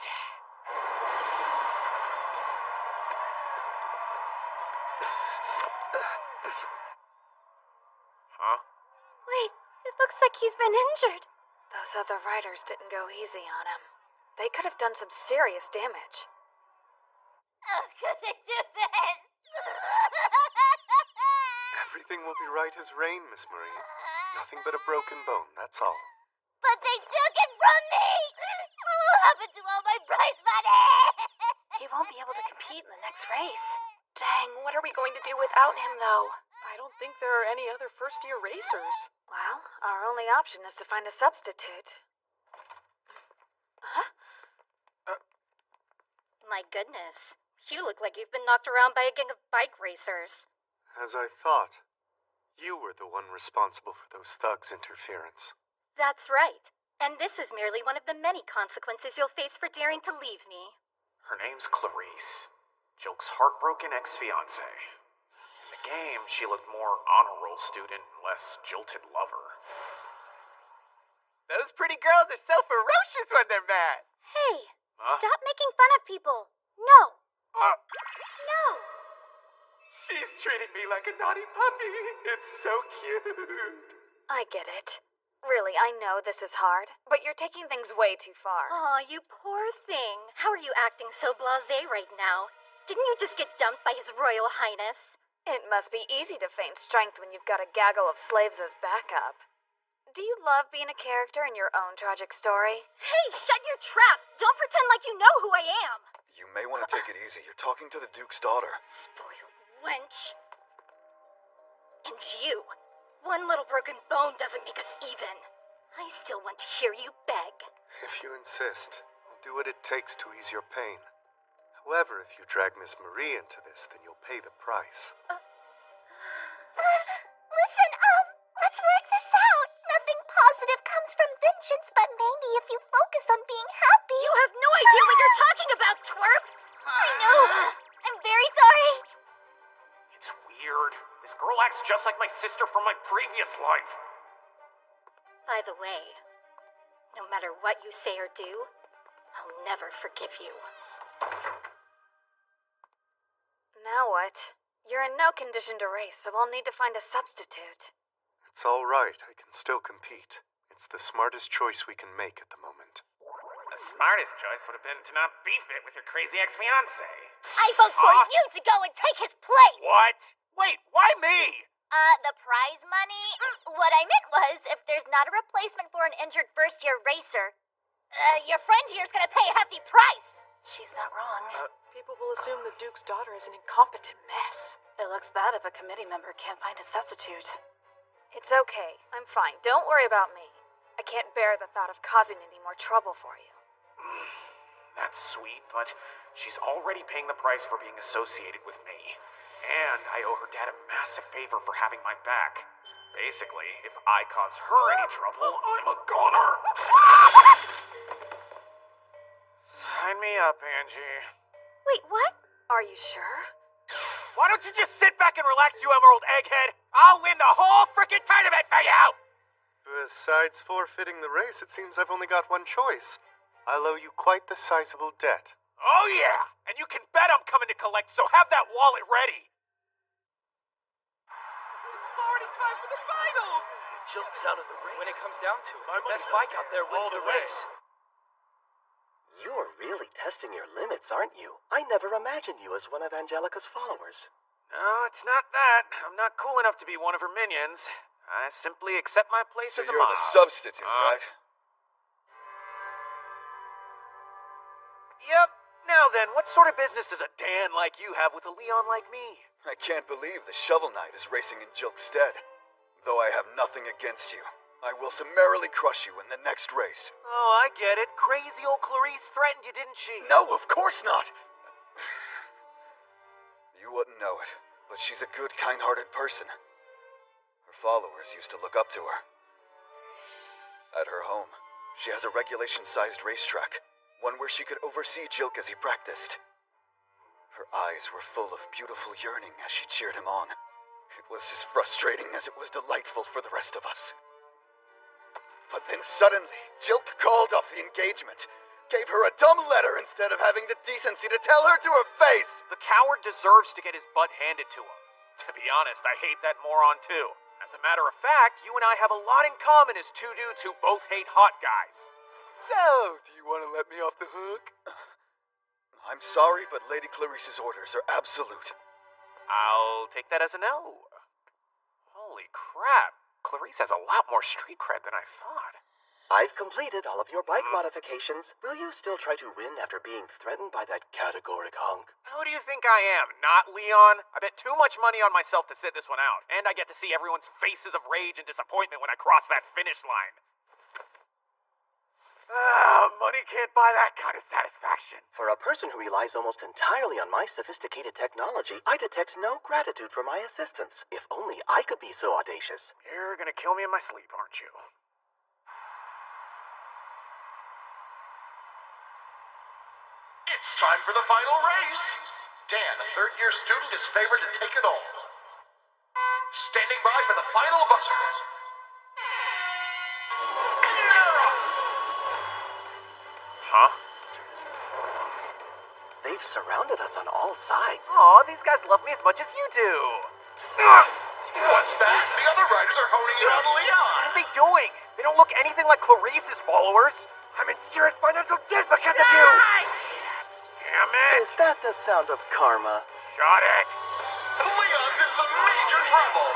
Huh? Wait, it looks like he's been injured. Those other riders didn't go easy on him. They could have done some serious damage. How could they do this? Everything will be right as rain, Miss Marie. Nothing but a broken bone, that's all. But they took it from me! What will happen to all my prize money? He won't be able to compete in the next race. Dang, what are we going to do without him, though? I don't think there are any other first-year racers. Well, our only option is to find a substitute. Huh? My goodness. You look like you've been knocked around by a gang of bike racers. As I thought, you were the one responsible for those thugs' interference. That's right. And this is merely one of the many consequences you'll face for daring to leave me. Her name's Clarice. Joke's heartbroken ex-fiancé. In the game, she looked more honor roll student, less jilted lover. Those pretty girls are so ferocious when they're mad. Hey, Huh? stop making fun of people. No. No. She's treating me like a naughty puppy. It's so cute. I get it. Really, I know this is hard, but you're taking things way too far. Aw, you poor thing. How are you acting so blasé right now? Didn't you just get dumped by His Royal Highness? It must be easy to feign strength when you've got a gaggle of slaves as backup. Do you love being a character in your own tragic story? Hey, shut your trap! Don't pretend like you know who I am! You may want to take it easy. You're talking to the Duke's daughter. Spoiled wench. And you. One little broken bone doesn't make us even. I still want to hear you beg. If you insist, I'll do what it takes to ease your pain. However, if you drag Miss Marie into this, then you'll pay the price. Listen, let's work this out. Nothing positive comes from vengeance, but maybe if you focus on being happy. You have no idea what you're talking about, twerp! I know. I'm very sorry. It's weird. This girl acts just like my sister from my previous life. By the way, no matter what you say or do, I'll never forgive you. Now what? You're in no condition to race, so we'll need to find a substitute. It's all right. I can still compete. It's the smartest choice we can make at the moment. The smartest choice would have been to not beef it with your crazy ex-fiancé. I vote for you to go and take his place! What? Wait, why me? The prize money? What I meant was, if there's not a replacement for an injured first-year racer, your friend here's gonna pay a hefty price! She's not wrong. People will assume the Duke's daughter is an incompetent mess. It looks bad if a committee member can't find a substitute. It's okay. I'm fine. Don't worry about me. I can't bear the thought of causing any more trouble for you. That's sweet, but she's already paying the price for being associated with me. And I owe her dad a massive favor for having my back. Basically, if I cause her any trouble, I'm a goner. Sign me up, Angie. Wait, what? Are you sure? Why don't you just sit back and relax, you emerald egghead? I'll win the whole frickin' tournament for you! Besides forfeiting the race, it seems I've only got one choice. I'll owe you quite the sizable debt. Oh yeah! And you can bet I'm coming to collect, so have that wallet ready! It's already time for the finals! Jilk's out of the race. When it comes down to it, best bike out there wins the race. You are really testing your limits, aren't you? I never imagined you as one of Angelica's followers. No, it's not that. I'm not cool enough to be one of her minions. I simply accept my place as a mob. You're the substitute, right? Yep. Now then, what sort of business does a Dan like you have with a Leon like me? I can't believe the Shovel Knight is racing in Jilk's stead. Though I have nothing against you, I will summarily crush you in the next race. Oh, I get it. Crazy old Clarice threatened you, didn't she? No, of course not! You wouldn't know it, but she's a good, kind-hearted person. Her followers used to look up to her. At her home, she has a regulation-sized racetrack, one where she could oversee Jilk as he practiced. Her eyes were full of beautiful yearning as she cheered him on. It was as frustrating as it was delightful for the rest of us. But then suddenly, Jilk called off the engagement, gave her a dumb letter instead of having the decency to tell her to her face! The coward deserves to get his butt handed to him. To be honest, I hate that moron too. As a matter of fact, you and I have a lot in common as two dudes who both hate hot guys. So, do you want to let me off the hook? I'm sorry, but Lady Clarice's orders are absolute. I'll take that as a no. Holy crap. Clarice has a lot more street cred than I thought. I've completed all of your bike modifications. Will you still try to win after being threatened by that categoric hunk? Who do you think I am? Not Leon? I bet too much money on myself to sit this one out. And I get to see everyone's faces of rage and disappointment when I cross that finish line. Money can't buy that kind of satisfaction. For a person who relies almost entirely on my sophisticated technology, I detect no gratitude for my assistance. If only I could be so audacious. You're gonna kill me in my sleep, aren't you? It's time for the final race. Dan, a third-year student, is favored to take it all. Standing by for the final buzzer. Huh? They've surrounded us on all sides. Aw, these guys love me as much as you do. What's that? The other riders are honing in on Leon. What are they doing? They don't look anything like Clarice's followers. I'm in serious financial debt because of you. Damn it. Is that the sound of karma? Shut it. Leon's in some major trouble.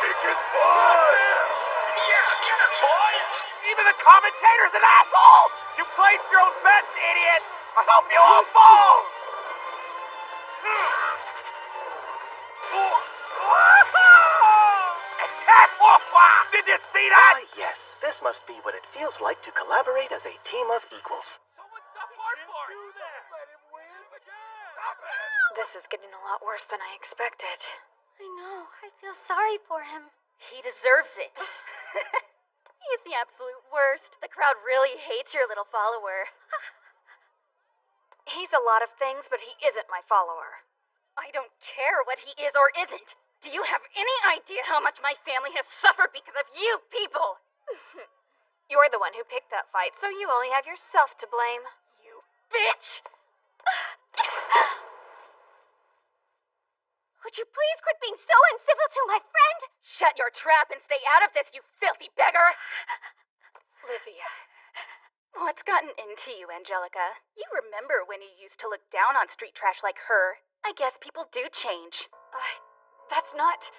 Kick his butt. Yeah, get it, boys. Even the commentator's an asshole. You placed your own bets, idiot. I'll help you all fall. must be what it feels like to collaborate as a team of equals. This is getting a lot worse than I expected. I know. I feel sorry for him. He deserves it. He's the absolute worst. The crowd really hates your little follower. He's a lot of things, but he isn't my follower. I don't care what he is or isn't. Do you have any idea how much my family has suffered because of you people? You're the one who picked that fight, so you only have yourself to blame. You bitch! Would you please quit being so uncivil to my friend? Shut your trap and stay out of this, you filthy beggar! Livia. What's gotten into you, Angelica? You remember when you used to look down on street trash like her. I guess people do change. That's not...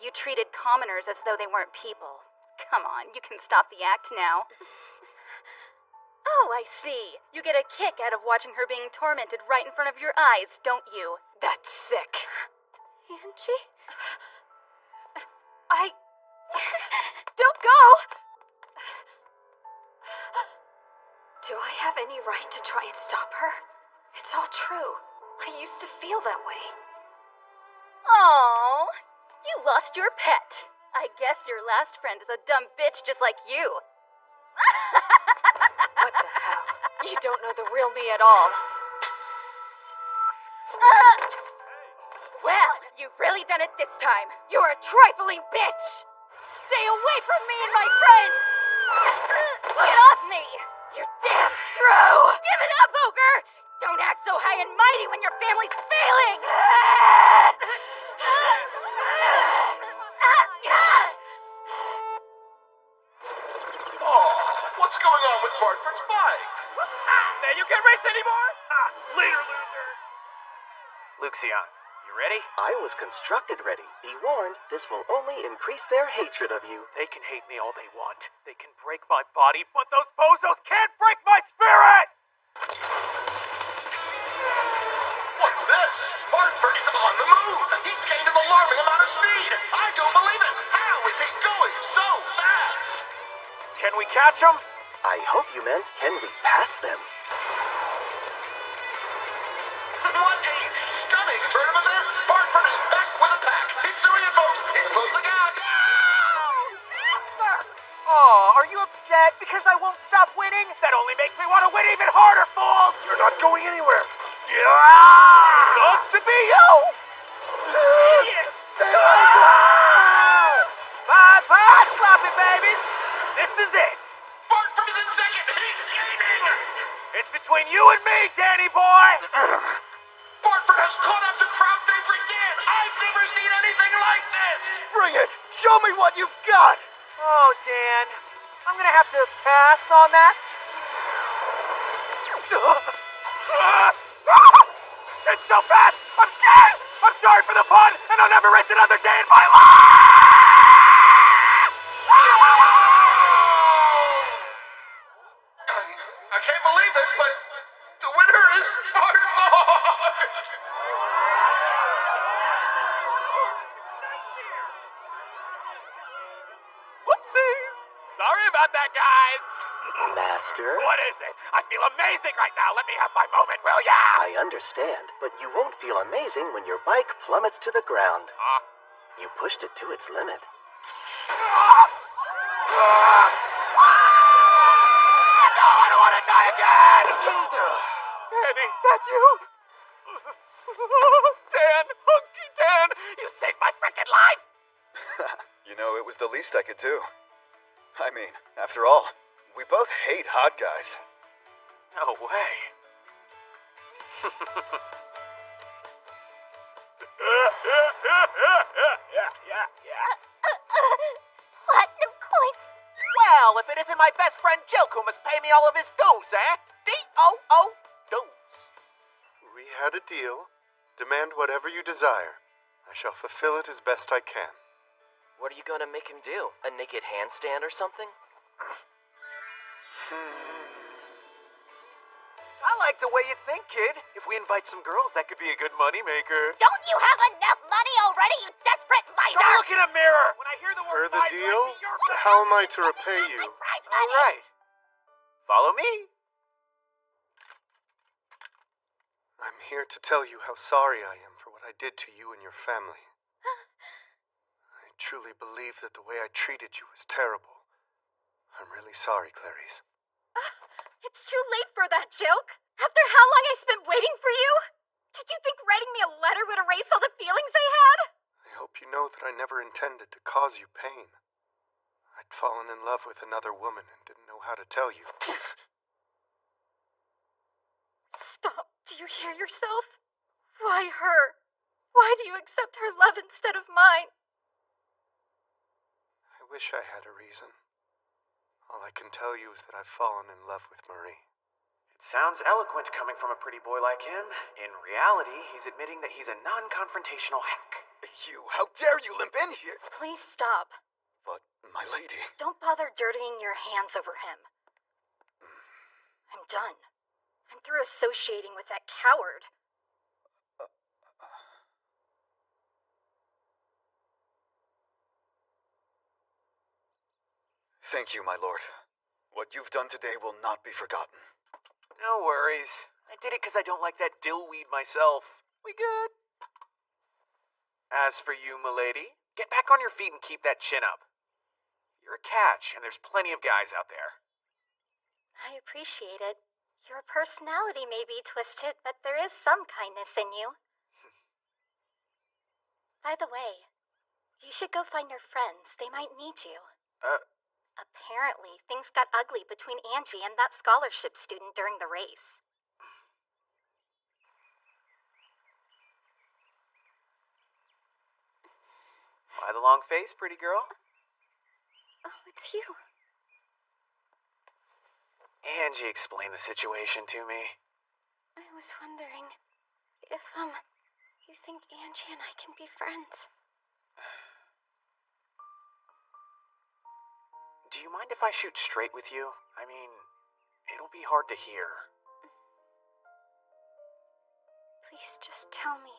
You treated commoners as though they weren't people. Come on, you can stop the act now. Oh, I see. You get a kick out of watching her being tormented right in front of your eyes, don't you? That's sick. Angie? Don't go! Do I have any right to try and stop her? It's all true. I used to feel that way. Oh, you lost your pet. I guess your last friend is a dumb bitch just like you. What the hell? You don't know the real me at all. Well, you've really done it this time. You're a trifling bitch! Stay away from me and my friends! Get off me! You're damn true! Give it up, ogre! Don't act so high and mighty when your family's failing! Oh, what's going on with Bartford's bike? Man, you can't race anymore? Later, loser! Luxion, you ready? I was constructed ready. Be warned, this will only increase their hatred of you. They can hate me all they want. They can break my body, but those bozos can't break my spirit! What's this? Bartford is on the move! He's gained an alarming amount of speed! I don't believe it! How is he going so fast? Can we catch him? I hope you meant, can we pass them? What a stunning turn of events! Bartford is back with a pack! He's doing it, folks! He's closed the gap! Oh, are you upset because I won't stop winning? That only makes me want to win even harder, fools! You're not going anywhere! Yeah! Sucks to be you! Bye, stop it, babies! This is it! Bartford is in second! He's gaining! It's between you and me, Danny boy! Bartford has caught up to crowd favorite Dan! I've never seen anything like this! Bring it! Show me what you've got! Oh, Dan. I'm gonna have to pass on that. It's so fast! I'm scared! I'm sorry for the pun, and I'll never race another day in my life! I can't believe it, but the winner is Bartford! Whoopsies! Sorry about that, guys! Master? What is it? I feel amazing right now. Let me have my moment, will ya? I understand, but you won't feel amazing when your bike plummets to the ground. You pushed it to its limit. No, I don't want to die again! Danny, that you? Dan, Hunky Dan, you saved my frickin' life! You know, it was the least I could do. I mean, after all, we both hate hot guys. No way. Platinum coins. Well, if it isn't my best friend Jill who must pay me all of his dues, eh? D-O-O, dues. We had a deal. Demand whatever you desire. I shall fulfill it as best I can. What are you gonna make him do? A naked handstand or something? I like the way you think, kid. If we invite some girls, that could be a good moneymaker. Don't you have enough money already, you desperate miser? Don't look in a mirror! When I hear the word Per the miser, deal? I see your How am I to repay you? All right. Follow me. I'm here to tell you how sorry I am for what I did to you and your family. I truly believe that the way I treated you was terrible. I'm really sorry, Clarice. It's too late for that joke. After how long I spent waiting for you? Did you think writing me a letter would erase all the feelings I had? I hope you know that I never intended to cause you pain. I'd fallen in love with another woman and didn't know how to tell you. Stop. Do you hear yourself? Why her? Why do you accept her love instead of mine? I wish I had a reason. All I can tell you is that I've fallen in love with Marie. It sounds eloquent coming from a pretty boy like him. In reality, he's admitting that he's a non-confrontational hack. You, how dare you limp in here? Please stop. But, my lady... Don't bother dirtying your hands over him. I'm done. I'm through associating with that coward. Thank you, my lord. What you've done today will not be forgotten. No worries. I did it because I don't like that dillweed myself. We good? As for you, milady, get back on your feet and keep that chin up. You're a catch, and there's plenty of guys out there. I appreciate it. Your personality may be twisted, but there is some kindness in you. By the way, you should go find your friends. They might need you. Apparently, things got ugly between Angie and that scholarship student during the race. Why the long face, pretty girl? Oh, it's you. Angie explained the situation to me. I was wondering if, you think Angie and I can be friends? Do you mind if I shoot straight with you? I mean, it'll be hard to hear. Please just tell me.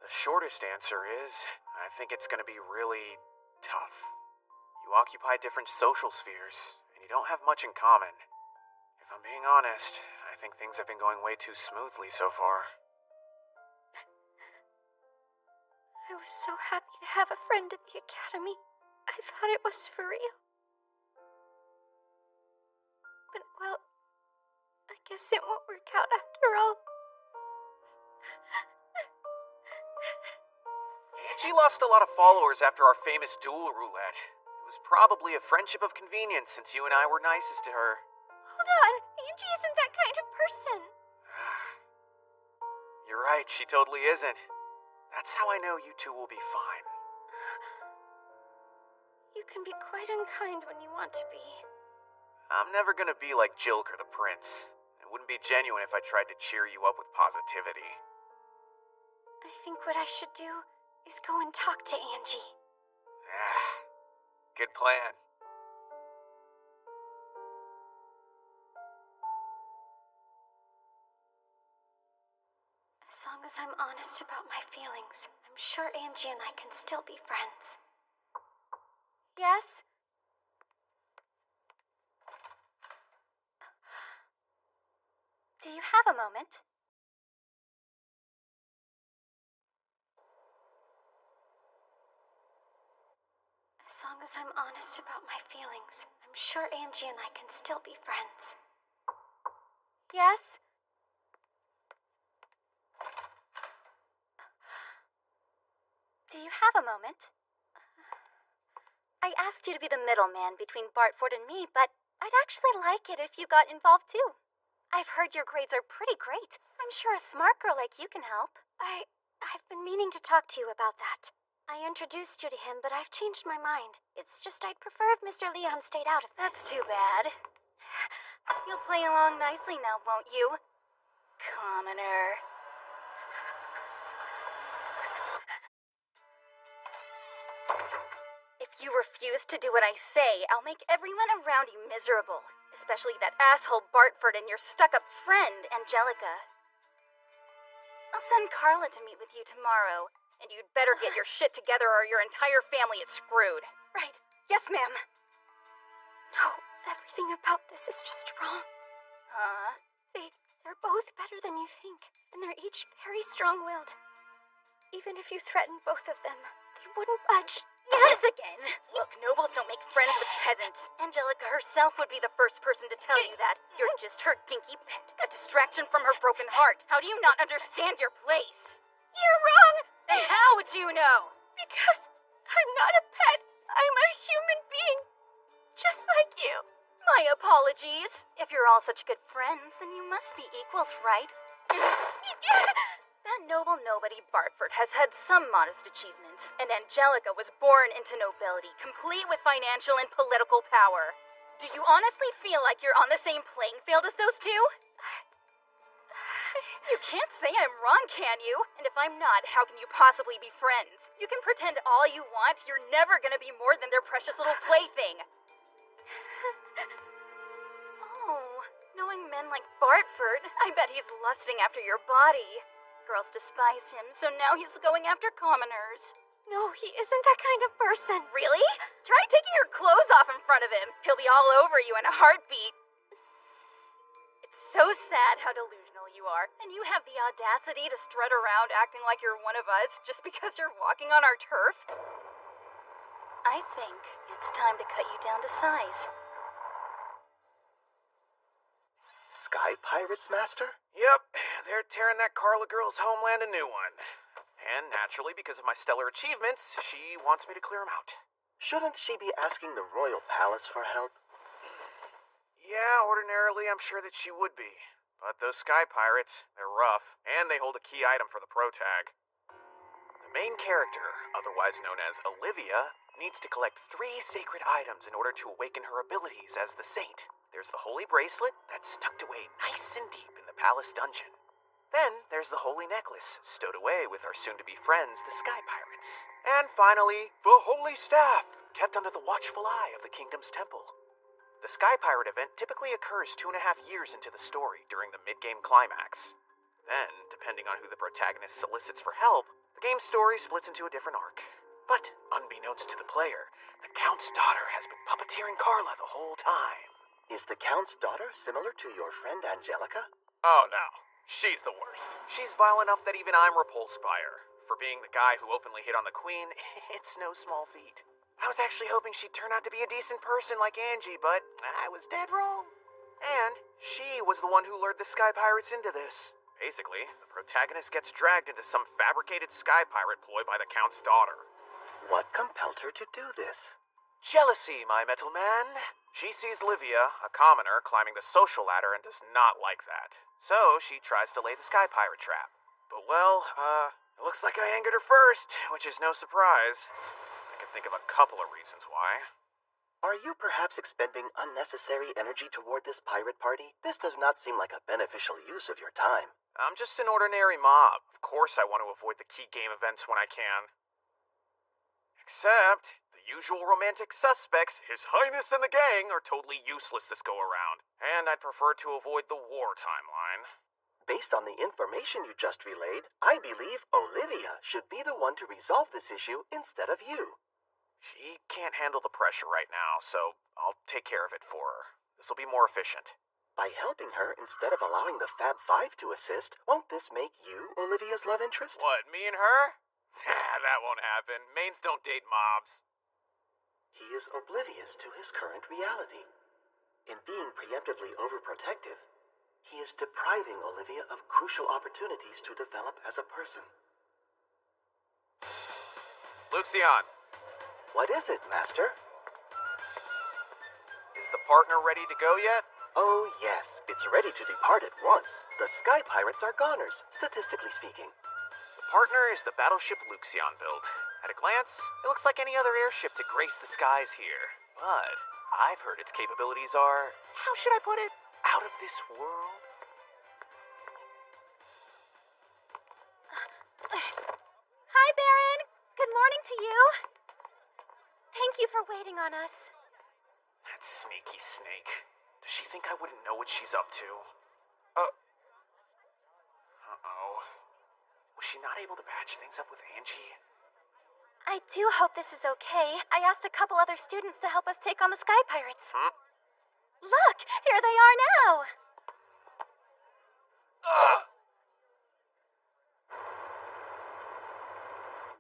The shortest answer is, I think it's gonna be really tough. You occupy different social spheres, and you don't have much in common. If I'm being honest, I think things have been going way too smoothly so far. I was so happy to have a friend at the academy. I thought it was for real. But, well, I guess it won't work out after all. Angie lost a lot of followers after our famous duel roulette. It was probably a friendship of convenience since you and I were nicest to her. Hold on, Angie isn't that kind of person. You're right, she totally isn't. That's how I know you two will be fine. You can be quite unkind when you want to be. I'm never gonna be like Jilk or the Prince. It wouldn't be genuine if I tried to cheer you up with positivity. I think what I should do is go and talk to Angie. Good plan. As long as I'm honest about my feelings, I'm sure Angie and I can still be friends. Yes? Do you have a moment? As long as I'm honest about my feelings, I'm sure Angie and I can still be friends. Yes? Do you have a moment? I asked you to be the middleman between Bartford and me, but I'd actually like it if you got involved too. I've heard your grades are pretty great. I'm sure a smart girl like you can help. I've been meaning to talk to you about that. I introduced you to him, but I've changed my mind. It's just I'd prefer if Mr. Leon stayed out of this. That's too bad. You'll play along nicely now, won't you? Commoner. If you refuse to do what I say, I'll make everyone around you miserable. Especially that asshole Bartford and your stuck-up friend, Angelica. I'll send Carla to meet with you tomorrow, and you'd better get your shit together or your entire family is screwed. Right. Yes, ma'am. No, Everything about this is just wrong. Huh? They're both better than you think, and they're each very strong-willed. Even if you threatened both of them, they wouldn't budge. Yes again! Look, nobles don't make friends with peasants. Angelica herself would be the first person to tell you that. You're just her dinky pet, a distraction from her broken heart. How do you not understand your place? You're wrong! And how would you know? Because I'm not a pet. I'm a human being. Just like you. My apologies. If you're all such good friends, then you must be equals, right? That noble nobody Bartford has had some modest achievements, and Angelica was born into nobility, complete with financial and political power. Do you honestly feel like you're on the same playing field as those two? You can't say I'm wrong, can you? And if I'm not, how can you possibly be friends? You can pretend all you want, you're never gonna be more than their precious little plaything. Oh, knowing men like Bartford, I bet he's lusting after your body. Girls despise him, so now he's going after commoners. No, he isn't that kind of person. Really? Try taking your clothes off in front of him. He'll be all over you in a heartbeat. It's so sad how delusional you are, and you have the audacity to strut around acting like you're one of us just because you're walking on our turf? I think it's time to cut you down to size. Sky Pirates, Master? Yep, they're tearing that Carla girl's homeland a new one. And naturally, because of my stellar achievements, she wants me to clear them out. Shouldn't she be asking the Royal Palace for help? Yeah, ordinarily I'm sure that she would be. But those Sky Pirates, they're rough, and they hold a key item for the protag. The main character, otherwise known as Olivia, needs to collect 3 sacred items in order to awaken her abilities as the Saint. There's the Holy Bracelet that's tucked away nice and deep in the palace dungeon. Then there's the Holy Necklace, stowed away with our soon-to-be friends, the Sky Pirates. And finally, the Holy Staff, kept under the watchful eye of the kingdom's temple. The Sky Pirate event typically occurs 2.5 years into the story during the mid-game climax. Then, depending on who the protagonist solicits for help, the game's story splits into a different arc. But, unbeknownst to the player, the Count's daughter has been puppeteering Carla the whole time. Is the Count's daughter similar to your friend Angelica? Oh no, she's the worst. She's vile enough that even I'm repulsed by her. For being the guy who openly hit on the Queen, it's no small feat. I was actually hoping she'd turn out to be a decent person like Angie, but I was dead wrong. And she was the one who lured the Sky Pirates into this. Basically, the protagonist gets dragged into some fabricated Sky Pirate ploy by the Count's daughter. What compelled her to do this? Jealousy, my metal man. She sees Livia, a commoner, climbing the social ladder and does not like that. So she tries to lay the Sky Pirate trap. But well, it looks like I angered her first, which is no surprise. I can think of a couple of reasons why. Are you perhaps expending unnecessary energy toward this pirate party? This does not seem like a beneficial use of your time. I'm just an ordinary mob. Of course I want to avoid the key game events when I can. Except, the usual romantic suspects, His Highness and the gang, are totally useless this go-around. And I'd prefer to avoid the war timeline. Based on the information you just relayed, I believe Olivia should be the one to resolve this issue instead of you. She can't handle the pressure right now, so I'll take care of it for her. This'll be more efficient. By helping her instead of allowing the Fab Five to assist, won't this make you Olivia's love interest? What, me and her? That won't happen. Mains don't date mobs. He is oblivious to his current reality. In being preemptively overprotective, he is depriving Olivia of crucial opportunities to develop as a person. Luxion. What is it, Master? Is the partner ready to go yet? Oh, yes. It's ready to depart at once. The Sky Pirates are goners, statistically speaking. The partner is the battleship Luxion built. At a glance, it looks like any other airship to grace the skies here. But I've heard its capabilities are, how should I put it, out of this world. Hi, Baron. Good morning to you. Thank you for waiting on us. That sneaky snake. Does she think I wouldn't know what she's up to? Uh-oh. Was she not able to patch things up with Angie? I do hope this is okay. I asked a couple other students to help us take on the Sky Pirates. Look, here they are now.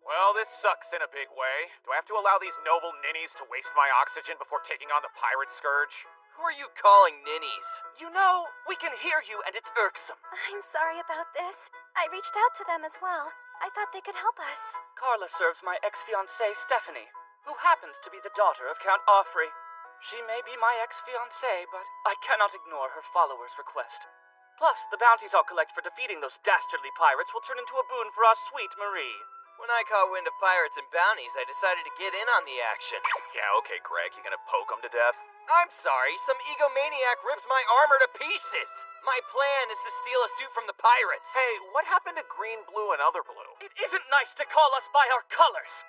Well, this sucks in a big way. Do I have to allow these noble ninnies to waste my oxygen before taking on the pirate scourge? Who are you calling ninnies? You know, we can hear you and it's irksome. I'm sorry about this. I reached out to them as well. I thought they could help us. Carla serves my ex-fiancée, Stephanie, who happens to be the daughter of Count Offrey. She may be my ex-fiancée, but I cannot ignore her followers' request. Plus, the bounties I'll collect for defeating those dastardly pirates will turn into a boon for our sweet Marie. When I caught wind of pirates and bounties, I decided to get in on the action. Yeah, okay, Greg. You gonna poke them to death? I'm sorry, some egomaniac ripped my armor to pieces. My plan is to steal a suit from the pirates. Hey, what happened to green, blue, and other blue? It isn't nice to call us by our colors.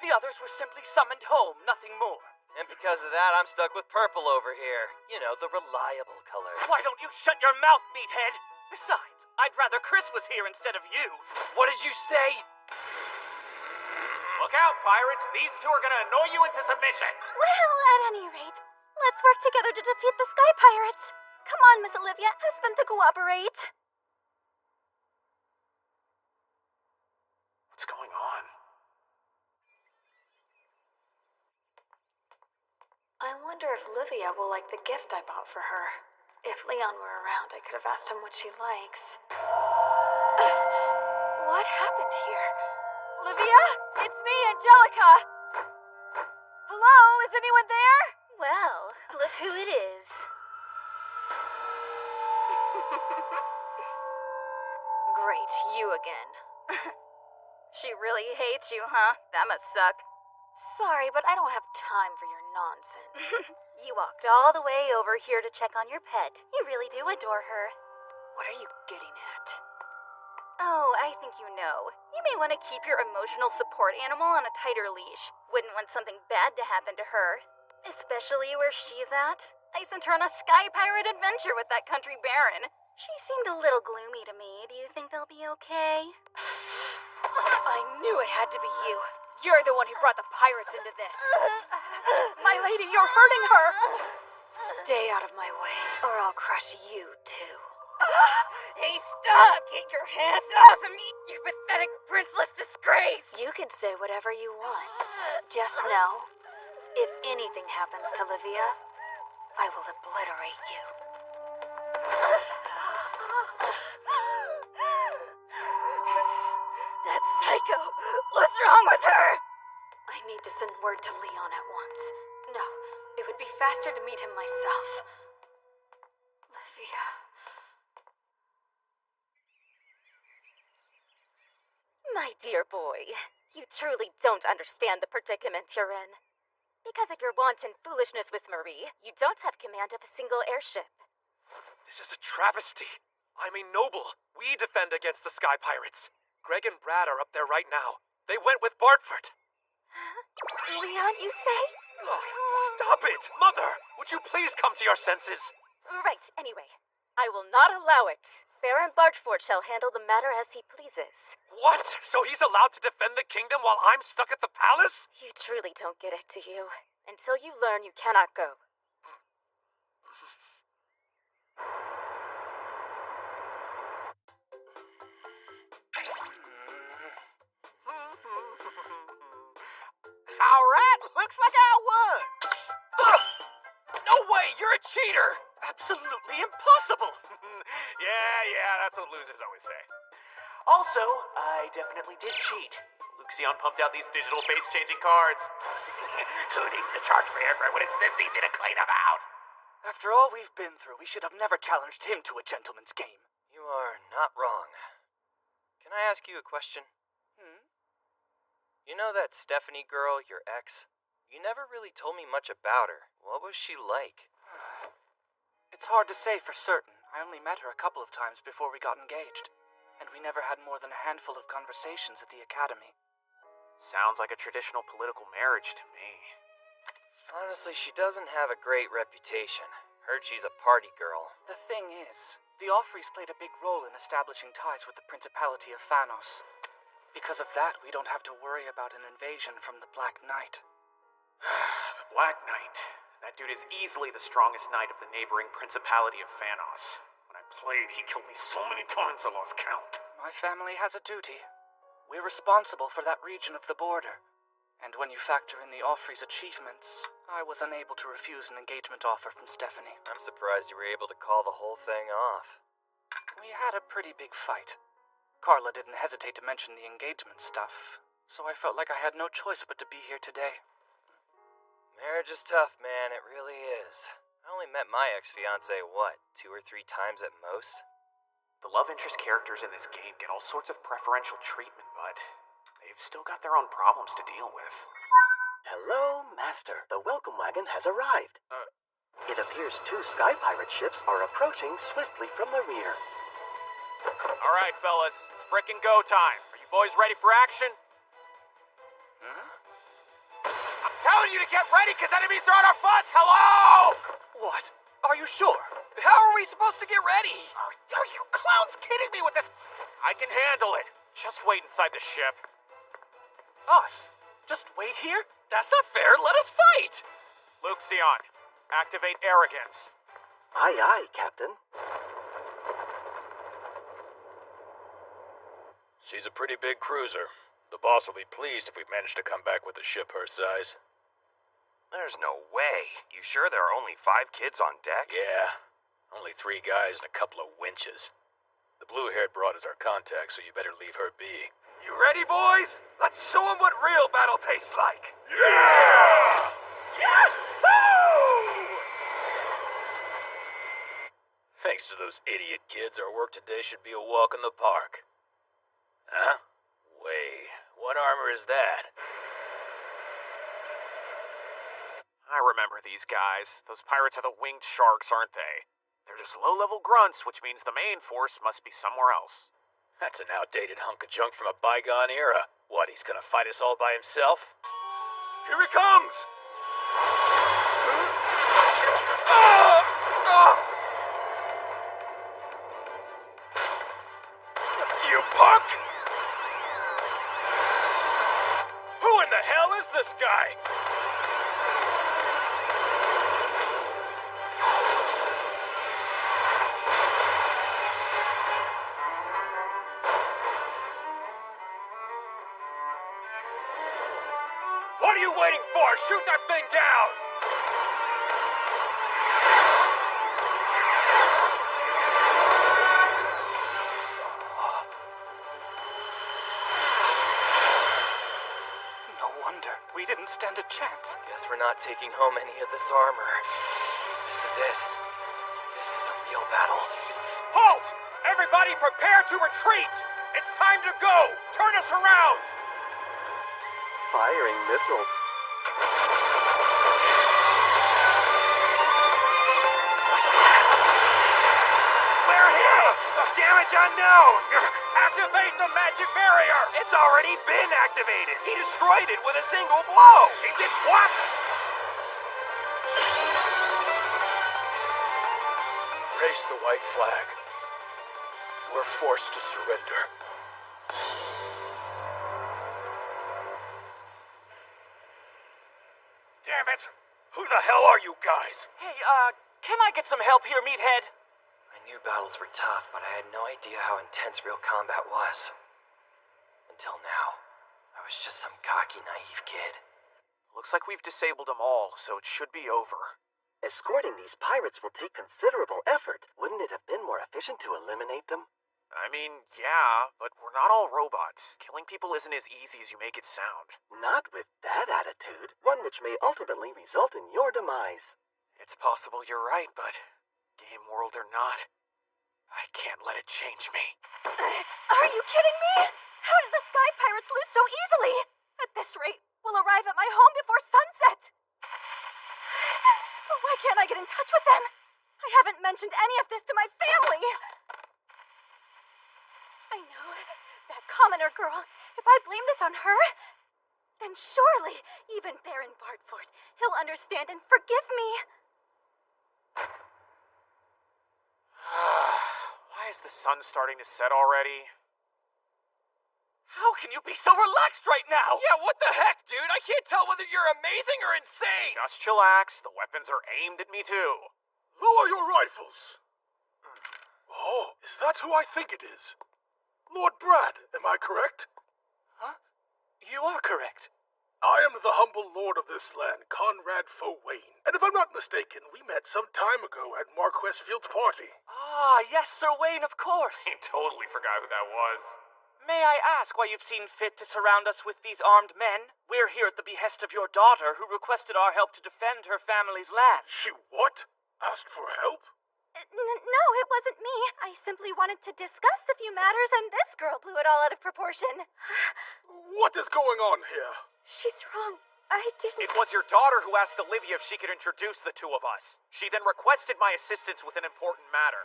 The others were simply summoned home, nothing more. And because of that, I'm stuck with purple over here. You know, the reliable color. Why don't you shut your mouth, meathead? Besides, I'd rather Chris was here instead of you. What did you say? Look out, pirates! These two are gonna annoy you into submission! Well, at any rate, let's work together to defeat the Sky Pirates. Come on, Miss Olivia, ask them to cooperate. What's going on? I wonder if Livia will like the gift I bought for her. If Leon were around, I could have asked him what she likes. What happened here? Livia? It's me, Angelica! Hello? Is anyone there? Well, look who it is. Great, you again. She really hates you, huh? That must suck. Sorry, but I don't have time for your nonsense. You walked all the way over here to check on your pet. You really do adore her. What are you getting at? Oh, I think you know. You may want to keep your emotional support animal on a tighter leash. Wouldn't want something bad to happen to her. Especially where she's at. I sent her on a sky pirate adventure with that country baron. She seemed a little gloomy to me. Do you think they'll be okay? I knew it had to be you. You're the one who brought the pirates into this. My lady, you're hurting her! Stay out of my way, or I'll crush you too. Hey, stop! Get your hands off of me, you pathetic princeless disgrace! You can say whatever you want. Just know, if anything happens to Livia, I will obliterate you. That psycho! What's wrong with her? I need to send word to Leon at once. No, it would be faster to meet him myself. Livia. My dear boy, you truly don't understand the predicament you're in. Because of your wanton foolishness with Marie, you don't have command of a single airship. This is a travesty. I'm a noble. We defend against the Sky Pirates. Greg and Brad are up there right now. They went with Bartford. Leon, you say? Oh, stop it! Mother, would you please come to your senses? Right, anyway. I will not allow it. Baron Bartford shall handle the matter as he pleases. What? So he's allowed to defend the kingdom while I'm stuck at the palace? You truly don't get it, do you? Until you learn, you cannot go. Alright, looks like I won! No way, you're a cheater! Absolutely impossible! yeah, that's what losers always say. Also, I definitely did cheat. Luxion pumped out these digital face-changing cards. Who needs to charge for airfare when it's this easy to clean them out? After all we've been through, we should have never challenged him to a gentleman's game. You are not wrong. Can I ask you a question? You know that Stephanie girl, your ex? You never really told me much about her. What was she like? It's hard to say for certain. I only met her a couple of times before we got engaged. And we never had more than a handful of conversations at the academy. Sounds like a traditional political marriage to me. Honestly, she doesn't have a great reputation. Heard she's a party girl. The thing is, the Offreys played a big role in establishing ties with the Principality of Phanos. Because of that, we don't have to worry about an invasion from the Black Knight. The Black Knight. That dude is easily the strongest knight of the neighboring Principality of Phanos. When I played, he killed me so many times I lost count. My family has a duty. We're responsible for that region of the border. And when you factor in the Offrey's achievements, I was unable to refuse an engagement offer from Stephanie. I'm surprised you were able to call the whole thing off. We had a pretty big fight. Carla didn't hesitate to mention the engagement stuff, so I felt like I had no choice but to be here today. Marriage is tough, man, it really is. I only met my ex-fiancée, 2 or 3 times at most? The love interest characters in this game get all sorts of preferential treatment, but they've still got their own problems to deal with. Hello, Master. The welcome wagon has arrived. It appears 2 Sky Pirate ships are approaching swiftly from the rear. All right, fellas, it's frickin' go time. Are you boys ready for action? I'm telling you to get ready, because enemies are on our butts! Hello! What? Are you sure? How are we supposed to get ready? Are you clowns kidding me with this? I can handle it. Just wait inside the ship. Us? Just wait here? That's not fair. Let us fight! Luke Sion, activate arrogance. Aye, aye, Captain. She's a pretty big cruiser. The boss will be pleased if we manage to come back with a ship her size. There's no way. You sure there are only 5 kids on deck? Yeah. Only 3 guys and a couple of winches. The blue-haired broad is our contact, so you better leave her be. You ready, boys? Let's show them what real battle tastes like. Yeah! Yahoo! Thanks to those idiot kids, our work today should be a walk in the park. Huh? Wait, what armor is that? I remember these guys. Those pirates are the winged sharks, aren't they? They're just low-level grunts, which means the main force must be somewhere else. That's an outdated hunk of junk from a bygone era. What, he's gonna fight us all by himself? Here he comes! You punk! Who in the hell is this guy? What are you waiting for? Shoot that thing down! No wonder. We didn't stand a chance. Guess we're not taking home any of this armor. This is it. This is a real battle. Halt! Everybody prepare to retreat! It's time to go! Turn us around! Firing missiles. We're hit! Damage unknown! Activate the magic barrier! It's already been activated! He destroyed it with a single blow! He did what? Raise the white flag. We're forced to surrender. Damn it! Who the hell are you guys? Hey, can I get some help here, meathead? I knew battles were tough, but I had no idea how intense real combat was. Until now. I was just some cocky, naive kid. Looks like we've disabled them all, so it should be over. Escorting these pirates will take considerable effort. Wouldn't it have been more efficient to eliminate them? I mean, yeah, but we're not all robots. Killing people isn't as easy as you make it sound. Not with that attitude. One which may ultimately result in your demise. It's possible you're right, but game world or not, I can't let it change me. Are you kidding me? How did the Sky Pirates lose so easily? At this rate, we'll arrive at my home before sunset. Why can't I get in touch with them? I haven't mentioned any of this to my family. I know, that commoner girl. If I blame this on her, then surely even Baron Bartford, he'll understand and forgive me. Why is the sun starting to set already? How can you be so relaxed right now? Yeah, what the heck, dude? I can't tell whether you're amazing or insane! Just chillax. The weapons are aimed at me, too. Lower your rifles! Oh, is that who I think it is? Lord Brad, am I correct? Huh? You are correct. I am the humble lord of this land, Conrad Fowain. And if I'm not mistaken, we met some time ago at Marquess Field's party. Ah, yes, Sir Wayne, of course. He totally forgot who that was. May I ask why you've seen fit to surround us with these armed men? We're here at the behest of your daughter, who requested our help to defend her family's land. She what? Asked for help? No, it wasn't me. I simply wanted to discuss a few matters, and this girl blew it all out of proportion. What is going on here? She's wrong. I didn't... It was your daughter who asked Olivia if she could introduce the two of us. She then requested my assistance with an important matter.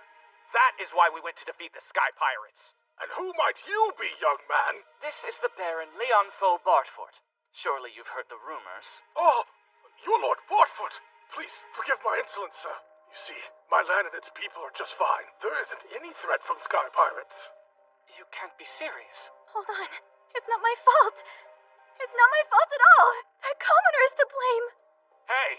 That is why we went to defeat the Sky Pirates. And who might you be, young man? This is the Baron Leon Foe Bartfort. Surely you've heard the rumors. Oh, you're Lord Bartfoot. Please, forgive my insolence, sir. You see, my land and its people are just fine. There isn't any threat from Sky Pirates. You can't be serious. Hold on. It's not my fault. It's not my fault at all. That commoner is to blame. Hey,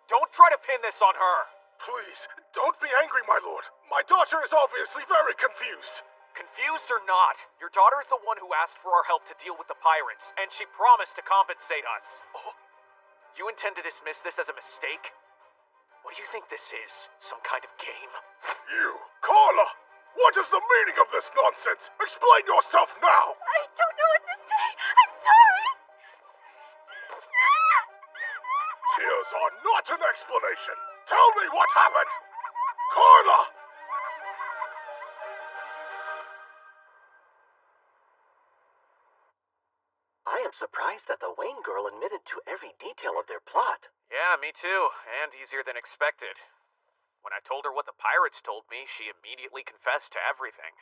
don't try to pin this on her. Please, don't be angry, my lord. My daughter is obviously very confused. Confused or not, your daughter is the one who asked for our help to deal with the pirates, and she promised to compensate us. Oh. You intend to dismiss this as a mistake? What do you think this is? Some kind of game? You, Carla! What is the meaning of this nonsense? Explain yourself now! I don't know what to say. I'm sorry. Tears are not an explanation. Tell me what happened! Carla! I am surprised that the Wayne girl admitted to every detail of their plot. Yeah, me too, and easier than expected. When I told her what the pirates told me, she immediately confessed to everything.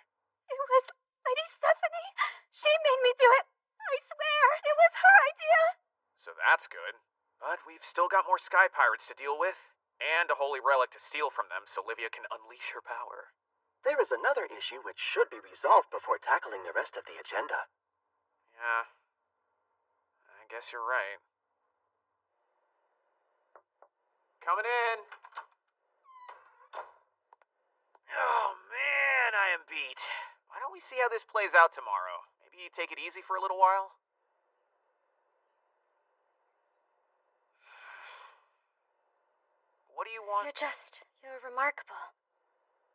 It was Lady Stephanie. She made me do it. I swear, it was her idea. So that's good. But we've still got more Sky Pirates to deal with, and a holy relic to steal from them so Livia can unleash her power. There is another issue which should be resolved before tackling the rest of the agenda. Yeah. I guess you're right. Coming in. Oh man, I am beat. Why don't we see how this plays out tomorrow? Maybe you take it easy for a little while? What do you want? You're remarkable.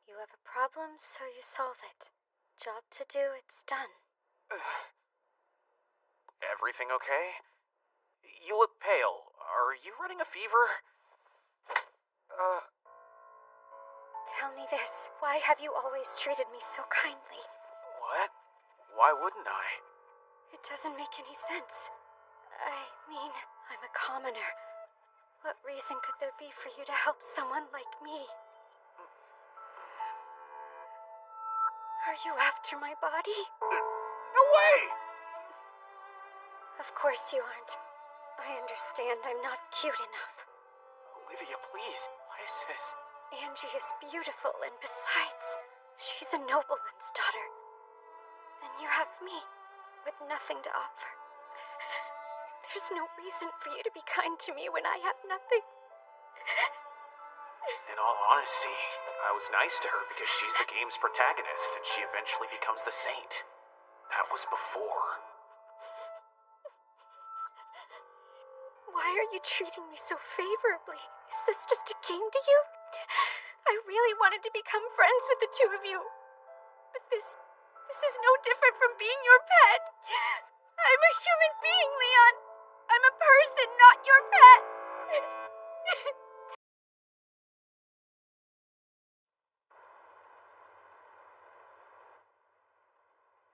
You have a problem, so you solve it. Job to do, it's done. Everything okay? You look pale. Are you running a fever? Tell me this. Why have you always treated me so kindly? What? Why wouldn't I? It doesn't make any sense. I mean, I'm a commoner. What reason could there be for you to help someone like me? Are you after my body? No way! Of course you aren't. I understand I'm not cute enough. Olivia, please. What is this? Angie is beautiful, and besides, she's a nobleman's daughter. Then you have me, with nothing to offer. There's no reason for you to be kind to me when I have nothing. In all honesty, I was nice to her because she's the game's protagonist, and she eventually becomes the saint. That was before. Why are you treating me so favorably? Is this just a game to you? I really wanted to become friends with the two of you. But this is no different from being your pet. I'm a human being, Leon. I'm a person, not your pet.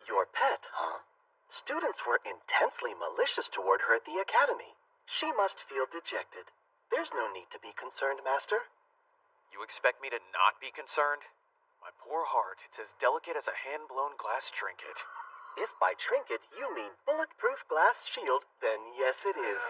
Your pet, huh? Students were intensely malicious toward her at the academy. She must feel dejected. There's no need to be concerned, Master. You expect me to not be concerned? My poor heart, it's as delicate as a hand-blown glass trinket. If by trinket you mean bulletproof glass shield, then yes it is.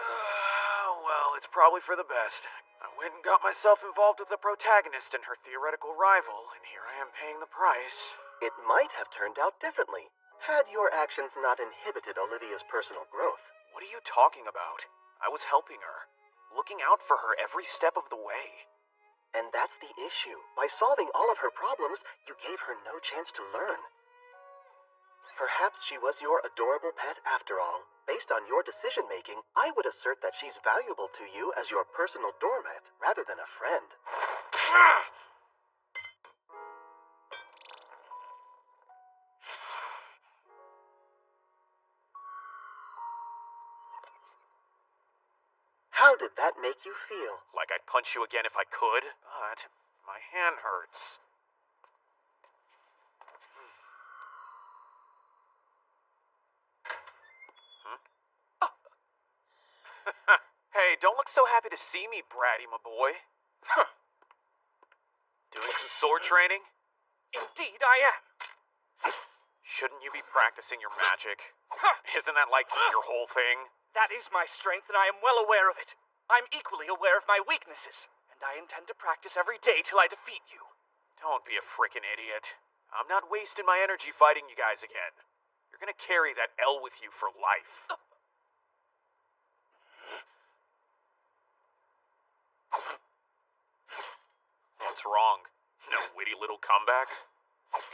Well, it's probably for the best. I went and got myself involved with the protagonist and her theoretical rival, and here I am paying the price. It might have turned out differently. Had your actions not inhibited Olivia's personal growth. What are you talking about? I was helping her, looking out for her every step of the way. And that's the issue. By solving all of her problems, you gave her no chance to learn. Perhaps she was your adorable pet after all. Based on your decision-making, I would assert that she's valuable to you as your personal doormat, rather than a friend. How did that make you feel? Like I'd punch you again if I could, but my hand hurts. Hey, don't look so happy to see me, Bratty, my boy. Doing some sword training? Indeed I am. Shouldn't you be practicing your magic? Isn't that like your whole thing? That is my strength, and I am well aware of it. I'm equally aware of my weaknesses, and I intend to practice every day till I defeat you. Don't be a frickin' idiot. I'm not wasting my energy fighting you guys again. You're gonna carry that L with you for life. What's wrong? No witty little comeback?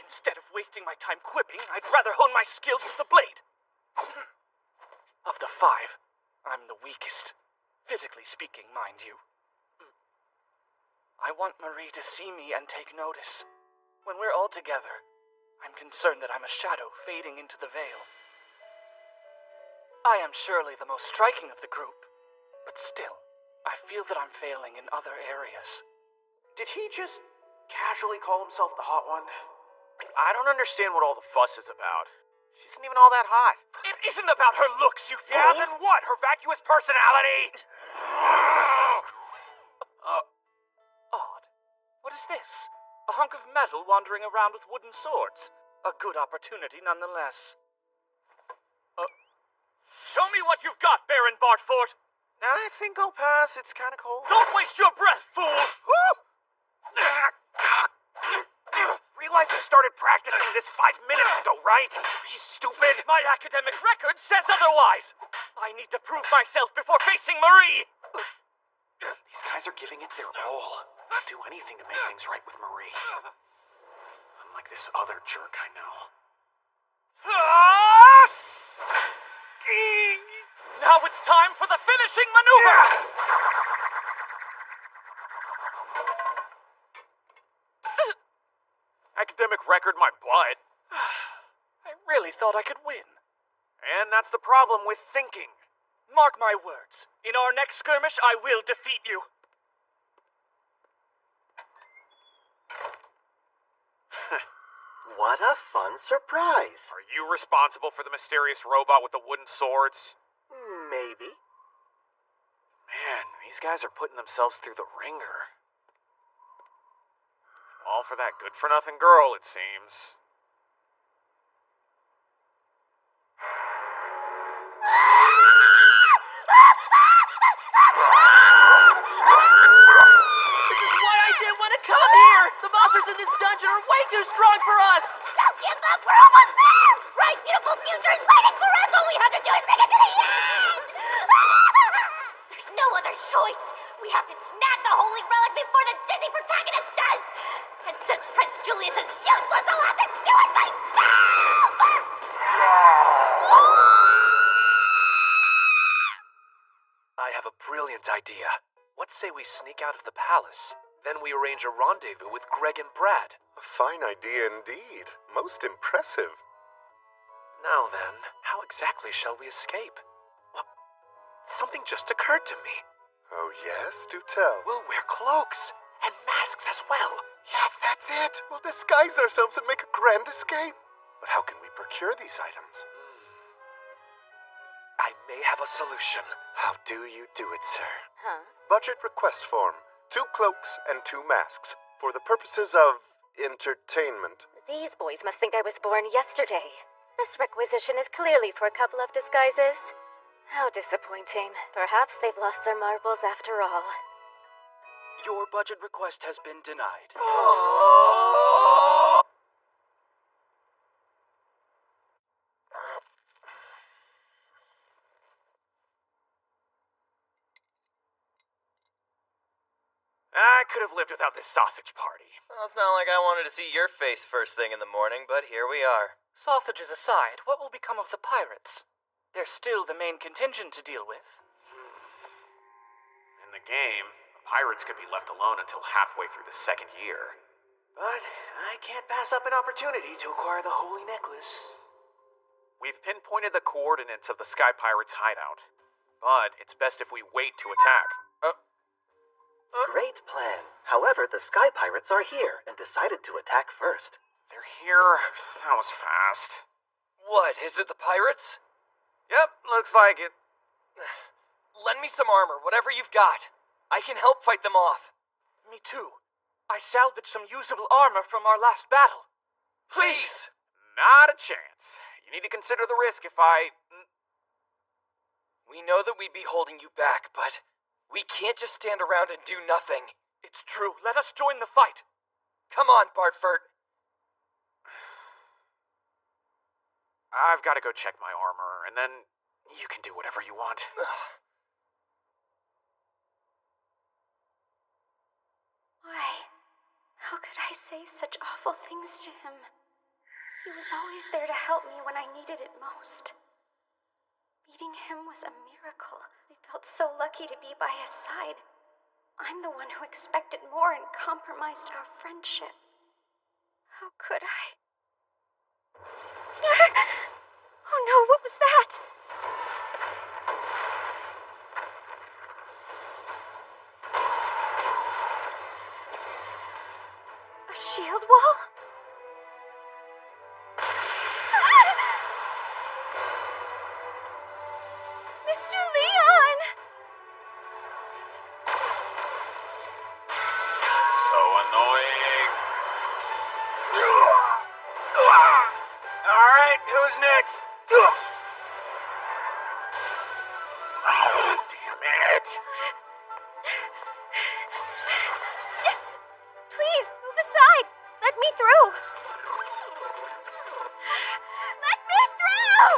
Instead of wasting my time quipping, I'd rather hone my skills with the blade. Of the 5, I'm the weakest. Physically speaking, mind you. I want Marie to see me and take notice. When we're all together, I'm concerned that I'm a shadow fading into the veil. I am surely the most striking of the group, but still, I feel that I'm failing in other areas. Did he just casually call himself the hot one? I don't understand what all the fuss is about. She isn't even all that hot. It isn't about her looks, you fool! Yeah, then what? Her vacuous personality? Odd. What is this? A hunk of metal wandering around with wooden swords. A good opportunity nonetheless. Show me what you've got, Baron Bartfort! I think I'll pass. It's kind of cold. Don't waste your breath, fool! Realize you started practicing this 5 minutes ago, right? Are you stupid? My academic record says otherwise! I need to prove myself before facing Marie! These guys are giving it their all. Do anything to make things right with Marie. Unlike this other jerk I know. Now it's time for the finishing maneuver! Academic record my butt. I really thought I could win. And that's the problem with thinking. Mark my words. In our next skirmish, I will defeat you. What a fun surprise. Are you responsible for the mysterious robot with the wooden swords? Maybe. Man, these guys are putting themselves through the ringer. All for that good-for-nothing girl, it seems. This is why I didn't want to come here! The monsters in this dungeon are way too strong for us! Don't give up! We're almost there! Bright, beautiful future is waiting for us! All we have to do is make it to the end! There's no other choice! We have to snag the holy relic before the dizzy protagonist does! And since Prince Julius is useless, I'll have to do it myself! I have a brilliant idea. What say we sneak out of the palace? Then we arrange a rendezvous with Greg and Brad. A fine idea indeed. Most impressive. Now then, how exactly shall we escape? Well, something just occurred to me. Oh yes? Do tell. We'll wear cloaks and masks as well. Yes, that's it. We'll disguise ourselves and make a grand escape. But how can we procure these items? I may have a solution. How do you do it, sir? Huh? Budget request form. 2 cloaks and 2 masks. For the purposes of entertainment. These boys must think I was born yesterday. This requisition is clearly for a couple of disguises. How disappointing. Perhaps they've lost their marbles after all. Your budget request has been denied. I could have lived without this sausage party. Well, it's not like I wanted to see your face first thing in the morning, but here we are. Sausages aside, what will become of the pirates? They're still the main contingent to deal with. In the game, the pirates could be left alone until halfway through the second year. But I can't pass up an opportunity to acquire the Holy Necklace. We've pinpointed the coordinates of the Sky Pirates' hideout, but it's best if we wait to attack. Great plan. However, the Sky Pirates are here and decided to attack first. They're here? That was fast. What, is it the pirates? Yep, looks like it. Lend me some armor, whatever you've got. I can help fight them off. Me too. I salvaged some usable armor from our last battle. Please! Not a chance. You need to consider the risk if I... We know that we'd be holding you back, but we can't just stand around and do nothing. It's true. Let us join the fight. Come on, Bartford. I've got to go check my armor, and then you can do whatever you want. Why? How could I say such awful things to him? He was always there to help me when I needed it most. Meeting him was a miracle. I felt so lucky to be by his side. I'm the one who expected more and compromised our friendship. How could I? Oh no, what was that? A shield wall? Mr. Leon! So annoying. Alright, who's next? Oh, damn it. Please, move aside! Let me through! Let me through!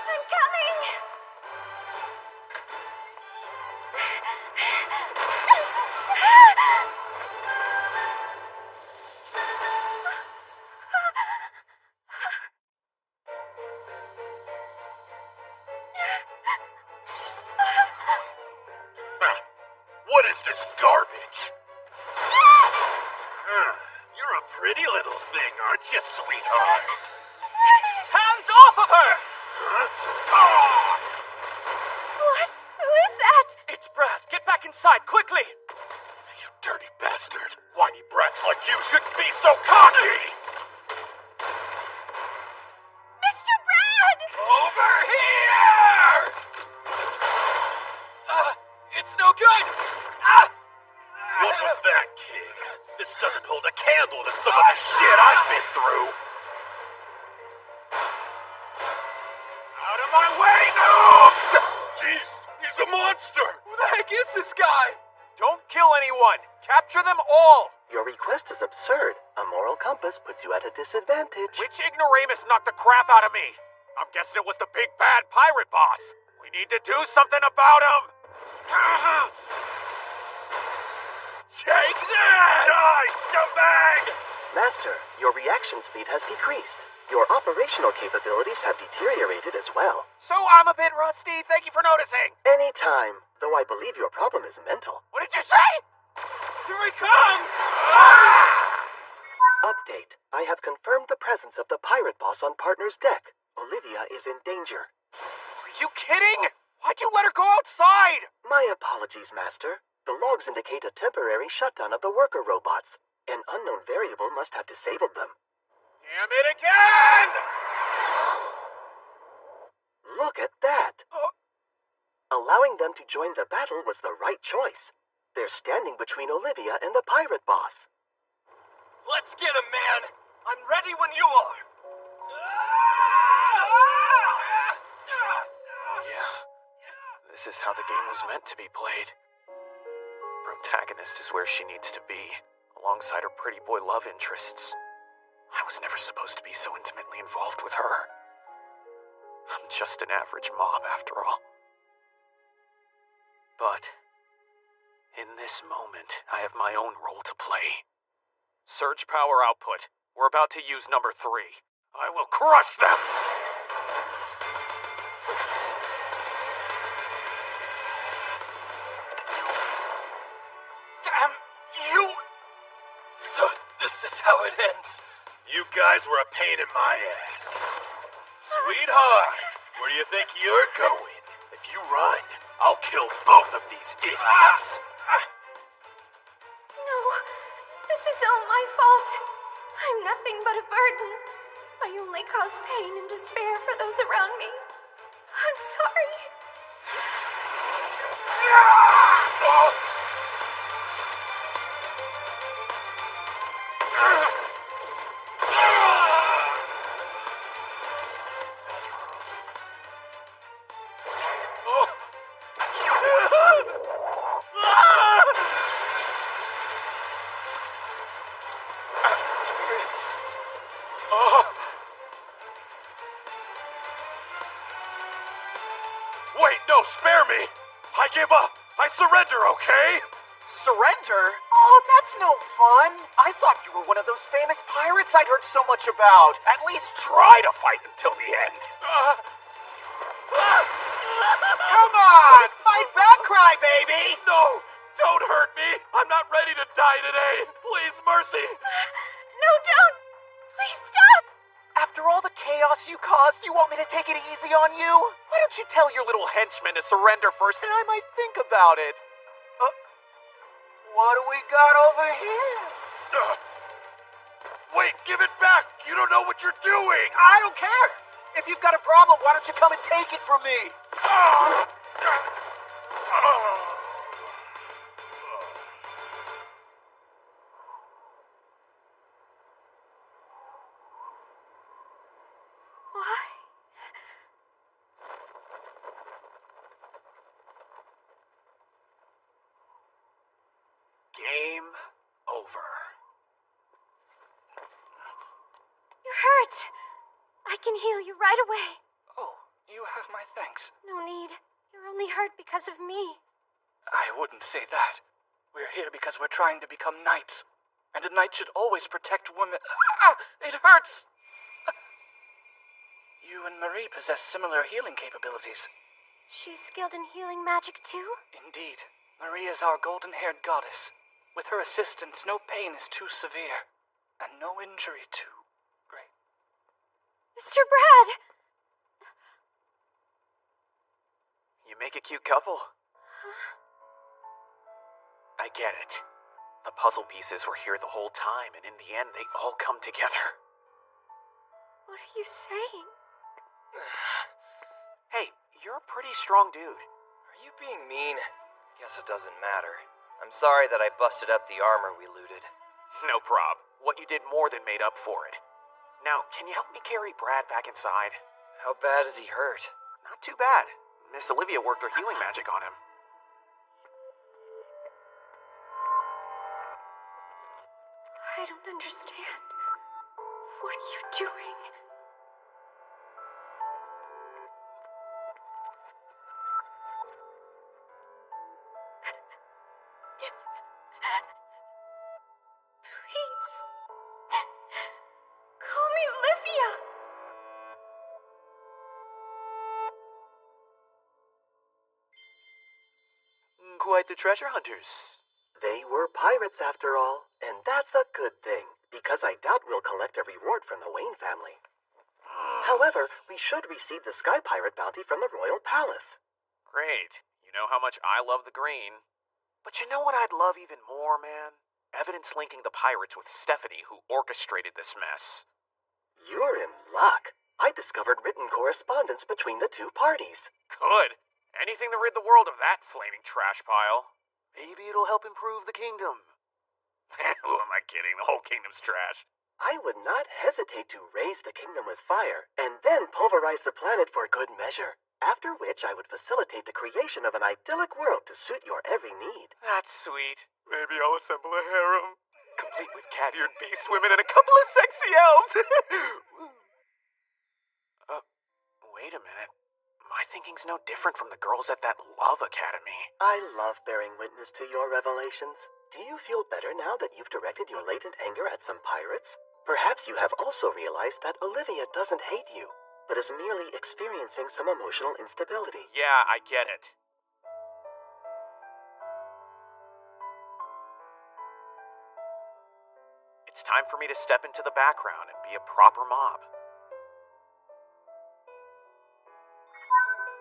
I'm coming! What is this garbage? You're a pretty little thing, aren't you, sweetheart? Hands off of her! What? Who is that? It's Brad. Get back inside, quickly! You dirty bastard. Whiny brats like you shouldn't be so cocky! Mr. Brad! Over here! It's no good! What was that, kid? This doesn't hold a candle to some of the shit I've been through! Out of my way, noobs! Jeez, he's a monster! Who the heck is this guy? Don't kill anyone! Capture them all! Your request is absurd. A moral compass puts you at a disadvantage. Which ignoramus knocked the crap out of me? I'm guessing it was the big bad pirate boss. We need to do something about him! Take that! Die, scumbag! Master, your reaction speed has decreased. Your operational capabilities have deteriorated as well. So I'm a bit rusty, thank you for noticing. Anytime, though I believe your problem is mental. What did you say? Here he comes! Update. I have confirmed the presence of the pirate boss on Partner's deck. Olivia is in danger. Are you kidding? Why'd you let her go outside? My apologies, Master. The logs indicate a temporary shutdown of the worker robots. An unknown variable must have disabled them. Damn it again! Look at that! Allowing them to join the battle was the right choice. They're standing between Olivia and the pirate boss. Let's get him, man! I'm ready when you are! Oh yeah, this is how the game was meant to be played. Protagonist is where she needs to be, alongside her pretty boy love interests. I was never supposed to be so intimately involved with her. I'm just an average mob, after all. But in this moment, I have my own role to play. Surge power output. We're about to use number 3. I will crush them! Damn you! So this is how it ends. You guys were a pain in my ass. Sweetheart, where do you think you're going? If you run, I'll kill both of these idiots. No, this is all my fault. I'm nothing but a burden. I only cause pain and despair for those around me. I'm sorry. Wait, no, spare me! I give up! I surrender, okay? Surrender? Oh, that's no fun. I thought you were one of those famous pirates I'd heard so much about. At least try to fight until the end. Come on! Fight back, crybaby! No! Don't hurt me! I'm not ready to die today! Please, mercy! No, don't! Please stop! After all the chaos you caused, you want me to take it easy on you? Why don't you tell your little henchman to surrender first, and I might think about it. What do we got over here? Wait, give it back! You don't know what you're doing! I don't care! If you've got a problem, why don't you come and take it from me? Why? Game over. You're hurt. I can heal you right away. Oh, you have my thanks. No need. You're only hurt because of me. I wouldn't say that. We're here because we're trying to become knights. And a knight should always protect women. Ah! It hurts! You and Marie possess similar healing capabilities. She's skilled in healing magic too? Indeed. Marie is our golden-haired goddess. With her assistance, no pain is too severe, and no injury too great. Mr. Brad! You make a cute couple. I get it. The puzzle pieces were here the whole time, and in the end, they all come together. What are you saying? Hey, you're a pretty strong dude. Are you being mean? Guess it doesn't matter. I'm sorry that I busted up the armor we looted. No prob. What you did more than made up for it. Now, can you help me carry Brad back inside? How bad is he hurt? Not too bad. Miss Olivia worked her healing magic on him. I don't understand. What are you doing? Please. Call me Olivia. Quite the treasure hunters. They were pirates after all, and that's a good thing, because I doubt we'll collect a reward from the Wayne family. However, we should receive the Sky Pirate bounty from the Royal Palace. Great. You know how much I love the green. But you know what I'd love even more, man? Evidence linking the pirates with Stephanie, who orchestrated this mess. You're in luck. I discovered written correspondence between the two parties. Good. Anything to rid the world of that flaming trash pile. Maybe it'll help improve the kingdom. Who am I kidding? The whole kingdom's trash. I would not hesitate to raise the kingdom with fire, and then pulverize the planet for good measure. After which I would facilitate the creation of an idyllic world to suit your every need. That's sweet. Maybe I'll assemble a harem, complete with cat-eared beast women and a couple of sexy elves. Wait a minute. My thinking's no different from the girls at that Love Academy. I love bearing witness to your revelations. Do you feel better now that you've directed your latent anger at some pirates? Perhaps you have also realized that Olivia doesn't hate you, but is merely experiencing some emotional instability. Yeah, I get it. It's time for me to step into the background and be a proper mob.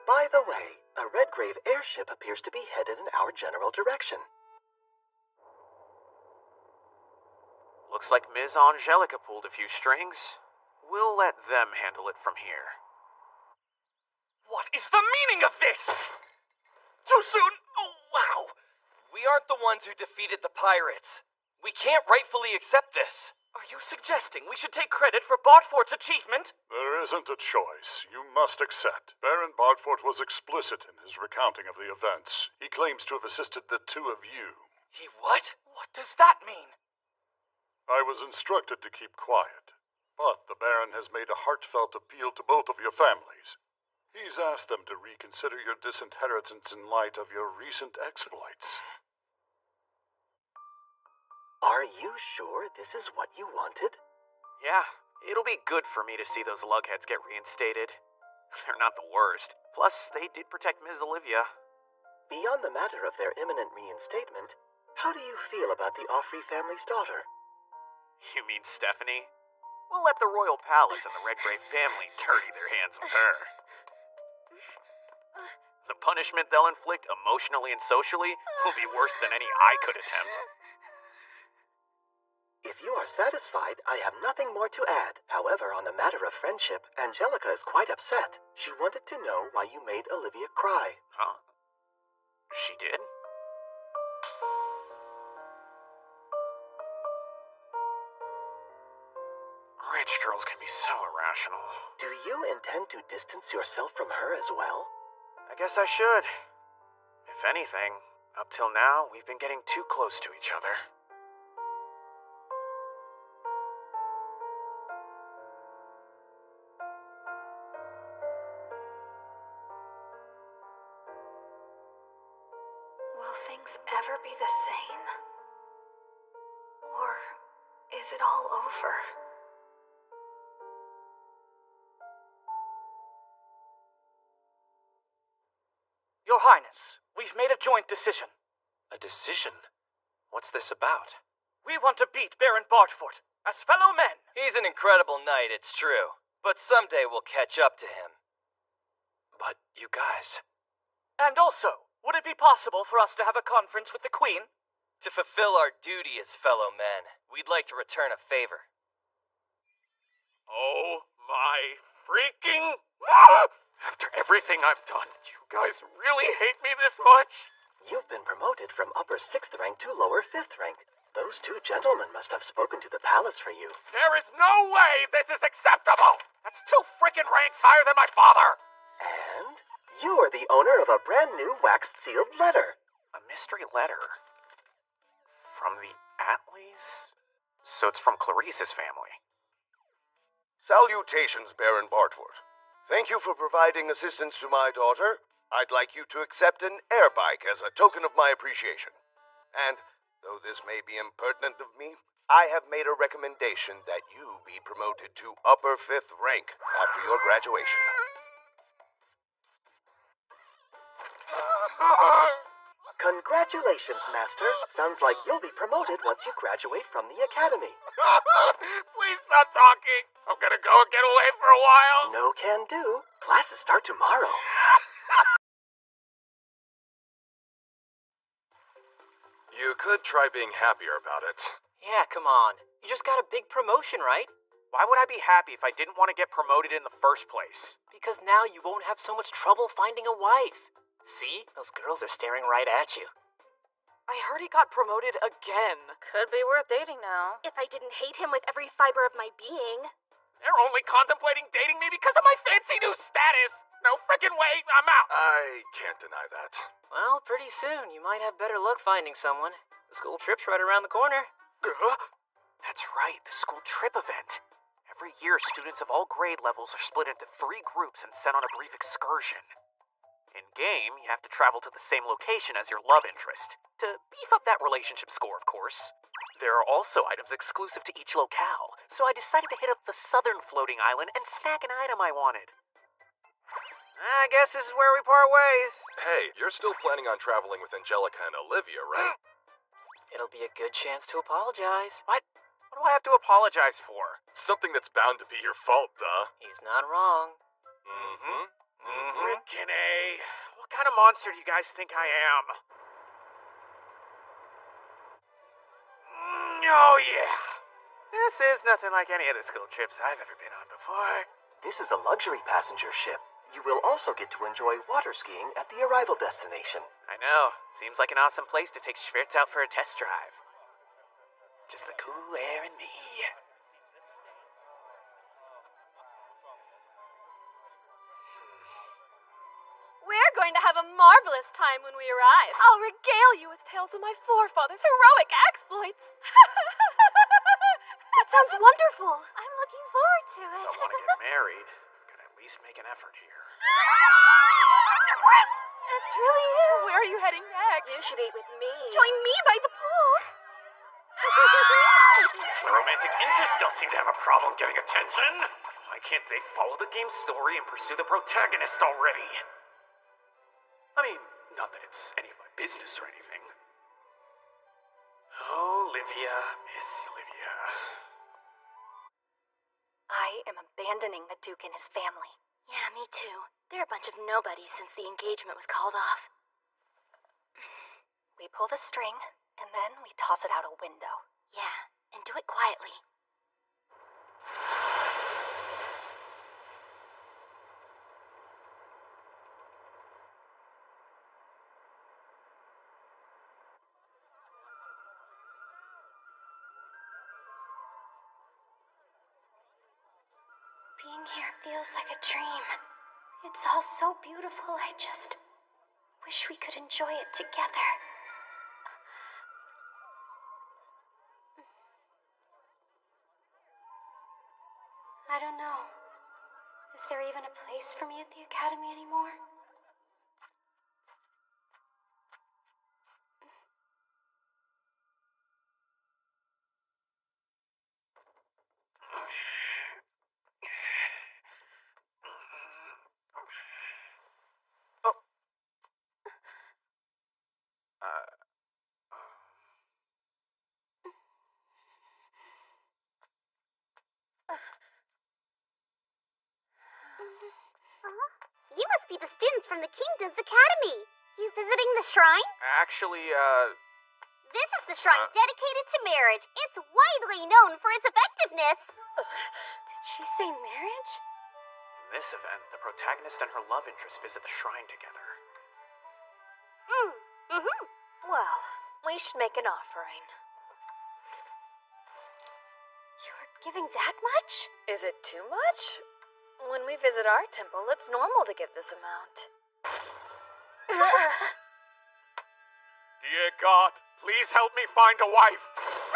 By the way, a Redgrave airship appears to be headed in our general direction. Looks like Ms. Angelica pulled a few strings. We'll let them handle it from here. What is the meaning of this? Too soon? Oh, wow. We aren't the ones who defeated the pirates. We can't rightfully accept this. Are you suggesting we should take credit for Bartfort's achievement? There isn't a choice. You must accept. Baron Bartfort was explicit in his recounting of the events. He claims to have assisted the two of you. He what? What does that mean? I was instructed to keep quiet, but the Baron has made a heartfelt appeal to both of your families. He's asked them to reconsider your disinheritance in light of your recent exploits. Are you sure this is what you wanted? Yeah, it'll be good for me to see those lugheads get reinstated. They're not the worst. Plus, they did protect Ms. Olivia. Beyond the matter of their imminent reinstatement, how do you feel about the Offrey family's daughter? You mean Stephanie? We'll let the Royal Palace and the Redgrave family dirty their hands with her. The punishment they'll inflict emotionally and socially will be worse than any I could attempt. If you are satisfied, I have nothing more to add. However, on the matter of friendship, Angelica is quite upset. She wanted to know why you made Olivia cry. Huh? She did? Rich girls can be so irrational. Do you intend to distance yourself from her as well? I guess I should. If anything, up till now, we've been getting too close to each other. Will things ever be the same? Or is it all over? Your Highness, we've made a joint decision. A decision? What's this about? We want to beat Baron Bartfort, as fellow men. He's an incredible knight, it's true. But someday we'll catch up to him. But you guys... And also, would it be possible for us to have a conference with the Queen? To fulfill our duty as fellow men, we'd like to return a favor. Oh my freaking... After everything I've done, you guys really hate me this much? You've been promoted from upper 6th rank to lower 5th rank. Those two gentlemen must have spoken to the palace for you. There is no way this is acceptable! That's 2 freaking ranks higher than my father! And you are the owner of a brand new wax-sealed letter. A mystery letter? From the Atleys? So it's from Clarice's family. Salutations, Baron Bartfort. Thank you for providing assistance to my daughter. I'd like you to accept an air bike as a token of my appreciation. And, though this may be impertinent of me, I have made a recommendation that you be promoted to upper 5th rank after your graduation. Congratulations, Master. Sounds like you'll be promoted once you graduate from the academy. Please stop talking. I'm gonna go and get away for a while. No can do. Classes start tomorrow. You could try being happier about it. Yeah, come on. You just got a big promotion, right? Why would I be happy if I didn't want to get promoted in the first place? Because now you won't have so much trouble finding a wife. See? Those girls are staring right at you. I heard he got promoted again. Could be worth dating now. If I didn't hate him with every fiber of my being. They're only contemplating dating me because of my fancy new status. No frickin' way, I'm out. I can't deny that. Well, pretty soon you might have better luck finding someone. The school trip's right around the corner. That's right, the school trip event. Every year, students of all grade levels are split into 3 groups and sent on a brief excursion. In game, you have to travel to the same location as your love interest. To beef up that relationship score, of course. There are also items exclusive to each locale, so I decided to hit up the southern floating island and snag an item I wanted. I guess this is where we part ways. Hey, you're still planning on traveling with Angelica and Olivia, right? It'll be a good chance to apologize. What? What do I have to apologize for? Something that's bound to be your fault, duh. He's not wrong. Frickin' A. What kind of monster do you guys think I am? Oh, yeah. This is nothing like any of the school trips I've ever been on before. This is a luxury passenger ship. You will also get to enjoy water skiing at the arrival destination. I know. Seems like an awesome place to take Schwertz out for a test drive. Just the cool air and me. We're going to have a marvelous time when we arrive. I'll regale you with tales of my forefathers' heroic exploits. That sounds wonderful. I'm looking forward to it. If I want to get married, I've got to at least make an effort here. Mr. Chris! It's really you. Where are you heading next? You should eat with me. Join me by the pool. The romantic interests don't seem to have a problem getting attention. Why can't they follow the game's story and pursue the protagonist already? I mean, not that it's any of my business or anything. Olivia, Miss Olivia. I am abandoning the Duke and his family. Yeah, me too. They're a bunch of nobodies since the engagement was called off. We pull the string, and then we toss it out a window. Yeah, and do it quietly. Being here feels like a dream. It's all so beautiful, I just wish we could enjoy it together. I don't know. Is there even a place for me at the academy anymore? You must be the students from the Kingdom's Academy. You visiting the shrine? Actually, This is the shrine dedicated to marriage. It's widely known for its effectiveness. Did she say marriage? in this event, the protagonist and her love interest visit the shrine together. Well, we should make an offering. You're giving that much? Is it too much? When we visit our temple, it's normal to give this amount. Dear God, please help me find a wife.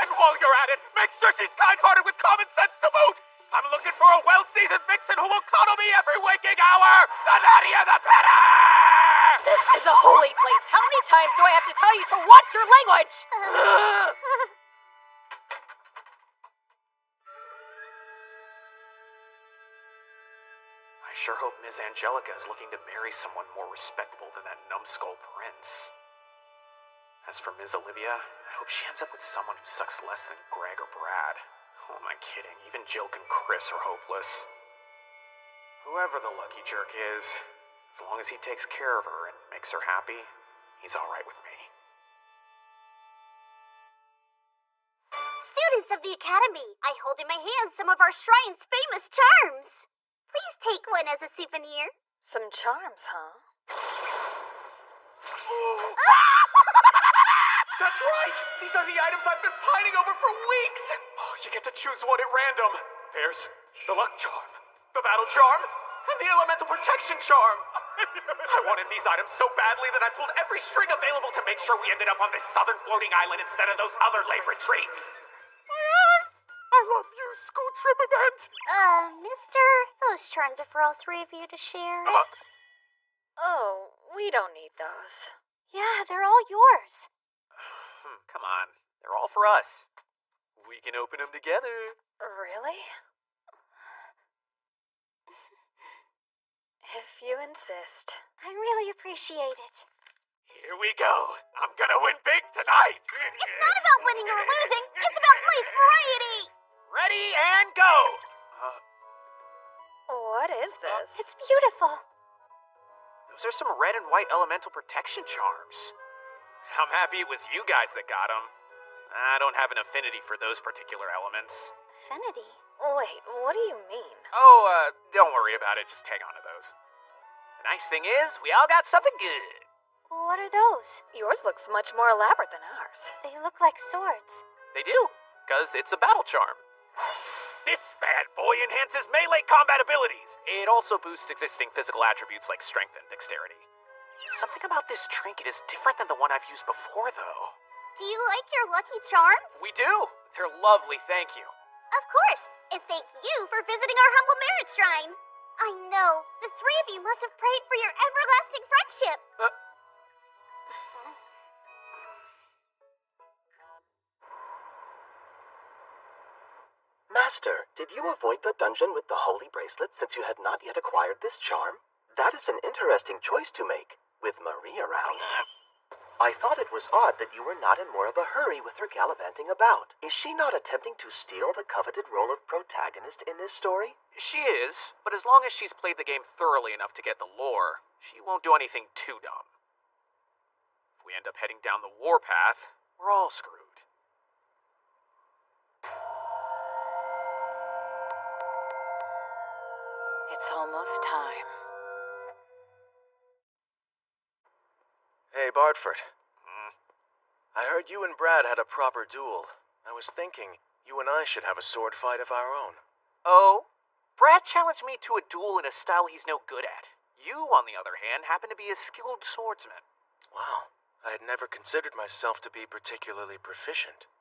And while you're at it, make sure she's kind-hearted with common sense to boot. I'm looking for a well-seasoned vixen who will cuddle me every waking hour. The nattier, the better! This is a holy place. How many times do I have to tell you to watch your language? I sure hope Ms. Angelica is looking to marry someone more respectable than that numbskull prince. As for Ms. Olivia, I hope she ends up with someone who sucks less than Greg or Brad. Who am I kidding? Even Jilk and Chris are hopeless. Whoever the lucky jerk is, as long as he takes care of her and makes her happy, he's alright with me. Students of the Academy, I hold in my hand some of our shrine's famous charms. Please take one as a souvenir. Some charms, huh? That's right! These are the items I've been pining over for weeks! Oh, you get to choose one at random. There's the luck charm, the battle charm, and the elemental protection charm. I wanted these items so badly that I pulled every string available to make sure we ended up on this southern floating island instead of those other lame retreats. My eyes! I love you, school trip event! Mister, those charms are for all three of you to share. Oh, We don't need those. Yeah, they're all yours. Come on. They're all for us. We can open them together. Really? If you insist. I really appreciate it. Here we go. I'm gonna win big tonight. It's not about winning or losing. It's about lace variety. Ready and go. What is this? It's beautiful. Those are some red and white elemental protection charms. I'm happy it was you guys that got them. I don't have an affinity for those particular elements. Affinity? Wait, what do you mean? Oh, don't worry about it. Just hang on to those. The nice thing is, we all got something good. What are those? Yours looks much more elaborate than ours. They look like swords. They do, because it's a battle charm. This bad boy enhances melee combat abilities. It also boosts existing physical attributes like strength and dexterity. Something about this trinket is different than the one I've used before, though. Do you like your lucky charms? We do. They're lovely, thank you. Of course. And thank you for visiting our humble marriage shrine. I know. The three of you must have prayed for your everlasting friendship. Master, did you avoid the dungeon with the holy bracelet since you had not yet acquired this charm? That is an interesting choice to make, with Marie around. I thought it was odd that you were not in more of a hurry with her gallivanting about. Is she not attempting to steal the coveted role of protagonist in this story? She is, but as long as she's played the game thoroughly enough to get the lore, she won't do anything too dumb. If we end up heading down the warpath, we're all screwed. It's almost time. Hey, Bartford. I heard you and Brad had a proper duel. I was thinking you and I should have a sword fight of our own. Oh? Brad challenged me to a duel in a style he's no good at. You, on the other hand, happen to be a skilled swordsman. Wow, I had never considered myself to be particularly proficient.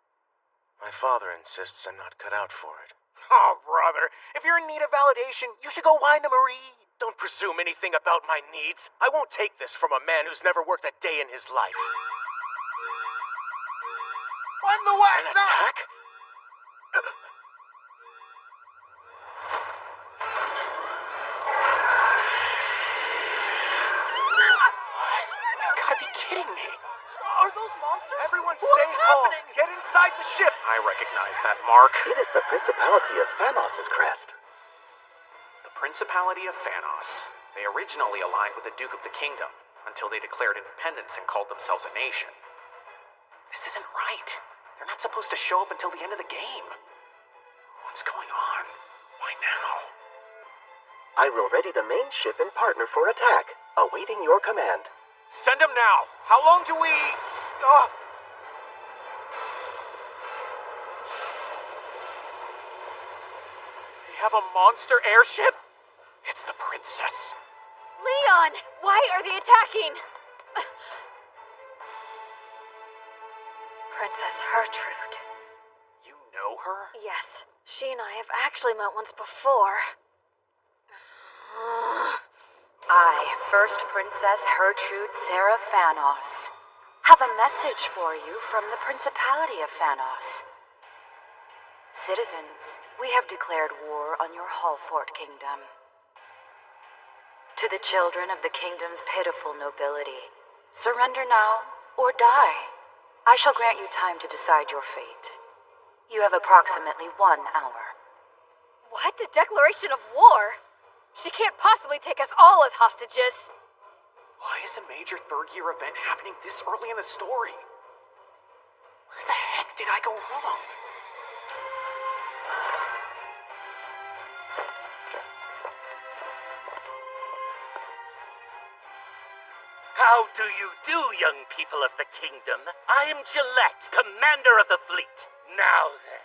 My father insists I'm not cut out for it. Oh, brother, if you're in need of validation, you should go whine to Marie. Don't presume anything about my needs. I won't take this from a man who's never worked a day in his life. On the way! An attack? You've got to be kidding me. Are those monsters? Everyone stay calm. Get inside the ship. I recognize that mark. It is the Principality of Phanos' crest. The Principality of Phanos. They originally aligned with the Duke of the Kingdom until they declared independence and called themselves a nation. This isn't right. They're not supposed to show up until the end of the game. What's going on? Why now? I will ready the main ship and partner for attack, awaiting your command. Send him now. How long do we... They have a monster airship? It's the princess. Leon! Why are they attacking? Princess Gertrude. You know her? Yes. She and I have actually met once before. I, First Princess Gertrude Sarah Phanos, have a message for you from the Principality of Phanos. Citizens, we have declared war on your Hallfort Kingdom. To the children of the kingdom's pitiful nobility, surrender now or die. I shall grant you time to decide your fate. You have approximately 1 hour. What? A declaration of war? She can't possibly take us all as hostages. Why is a major third-year event happening this early in the story? Where the heck did I go wrong? How do you do, young people of the kingdom? I am Gillette, commander of the fleet. Now then,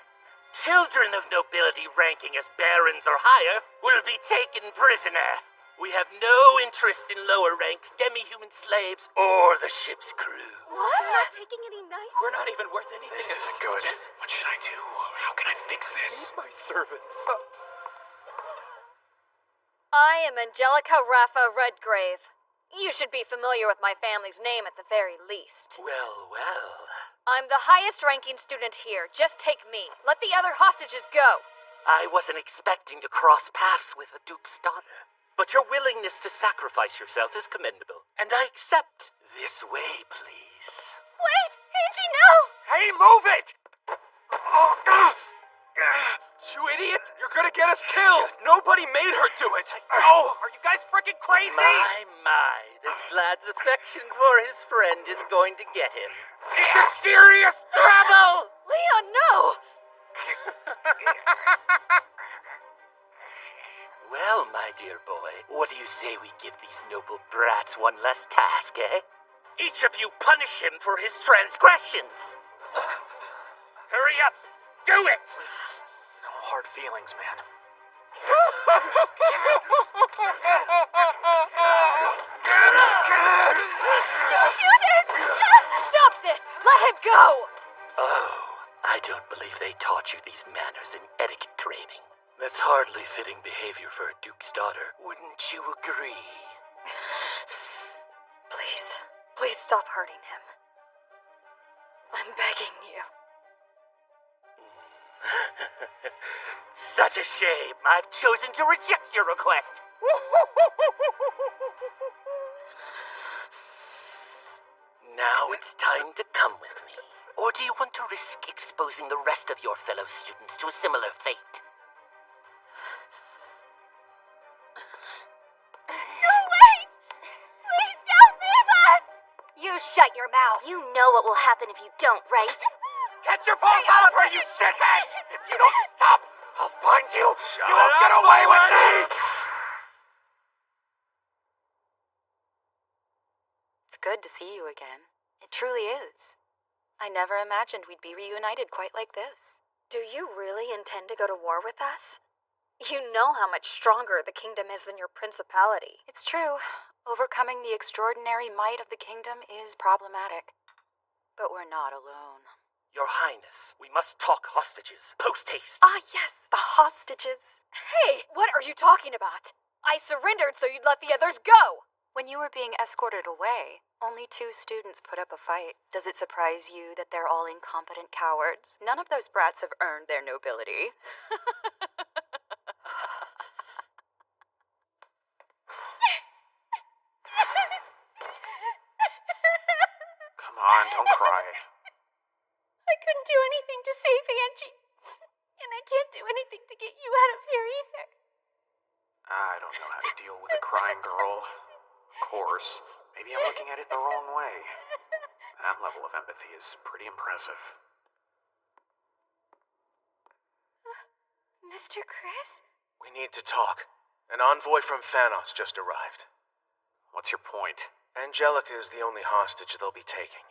children of nobility ranking as barons or higher will be taken prisoner. We have no interest in lower ranked demi-human slaves or the ship's crew. What? We're not taking any knights? We're not even worth anything. This isn't good. What should I do? How can I fix this? My servants. I am Angelica Raffa Redgrave. You should be familiar with my family's name at the very least. Well, well. I'm the highest ranking student here. Just take me. Let the other hostages go. I wasn't expecting to cross paths with a Duke's daughter. But your willingness to sacrifice yourself is commendable, and I accept. This way, please. Wait! Angie, no! Hey, move it! You idiot! You're gonna get us killed! Nobody made her do it! Oh, are you guys freaking crazy? My, this lad's affection for his friend is going to get him. It's a serious trouble! Leon, no! Well, my dear boy, what do you say we give these noble brats one less task, eh? Each of you punish him for his transgressions. Hurry up! Do it! No hard feelings, man. Don't do this! Stop this! Let him go! Oh, I don't believe they taught you these manners in etiquette training. That's hardly fitting behavior for a Duke's daughter. Wouldn't you agree? Please stop hurting him. I'm begging you. Such a shame. I've chosen to reject your request. Now it's time to come with me. Or do you want to risk exposing the rest of your fellow students to a similar fate? No, wait! Please don't leave us! You shut your mouth. You know what will happen if you don't, right? Get your balls out of her, you shitheads! If you don't stop, I'll find you! You won't get away with me! It's good to see you again. It truly is. I never imagined we'd be reunited quite like this. Do you really intend to go to war with us? You know how much stronger the kingdom is than your principality. It's true. Overcoming the extraordinary might of the kingdom is problematic. But we're not alone. Your Highness, we must talk hostages. Post-haste. Ah, yes, the hostages. Hey, what are you talking about? I surrendered so you'd let the others go! When you were being escorted away, only 2 students put up a fight. Does it surprise you that they're all incompetent cowards? None of those brats have earned their nobility. Come on, don't cry. I couldn't do anything to save Angie. And I can't do anything to get you out of here either. I don't know how to deal with a crying girl. Of course. Maybe I'm looking at it the wrong way. That level of empathy is pretty impressive. Mr. Chris? We need to talk. An envoy from Phanos just arrived. What's your point? Angelica is the only hostage they'll be taking.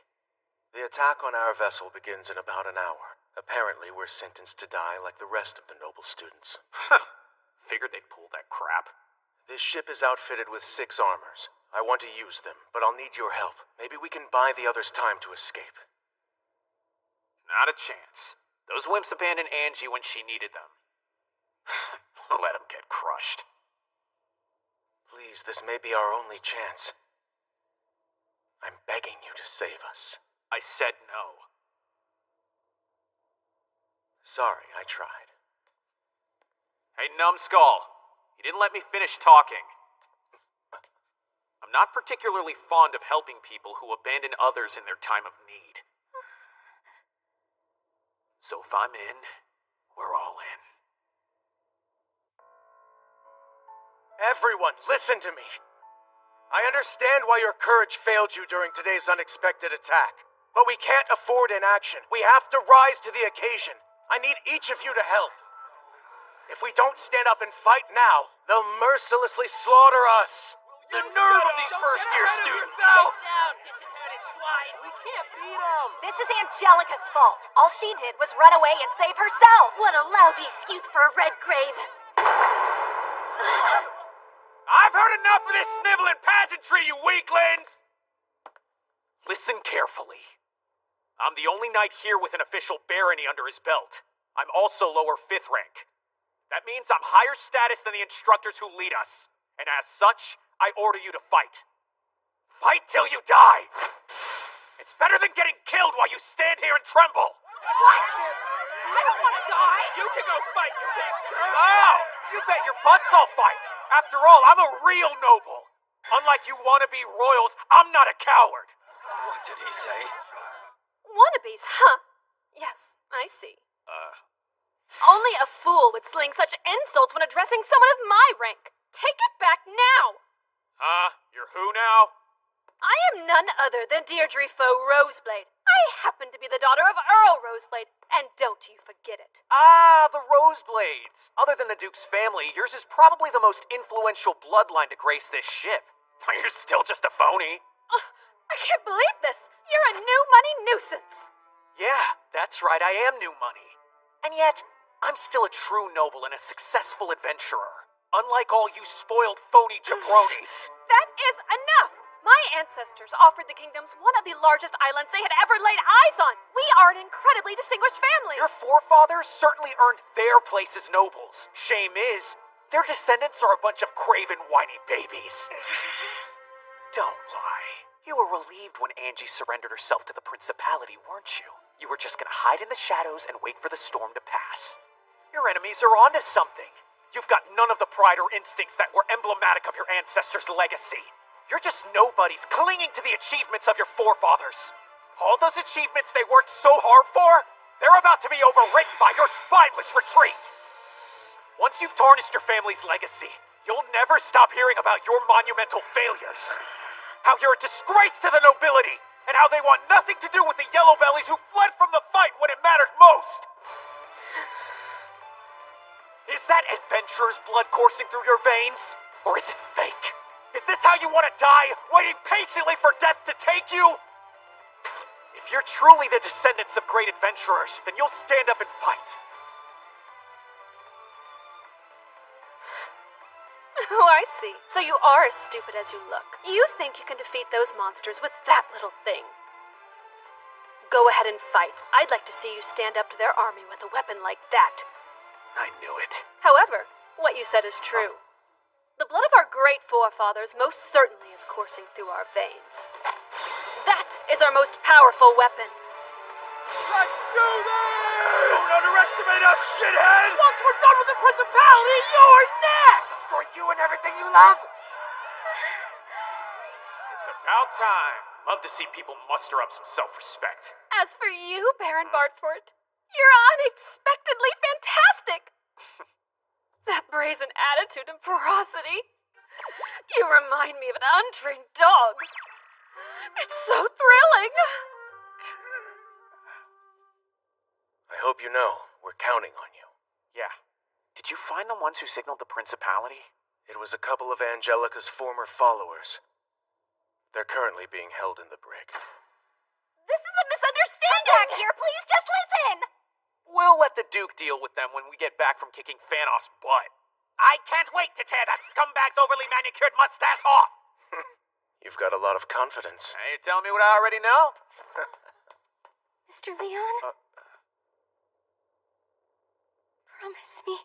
The attack on our vessel begins in about an hour. Apparently, we're sentenced to die like the rest of the noble students. Figured they'd pull that crap. This ship is outfitted with 6 armors. I want to use them, but I'll need your help. Maybe we can buy the others time to escape. Not a chance. Those wimps abandoned Angie when she needed them. Let them get crushed. Please, this may be our only chance. I'm begging you to save us. I said no. Sorry, I tried. Hey, numbskull. You didn't let me finish talking. I'm not particularly fond of helping people who abandon others in their time of need. So if I'm in, we're all in. Everyone, listen to me. I understand why your courage failed you during today's unexpected attack. But we can't afford inaction. We have to rise to the occasion. I need each of you to help. If we don't stand up and fight now, they'll mercilessly slaughter us. The nerve of these first-year students! We can't beat them! This is Angelica's fault. All she did was run away and save herself. What a lousy excuse for a red grave. I've heard enough of this sniveling pageantry, you weaklings! Listen carefully. I'm the only knight here with an official barony under his belt. I'm also lower 5th rank. That means I'm higher status than the instructors who lead us. And as such, I order you to fight. Fight till you die! It's better than getting killed while you stand here and tremble! What? I don't want to die! You can go fight, you big jerk! Oh! You bet your butts I'll fight! After all, I'm a real noble! Unlike you wannabe royals, I'm not a coward! What did he say? Wannabes, huh? Yes, I see. Only a fool would sling such insults when addressing someone of my rank. Take it back now! You're who now? I am none other than Deirdre Foe Roseblade. I happen to be the daughter of Earl Roseblade, and don't you forget it. Ah, the Roseblades. Other than the Duke's family, yours is probably the most influential bloodline to grace this ship. You're still just a phony. I can't believe this. You're a new money nuisance. Yeah, that's right, I am new money. And yet, I'm still a true noble and a successful adventurer. Unlike all you spoiled phony jabronis. That is enough! My ancestors offered the kingdoms one of the largest islands they had ever laid eyes on. We are an incredibly distinguished family. Your forefathers certainly earned their place as nobles. Shame is, their descendants are a bunch of craven, whiny babies. Don't lie. You were relieved when Angie surrendered herself to the Principality, weren't you? You were just gonna hide in the shadows and wait for the storm to pass. Your enemies are onto something. You've got none of the pride or instincts that were emblematic of your ancestors' legacy. You're just nobodies clinging to the achievements of your forefathers. All those achievements they worked so hard for, they're about to be overwritten by your spineless retreat. Once you've tarnished your family's legacy, you'll never stop hearing about your monumental failures. How you're a disgrace to the nobility, and how they want nothing to do with the yellow bellies who fled from the fight when it mattered most. Is that adventurer's blood coursing through your veins? Or is it fake? Is this how you want to die, waiting patiently for death to take you? If you're truly the descendants of great adventurers, then you'll stand up and fight. Oh, I see. So you are as stupid as you look. You think you can defeat those monsters with that little thing. Go ahead and fight. I'd like to see you stand up to their army with a weapon like that. I knew it. However, what you said is true. The blood of our great forefathers most certainly is coursing through our veins. That is our most powerful weapon. Let's do this! Don't underestimate us, shithead! Once we're done with the Principality, you're next! Destroy you and everything you love? It's about time. Love to see people muster up some self-respect. As for you, Baron Bartford, you're unexpectedly fantastic! That brazen attitude and ferocity. You remind me of an untrained dog. It's so thrilling. I hope you know, we're counting on you. Yeah. Did you find the ones who signaled the Principality? It was a couple of Angelica's former followers. They're currently being held in the brig. This is a misunderstanding! Come back here, please just listen! We'll let the Duke deal with them when we get back from kicking Thanos' butt. I can't wait to tear that scumbag's overly manicured mustache off! You've got a lot of confidence. Are you telling me what I already know? Mr. Leon? Promise me.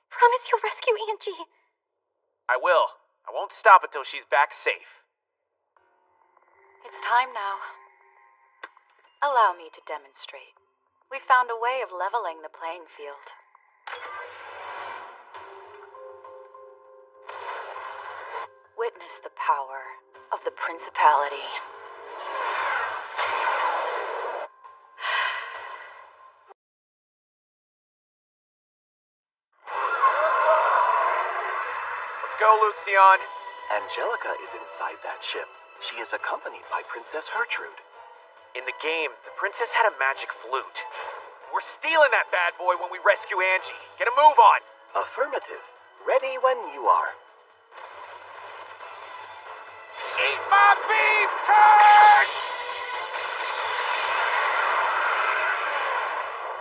Promise you'll rescue Angie. I will. I won't stop until she's back safe. It's time now. Allow me to demonstrate. We found a way of leveling the playing field. Witness the power of the Principality. Let's go, Lucian. Angelica is inside that ship. She is accompanied by Princess Hertrude. In the game, the princess had a magic flute. We're stealing that bad boy when we rescue Angie. Get a move on. Affirmative. Ready when you are. Eat my beef, turd!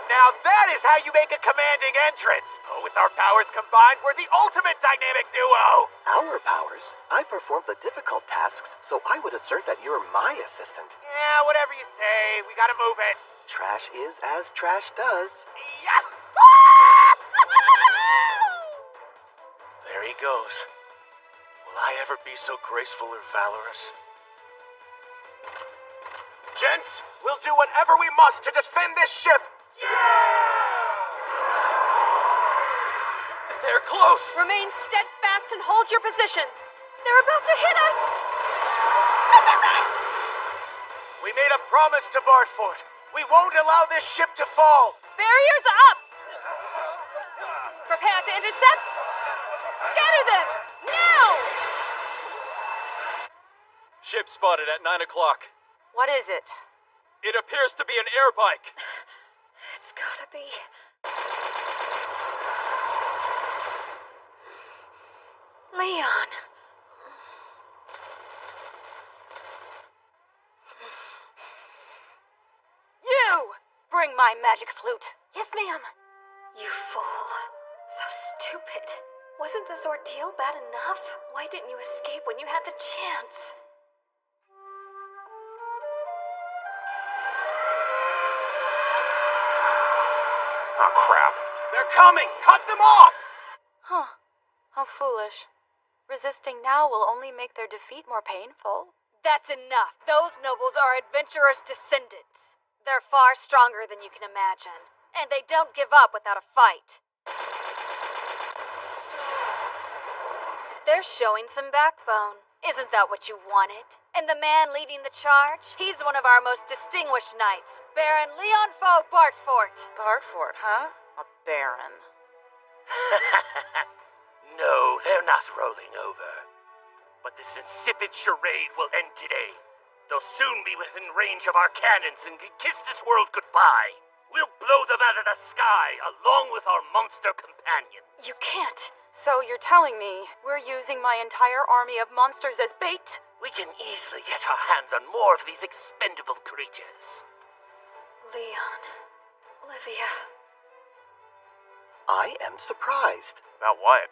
Now that is how you make a commanding entrance. Oh, with our powers combined, we're the ultimate dynamic duo. Our powers? I perform the difficult tasks, so I would assert that you're my assistant. Yeah, whatever you say. We gotta move it. Trash is as trash does. Yeah. There he goes. Will I ever be so graceful or valorous? Gents, we'll do whatever we must to defend this ship! They're close! Remain steadfast and hold your positions. They're about to hit us! We made a promise to Bartfort. We won't allow this ship to fall. Barriers up! Prepare to intercept! Scatter them! Now! Ship spotted at 9 o'clock. What is it? It appears to be an air bike. It's gotta be. Leon. You! Bring my magic flute. Yes, ma'am. You fool. So stupid. Wasn't this ordeal bad enough? Why didn't you escape when you had the chance? Oh, crap. They're coming! Cut them off! Huh. How foolish. Resisting now will only make their defeat more painful. That's enough. Those nobles are adventurers' descendants. They're far stronger than you can imagine. And they don't give up without a fight. They're showing some backbone. Isn't that what you wanted? And the man leading the charge? He's one of our most distinguished knights, Baron Leonfo Bartfort. Bartfort, huh? A baron. No, they're not rolling over. But this insipid charade will end today. They'll soon be within range of our cannons and kiss this world goodbye. We'll blow them out of the sky along with our monster companions. You can't. So you're telling me we're using my entire army of monsters as bait? We can easily get our hands on more of these expendable creatures. Leon. Olivia. I am surprised. About what?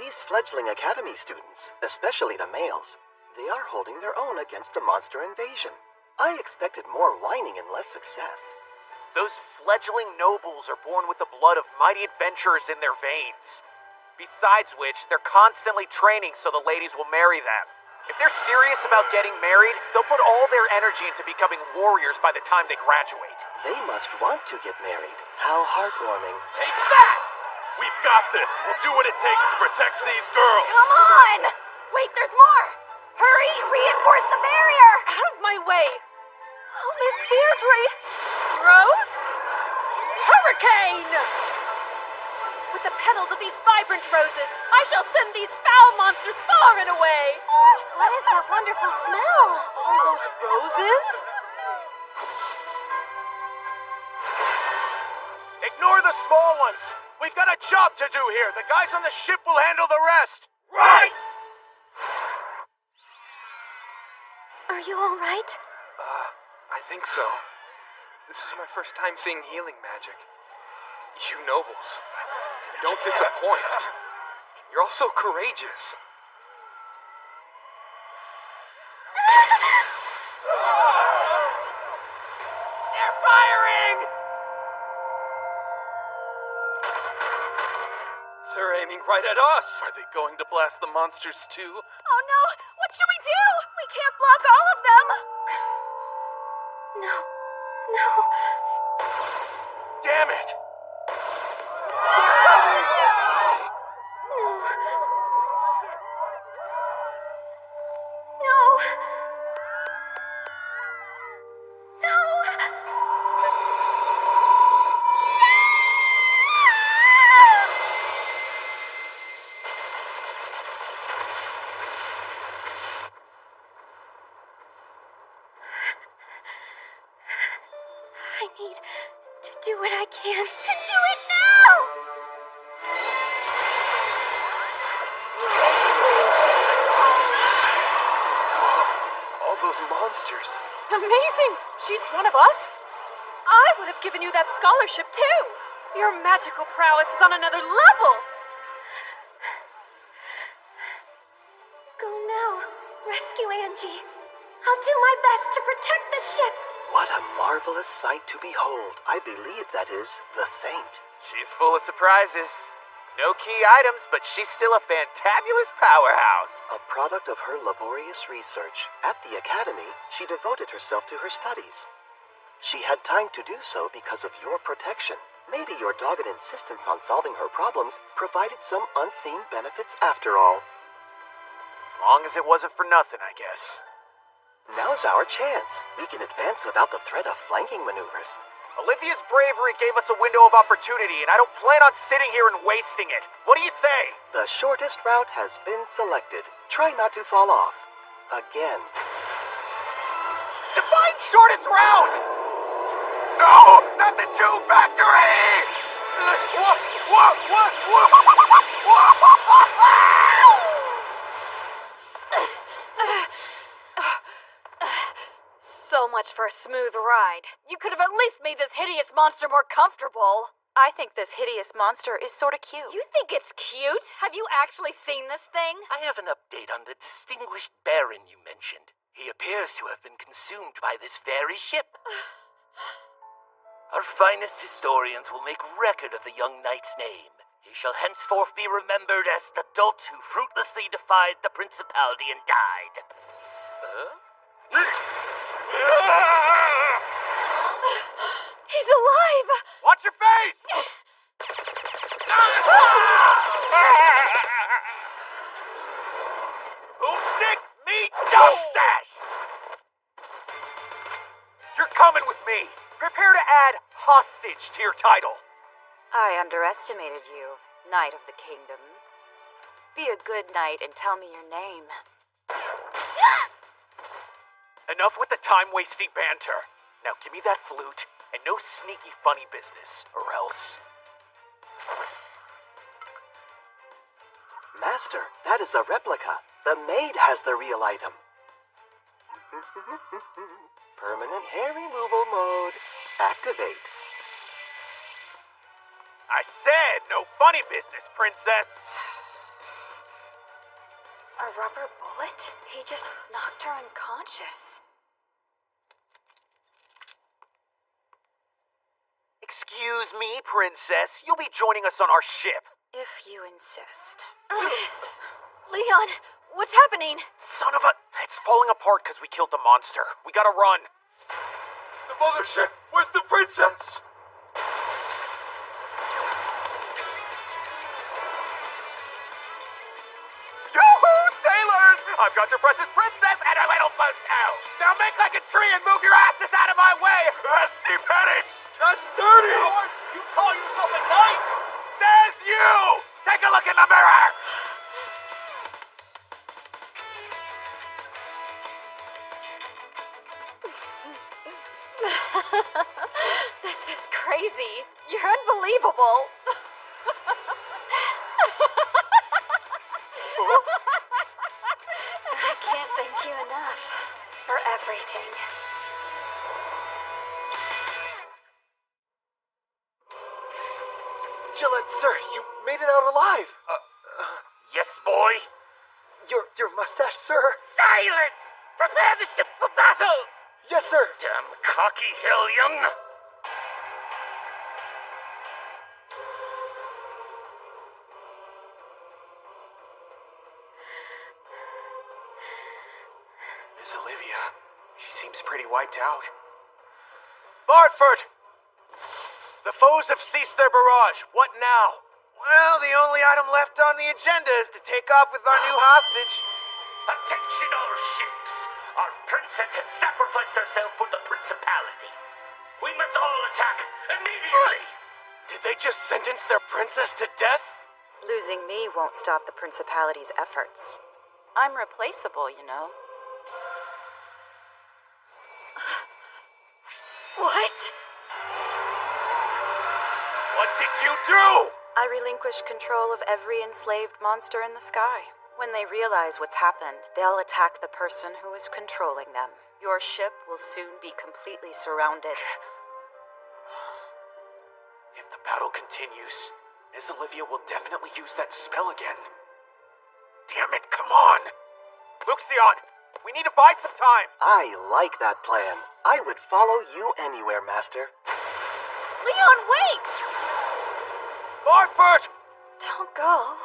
These fledgling academy students, especially the males, they are holding their own against the monster invasion. I expected more whining and less success. Those fledgling nobles are born with the blood of mighty adventurers in their veins. Besides which, they're constantly training so the ladies will marry them. If they're serious about getting married, they'll put all their energy into becoming warriors by the time they graduate. They must want to get married. How heartwarming. Take that! We've got this. We'll do what it takes to protect these girls. Come on! Wait, there's more! Hurry! Reinforce the barrier! Out of my way! Oh, Miss Deirdre! Rose? Hurricane! With the petals of these vibrant roses, I shall send these foul monsters far and away! What is that wonderful smell? Are those roses? Ignore the small ones. We've got a job to do here. The guys on the ship will handle the rest. Right! Are you all right? I think so. This is my first time seeing healing magic. You nobles, you don't disappoint. You're all so courageous. They're firing! They're aiming right at us. Are they going to blast the monsters too? Oh no! What should we do? We can't block all of them! No. No. Damn it! I need to do what I can. And do it now! All those monsters. Amazing! She's one of us? I would have given you that scholarship too! Your magical prowess is on another level! Go now. Rescue Angie. I'll do my best to protect the ship. What a marvelous sight to behold. I believe that is the saint. She's full of surprises. No key items, but she's still a fantabulous powerhouse. A product of her laborious research. At the academy, she devoted herself to her studies. She had time to do so because of your protection. Maybe your dogged insistence on solving her problems provided some unseen benefits after all. As long as it wasn't for nothing, I guess. Now's our chance. We can advance without the threat of flanking maneuvers. Olivia's bravery gave us a window of opportunity, and I don't plan on sitting here and wasting it. What do you say? The shortest route has been selected. Try not to fall off. Again. Define shortest route! No! Not the two factory! So much for a smooth ride. You could have at least made this hideous monster more comfortable. I think this hideous monster is sort of cute. You think it's cute? Have you actually seen this thing? I have an update on the distinguished Baron you mentioned. He appears to have been consumed by this very ship. Our finest historians will make record of the young knight's name. He shall henceforth be remembered as the dolt who fruitlessly defied the principality and died. He's alive! Watch your face! Boomstick, meet Doustache! You're coming with me. Prepare to add hostage to your title. I underestimated you, Knight of the Kingdom. Be a good knight and tell me your name. Enough with the time-wasting banter. Now give me that flute, and no sneaky funny business, or else... Master, that is a replica. The maid has the real item. Permanent hair removal mode. Activate. I said no funny business, princess! A rubber bullet? He just knocked her unconscious. Excuse me, princess. You'll be joining us on our ship. If you insist. Leon, what's happening? Son of a... It's falling apart because we killed the monster. We gotta run. The mothership! Where's the princess? Yoo-hoo, sailors! I've got your precious princess and a little boat too! Now make like a tree and move your asses out of my way! Rusty Pettish! That's dirty! Howard, you call yourself a knight? Says you! Take a look in the mirror! This is crazy. You're unbelievable. I can't thank you enough for everything. Gillette, sir, you made it out alive. Yes, boy? Your mustache, sir. Silence! Prepare the ship for battle! Yes, sir. Damn cocky hellion! Miss Olivia, she seems pretty wiped out. Bartford! The foes have ceased their barrage. What now? Well, the only item left on the agenda is to take off with our new hostage. Attention all ships! Our princess has sacrificed herself for the principality. We must all attack immediately! Did they just sentence their princess to death? Losing me won't stop the principality's efforts. I'm replaceable, you know. What? What did you do? I relinquished control of every enslaved monster in the sky. When they realize what's happened, they'll attack the person who is controlling them. Your ship will soon be completely surrounded. If the battle continues, Miss Olivia will definitely use that spell again. Damn it, come on! Luxion, we need to buy some time! I like that plan. I would follow you anywhere, Master. Leon, wait! Bartford! Don't go.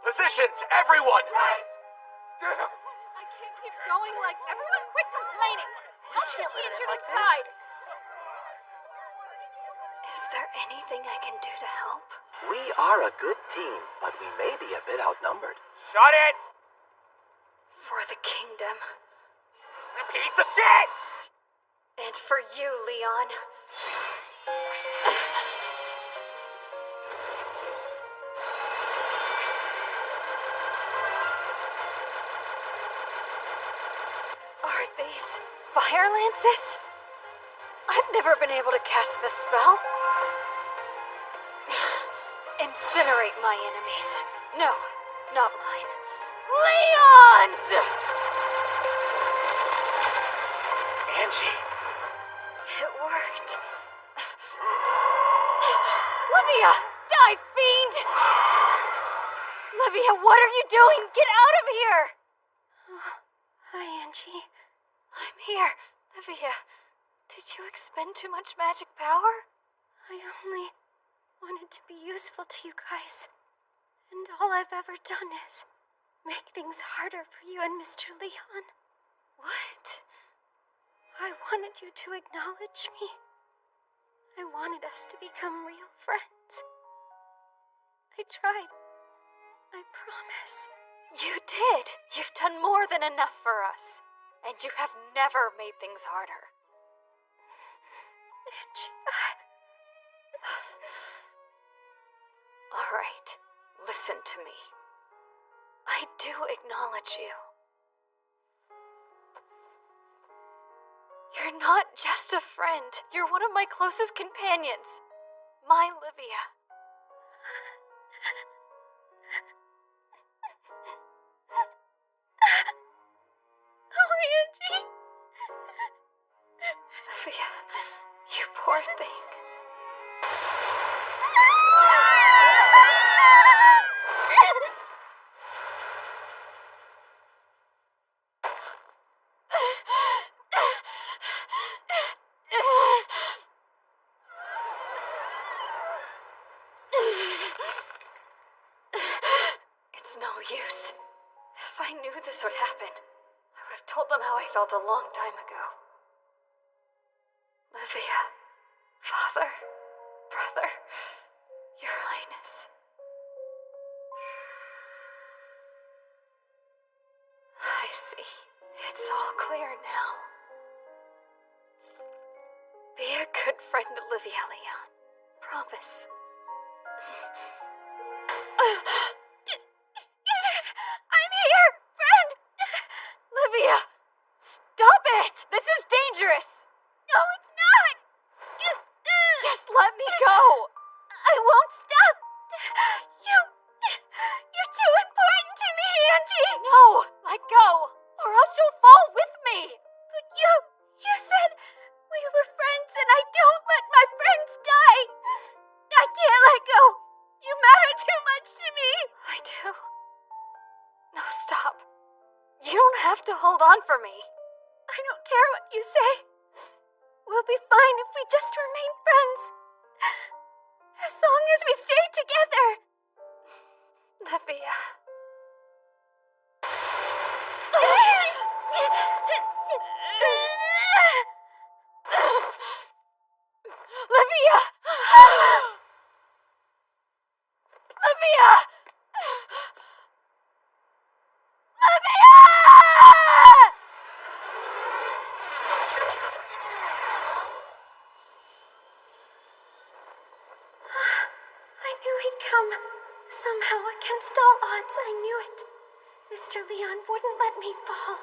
Positions, everyone! I can't keep going like everyone quit complaining. I'll get me injured inside. Is there anything I can do to help? We are a good team, but we may be a bit outnumbered. Shut it! For the kingdom. Piece of shit! And for you, Leon. Are these fire lances? I've never been able to cast this spell. Incinerate my enemies. No, not mine. Leon's! Angie. It worked. Livia! Die, fiend! Livia, what are you doing? Get out of here! Hi, Angie. I'm here. Livia, did you expend too much magic power? I only wanted to be useful to you guys. And all I've ever done is make things harder for you and Mr. Leon. What? I wanted you to acknowledge me. I wanted us to become real friends. I tried. I promise. You did. You've done more than enough for us. And you have never made things harder. All right, listen to me. I do acknowledge you. You're not just a friend. You're one of my closest companions. My Livia. Oh, Angie. Livia, you poor thing. It's no use. If I knew this would happen, I would have told them how I felt a long time ago. Livia, Father, Brother, Your Highness. I see. It's all clear now. Be a good friend to Livia, Leon. Promise. I'm here, friend! Livia! Stop it! This is dangerous! No, it's not! Just let me go! I won't stop! You're too important to me, Angie! No! Let go! Or else you'll fall with me! But you said we were friends and I don't let my friends die! I can't let go! You matter too much to me! I do. No, stop. You don't have to hold on for me. I don't care what you say. We'll be fine if we just remain friends. As long as we stay together. Livia. Livia! Livia! Livia! I knew he'd come. Somehow, against all odds, I knew it. Mr. Leon wouldn't let me fall.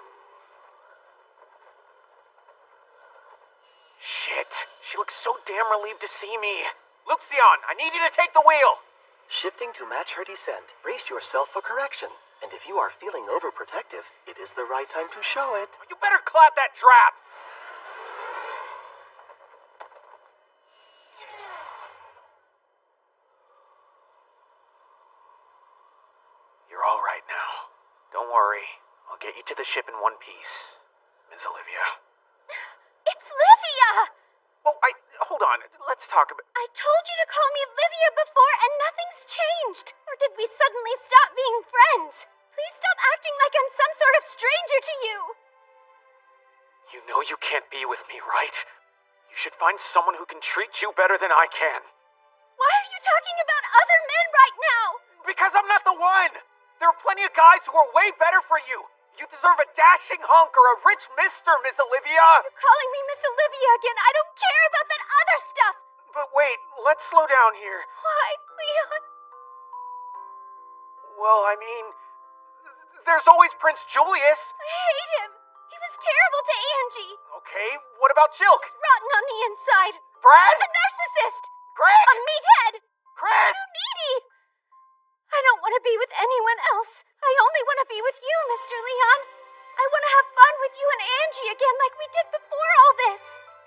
Shit. She looks so damn relieved to see me. Luxion, I need you to take the wheel. Shifting to match her descent, brace yourself for correction. And if you are feeling overprotective, it is the right time to show it. You better clap that trap. You're all right now. Don't worry. I'll get you to the ship in one piece, Miss Olivia. It's Livia! Hold on. Let's talk about... I told you to call me Livia before and nothing's changed. Or did we suddenly stop being friends? Please stop acting like I'm some sort of stranger to you. You know you can't be with me, right? You should find someone who can treat you better than I can. Why are you talking about other men right now? Because I'm not the one! There are plenty of guys who are way better for you. You deserve a dashing hunk or a rich mister, Miss Olivia. You're calling me Miss Olivia again. I don't care about that other stuff. But wait, let's slow down here. Why, Leon? Well, I mean, there's always Prince Julius. I hate him. He was terrible to Angie. Okay, what about Jill? He's rotten on the inside. Brad? A narcissist. Greg? A meathead. Chris? Too needy. I don't want to be with anyone else. I only want to be with you, Mr. Leon. I want to have fun with you and Angie again like we did before all this.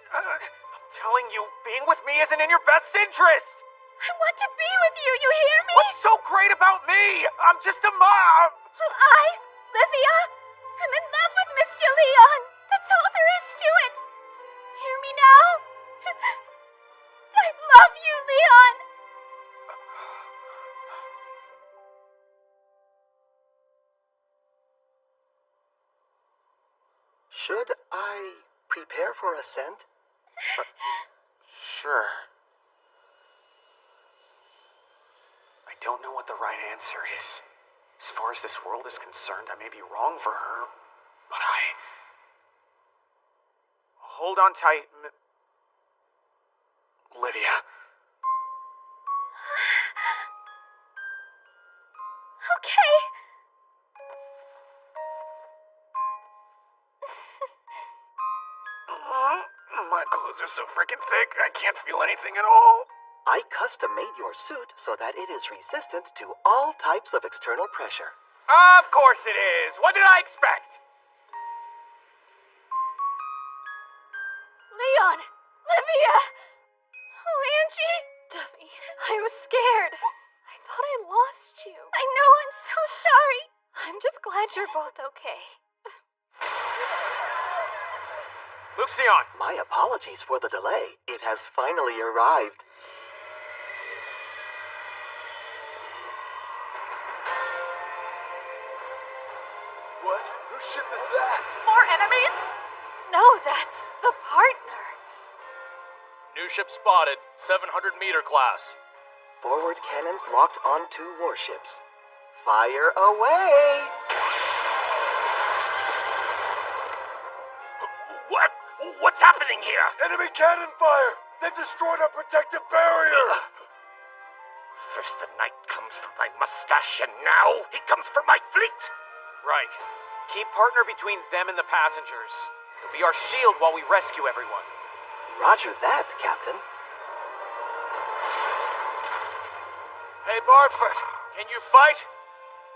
I'm telling you, being with me isn't in your best interest. I want to be with you, you hear me? What's so great about me? I'm just a mom. Well, Livia, I'm in love with Mr. Leon. That's all there is to it. Hear me now? I love you, Leon. Should I prepare for ascent? Sure. I don't know what the right answer is. As far as this world is concerned, I may be wrong for her, but Hold on tight, Livia. Okay. My clothes are so freaking thick, I can't feel anything at all. I custom made your suit so that it is resistant to all types of external pressure. Of course it is. What did I expect? Leon! Livia! Oh, Angie! Dummy, I was scared. I thought I lost you. I know, I'm so sorry. I'm just glad you're both okay. Luxion! My apologies for the delay. It has finally arrived. What? Whose ship is that? More enemies? No, that's the partner. New ship spotted, 700-meter class. Forward cannons locked on 2 warships. Fire away! What? What's happening here? Enemy cannon fire! They've destroyed our protective barrier! First the knight comes for my mustache, and now he comes for my fleet! Right. Keep partner between them and the passengers. It'll be our shield while we rescue everyone. Roger that, Captain. Hey, Bartford, can you fight?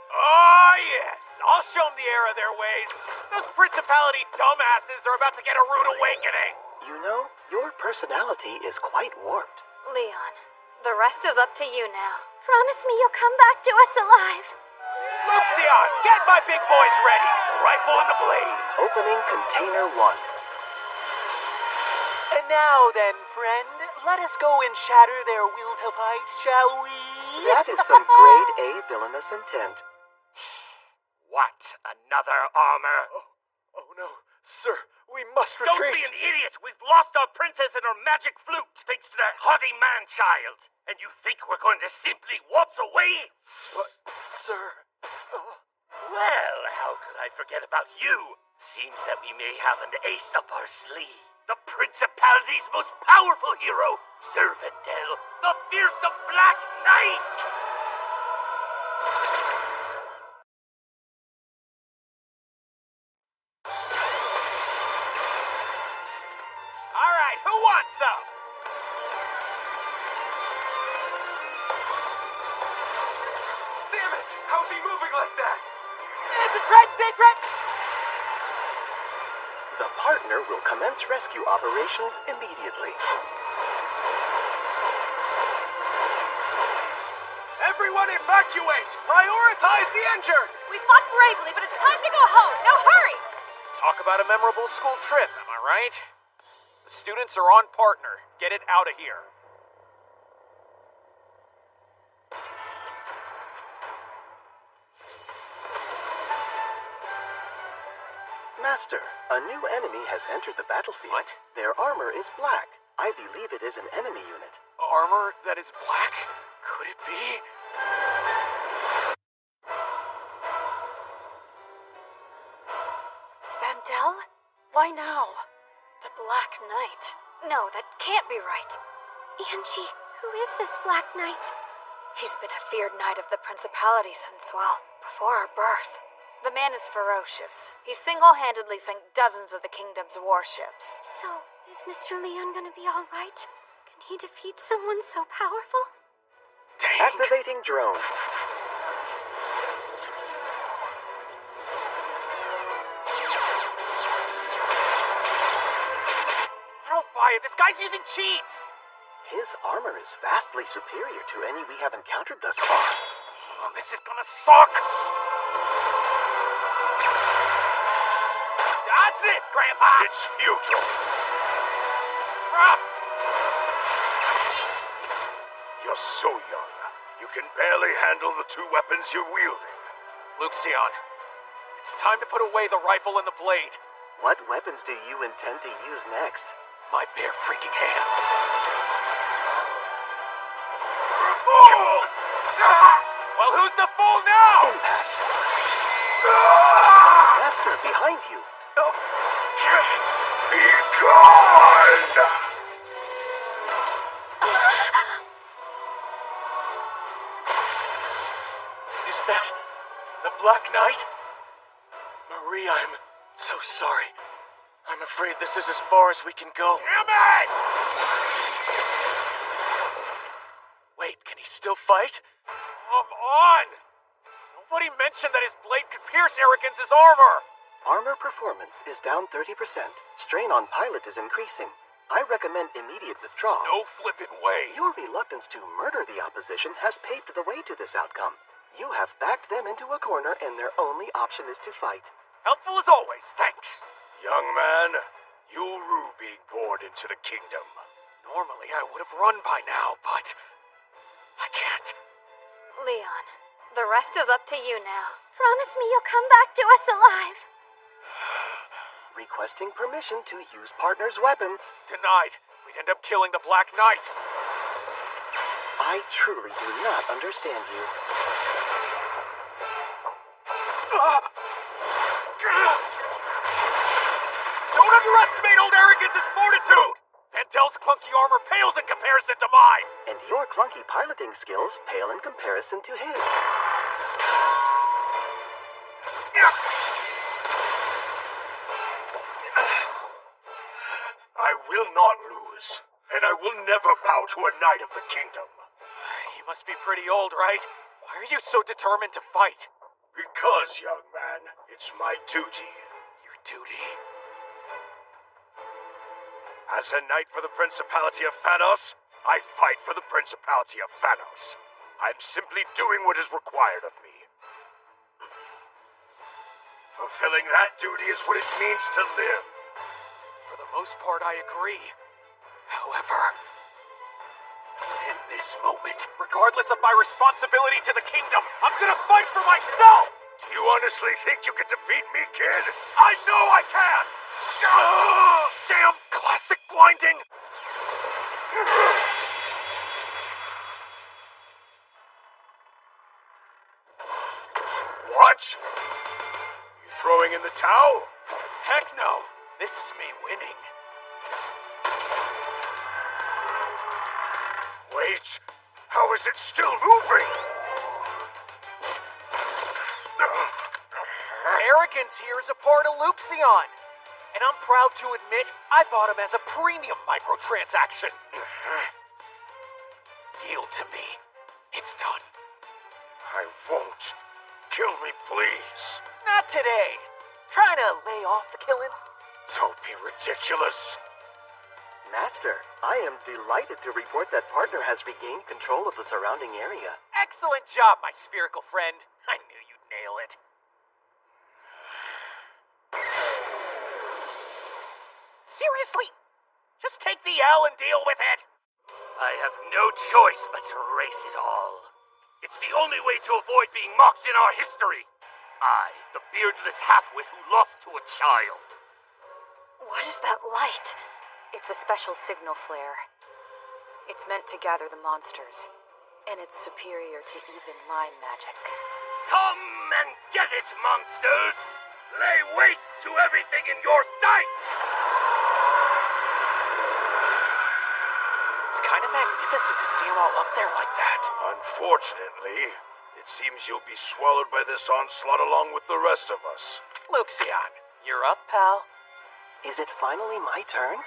Oh, yes. I'll show them the error of their ways. Those Principality dumbasses are about to get a rude awakening. You know, your personality is quite warped. Leon, the rest is up to you now. Promise me you'll come back to us alive. Luxion, get my big boys ready. The rifle and the blade. Opening container 1. And now then, friend, let us go and shatter their will to fight, shall we? That is some grade A villainous intent. What? Another armor? Oh no. Sir, we must Don't retreat! be an idiot! We've lost our princess and her magic flute, thanks to that haughty man-child. And you think we're going to simply waltz away? But, sir... Well, how could I forget about you? Seems that we may have an ace up our sleeve. The Principality's most powerful hero, Sir Vendel, the fearsome Black Knight! All right, who wants some? Damn it! How's he moving like that? It's a trade secret! The partner will commence rescue operations immediately. Everyone evacuate! Prioritize the injured! We fought bravely, but it's time to go home. Now hurry! Talk about a memorable school trip, am I right? The students are on partner. Get it out of here. Master, a new enemy has entered the battlefield. What? Their armor is black. I believe it is an enemy unit. Armor that is black? Could it be? Vandel? Why now? The Black Knight. No, that can't be right. Angie, who is this Black Knight? He's been a feared knight of the Principality since, well, before our birth. The man is ferocious. He single-handedly sank dozens of the kingdom's warships. So, is Mr. Leon gonna be alright? Can he defeat someone so powerful? Dang. Activating drones. I don't buy it. This guy's using cheats. His armor is vastly superior to any we have encountered thus far. Oh, this is gonna suck. Dodge this, Grandpa! It's futile. Drop! You're so young. You can barely handle the two weapons you're wielding. Luxion, it's time to put away the rifle and the blade. What weapons do you intend to use next? My bare freaking hands. Well, who's the fool now? Impact. Master, behind you. Be gone! Is that the Black Knight? Marie, I'm so sorry. I'm afraid this is as far as we can go. Damn it! Wait, can he still fight? Come on! Nobody mentioned that his blade could pierce Arrogance's armor! Armor performance is down 30%. Strain on pilot is increasing. I recommend immediate withdrawal. No flippin' way. Your reluctance to murder the opposition has paved the way to this outcome. You have backed them into a corner and their only option is to fight. Helpful as always, thanks. Young man, you'll rue being born into the kingdom. Normally I would have run by now, but I can't. Leon, the rest is up to you now. Promise me you'll come back to us alive. Requesting permission to use partner's weapons. Denied. We'd end up killing the Black Knight. I truly do not understand you. Don't underestimate old Arrogance's fortitude! Vandel's clunky armor pales in comparison to mine! And your clunky piloting skills pale in comparison to his. I will not lose, and I will never bow to a knight of the kingdom. You must be pretty old, right? Why are you so determined to fight? Because, young man, it's my duty. Your duty? As a knight for the Principality of Phanos, I fight for the Principality of Phanos. I'm simply doing what is required of me. Fulfilling that duty is what it means to live. For the most part, I agree. However, in this moment, regardless of my responsibility to the kingdom, I'm gonna fight for myself! Do you honestly think you can defeat me, kid? I know I can! Damn classic blinding! What? You throwing in the towel? Heck no! This is me winning. Wait, how is it still moving? Arrogance here is a part of Luxion. And I'm proud to admit, I bought him as a premium microtransaction. Yield to me. It's done. I won't. Kill me, please. Not today. Trying to lay off the killing? Don't be ridiculous. Master, I am delighted to report that partner has regained control of the surrounding area. Excellent job, my spherical friend. I knew you'd nail it. Seriously? Just take the L and deal with it. I have no choice but to erase it all. It's the only way to avoid being mocked in our history. I, the beardless halfwit who lost to a child. What is that light? It's a special signal flare. It's meant to gather the monsters, and it's superior to even my magic. Come and get it, monsters! Lay waste to everything in your sight! It's kind of magnificent to see them all up there like that. Unfortunately, it seems you'll be swallowed by this onslaught along with the rest of us. Luxion, you're up, pal. Is it finally my turn?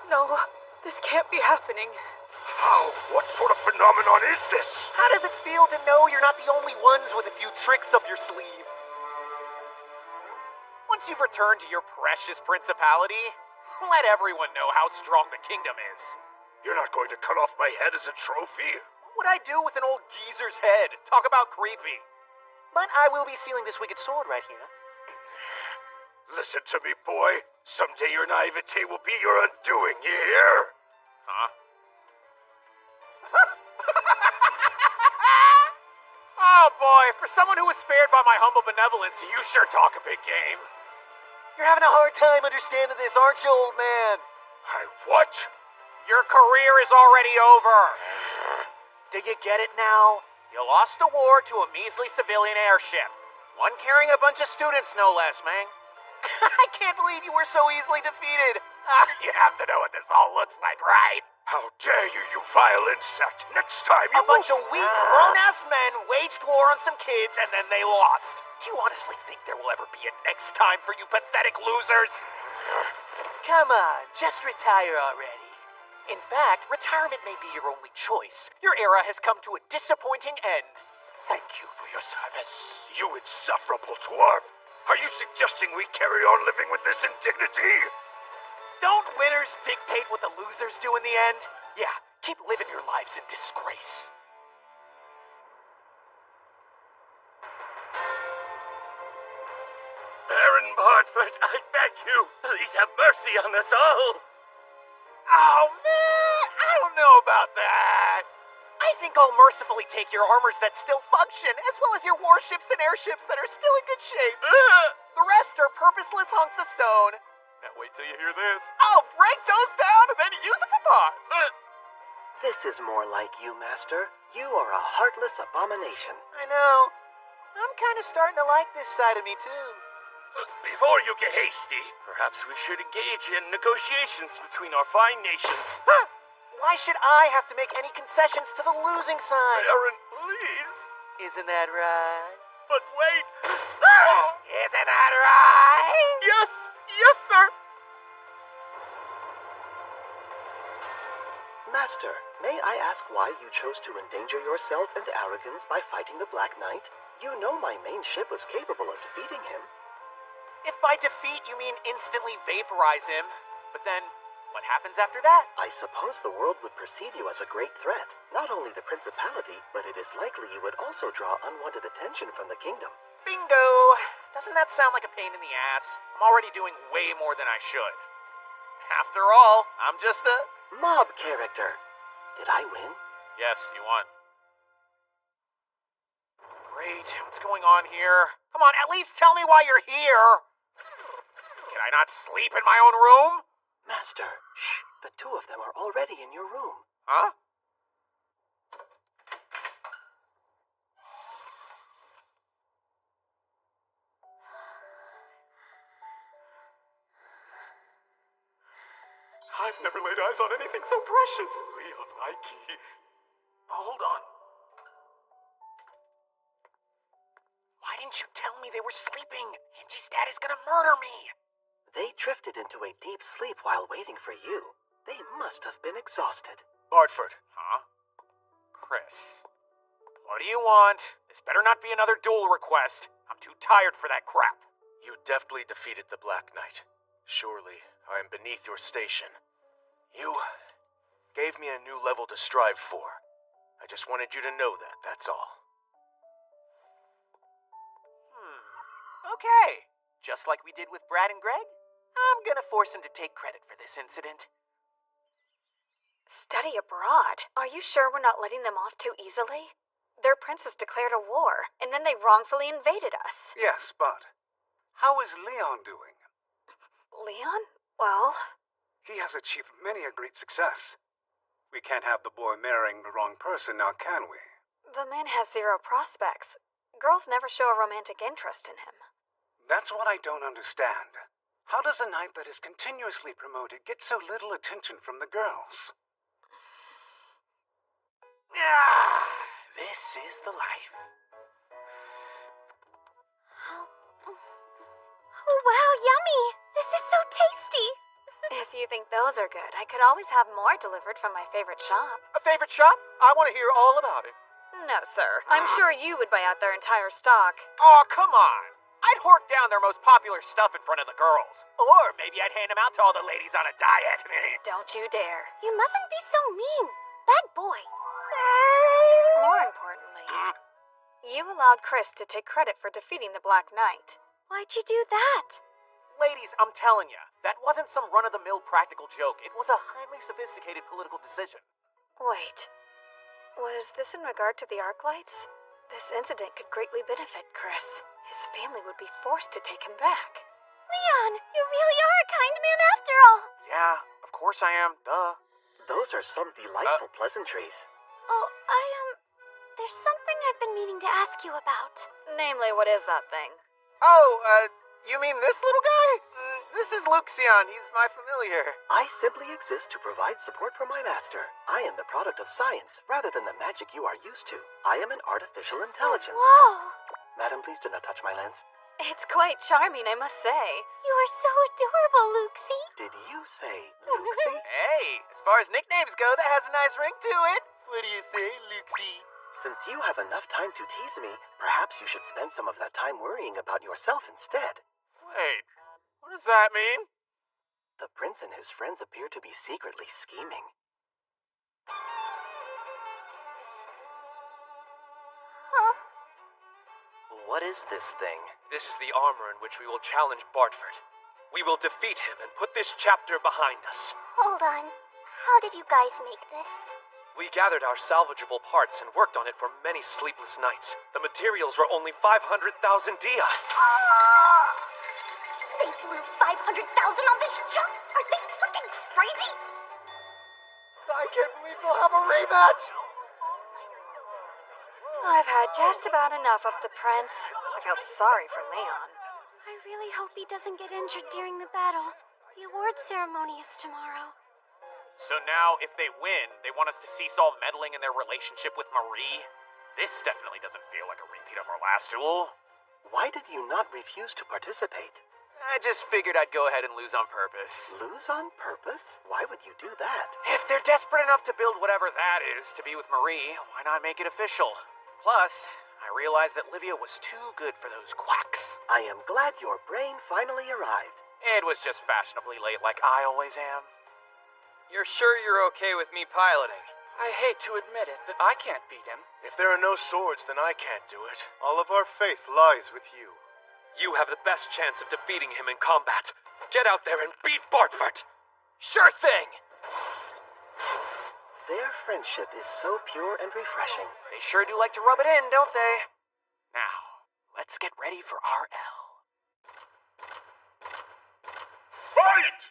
No, this can't be happening. How? What sort of phenomenon is this? How does it feel to know you're not the only ones with a few tricks up your sleeve? Once you've returned to your precious principality, let everyone know how strong the kingdom is. You're not going to cut off my head as a trophy? What would I do with an old geezer's head? Talk about creepy. But I will be stealing this wicked sword right here. Listen to me, boy. Someday your naivete will be your undoing, you hear? Huh? Oh boy, for someone who was spared by my humble benevolence, you sure talk a big game. You're having a hard time understanding this, aren't you, old man? What? Your career is already over. Do you get it now? You lost the war to a measly civilian airship. One carrying a bunch of students, no less, man. I can't believe you were so easily defeated. You have to know what this all looks like, right? How dare you, you vile insect! Next time you A bunch of weak, grown-ass men waged war on some kids and then they lost. Do you honestly think there will ever be a next time for you pathetic losers? Come on, just retire already. In fact, retirement may be your only choice. Your era has come to a disappointing end. Thank you for your service. You insufferable dwarf! Are you suggesting we carry on living with this indignity? Don't winners dictate what the losers do in the end? Yeah, keep living your lives in disgrace. Baron Bartford, I beg you, please have mercy on us all. Oh, man, I don't know about that. I think I'll mercifully take your armors that still function, as well as your warships and airships that are still in good shape. The rest are purposeless hunks of stone. Now wait till you hear this. I'll break those down and then use them for parts. This is more like you, Master. You are a heartless abomination. I know. I'm kind of starting to like this side of me, too. Before you get hasty, perhaps we should engage in negotiations between our fine nations. Why should I have to make any concessions to the losing side? Baron, please. Isn't that right? But wait. Isn't that right? Yes, yes, sir. Master, may I ask why you chose to endanger yourself and arrogance by fighting the Black Knight? You know my main ship was capable of defeating him. If by defeat you mean instantly vaporize him, but then what happens after that? I suppose the world would perceive you as a great threat. Not only the principality, but it is likely you would also draw unwanted attention from the kingdom. Bingo! Doesn't that sound like a pain in the ass? I'm already doing way more than I should. After all, I'm just a mob character. Did I win? Yes, you won. Great, what's going on here? Come on, at least tell me why you're here! Can I not sleep in my own room? Master, shh, the two of them are already in your room. Huh? I've never laid eyes on anything so precious. Leon Ike. Hold on. Why didn't you tell me they were sleeping? Angie's dad is gonna murder me. They drifted into a deep sleep while waiting for you. They must have been exhausted. Bartford. Huh? Chris. What do you want? This better not be another duel request. I'm too tired for that crap. You deftly defeated the Black Knight. Surely, I am beneath your station. You gave me a new level to strive for. I just wanted you to know that, that's all. Okay. Just like we did with Brad and Greg, I'm gonna force him to take credit for this incident. Study abroad? Are you sure we're not letting them off too easily? Their princess declared a war, and then they wrongfully invaded us. Yes, but how is Leon doing? Leon? Well... He has achieved many a great success. We can't have the boy marrying the wrong person now, can we? The man has zero prospects. Girls never show a romantic interest in him. That's what I don't understand. How does a knight that is continuously promoted get so little attention from the girls? This is the life. Oh, wow, yummy! This is so tasty! If you think those are good, I could always have more delivered from my favorite shop. A favorite shop? I want to hear all about it. No, sir. I'm sure you would buy out their entire stock. Oh, come on. I'd hork down their most popular stuff in front of the girls. Or maybe I'd hand them out to all the ladies on a diet. Don't you dare. You mustn't be so mean. Bad boy. More importantly, you allowed Chris to take credit for defeating the Black Knight. Why'd you do that? Ladies, I'm telling you, that wasn't some run-of-the-mill practical joke. It was a highly sophisticated political decision. Wait. Was this in regard to the arc lights? This incident could greatly benefit Chris. His family would be forced to take him back. Leon, you really are a kind man after all. Yeah, of course I am. Duh. Those are some delightful pleasantries. Oh, there's something I've been meaning to ask you about. Namely, what is that thing? You mean this little guy? This is Luxion. He's my familiar. I simply exist to provide support for my master. I am the product of science, rather than the magic you are used to. I am an artificial intelligence. Whoa! Madam, please do not touch my lens. It's quite charming, I must say. You are so adorable, Luxie. Did you say Luxie? Hey, as far as nicknames go, that has a nice ring to it. What do you say, Luxie? Since you have enough time to tease me, perhaps you should spend some of that time worrying about yourself instead. Wait, what does that mean? The prince and his friends appear to be secretly scheming. What is this thing? This is the armor in which we will challenge Bartford. We will defeat him and put this chapter behind us. Hold on. How did you guys make this? We gathered our salvageable parts and worked on it for many sleepless nights. The materials were only 500,000 dia. They blew 500,000 on this junk? Are they freaking crazy? I can't believe they'll have a rematch! I've had just about enough of the prince. I feel sorry for Leon. I really hope he doesn't get injured during the battle. The award ceremony is tomorrow. So now, if they win, they want us to cease all meddling in their relationship with Marie? This definitely doesn't feel like a repeat of our last duel. Why did you not refuse to participate? I just figured I'd go ahead and lose on purpose. Lose on purpose? Why would you do that? If they're desperate enough to build whatever that is to be with Marie, why not make it official? Plus, I realized that Livia was too good for those quacks. I am glad your brain finally arrived. It was just fashionably late like I always am. You're sure you're okay with me piloting? I hate to admit it, but I can't beat him. If there are no swords, then I can't do it. All of our faith lies with you. You have the best chance of defeating him in combat. Get out there and beat Bartford! Sure thing! Their friendship is so pure and refreshing. They sure do like to rub it in, don't they? Now, let's get ready for RL. Fight!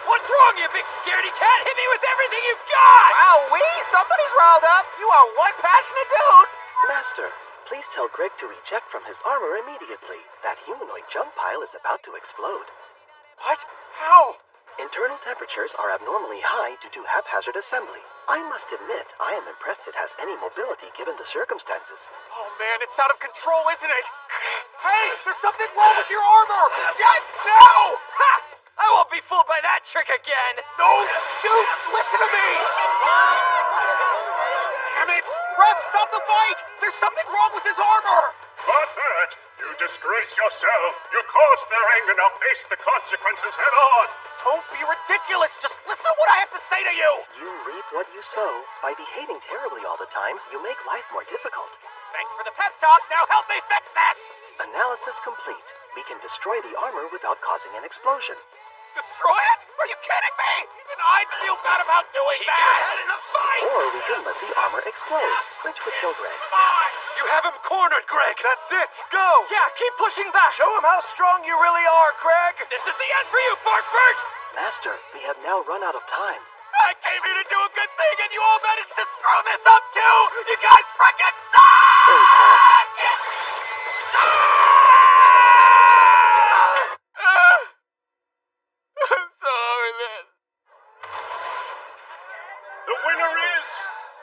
What's wrong, you big scaredy cat? Hit me with everything you've got! Wowee! Somebody's riled up! You are one passionate dude! Master, please tell Greg to eject from his armor immediately. That humanoid junk pile is about to explode. What? How? Internal temperatures are abnormally high due to haphazard assembly. I must admit, I am impressed it has any mobility given the circumstances. Oh man, it's out of control, isn't it? Hey, there's something wrong with your armor! Eject now! Ha! I won't be fooled by that trick again! No! Dude, listen to me! Damn it! Rev, stop the fight! There's something wrong with his armor! But that, you disgrace yourself. You caused their anger, now face the consequences head on. Don't be ridiculous! Just listen to what I have to say to you! You reap what you sow. By behaving terribly all the time, you make life more difficult. Thanks for the pep talk, now help me fix this! Analysis complete. We can destroy the armor without causing an explosion. Destroy it? Are you kidding me? Even I'd feel bad about doing that! Keep your head in the fight! Or we can let the armor explode, which would kill Greg. Come on! You have him cornered, Greg! That's it! Go! Yeah, keep pushing back! Show him how strong you really are, Greg! This is the end for you, Bartford! Master, we have now run out of time. I came here to do a good thing and you all managed to screw this up too! You guys frickin' suck! I'm sorry, man. The winner is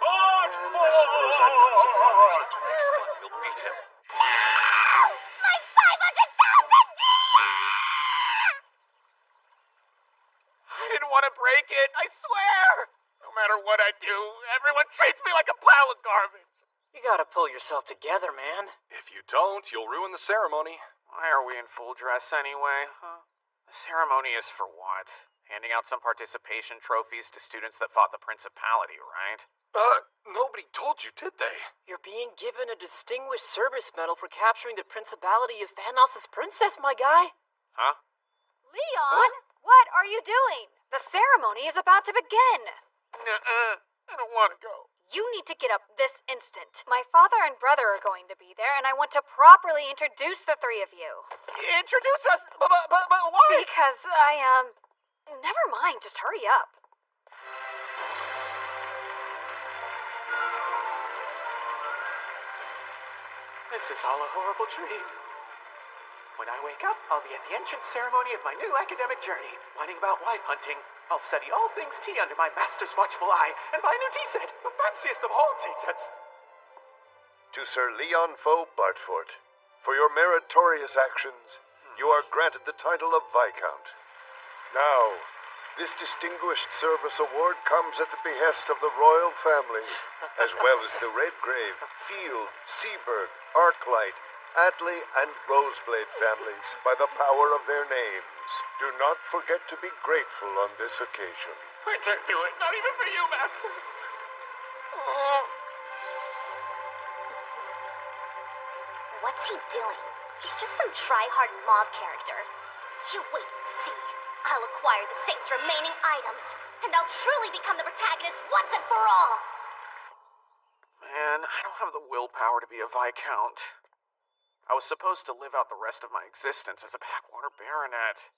And I suppose I'm not surprised. Next time you'll beat him. My 500,000 I didn't want to break it, I swear! No matter what I do, everyone treats me like a pile of garbage. You gotta pull yourself together, man. If you don't, you'll ruin the ceremony. Why are we in full dress anyway, huh? The ceremony is for what? Handing out some participation trophies to students that fought the Principality, right? Nobody told you, did they? You're being given a distinguished service medal for capturing the Principality of Thanos' princess, my guy. Huh? Leon, what are you doing? The ceremony is about to begin. Nuh-uh. I don't want to go. You need to get up this instant. My father and brother are going to be there, and I want to properly introduce the three of you. Introduce us, but why? Because never mind, just hurry up. This is all a horrible dream. When I wake up, I'll be at the entrance ceremony of my new academic journey, whining about wife hunting. I'll study all things tea under my master's watchful eye, and buy a new tea set, the fanciest of all tea sets. To Sir Leon Foe Bartford, for your meritorious actions, you are granted the title of Viscount. Now, this distinguished service award comes at the behest of the royal family, as well as the Redgrave, Field, Seaburg, Arclight, Atlee, and Roseblade families by the power of their names. Do not forget to be grateful on this occasion. I can't do it, not even for you, Master. Oh. What's he doing? He's just some try-hard mob character. You wait and see. I'll acquire the Saint's remaining items, and I'll truly become the protagonist once and for all! Man, I don't have the willpower to be a Viscount. I was supposed to live out the rest of my existence as a backwater baronet.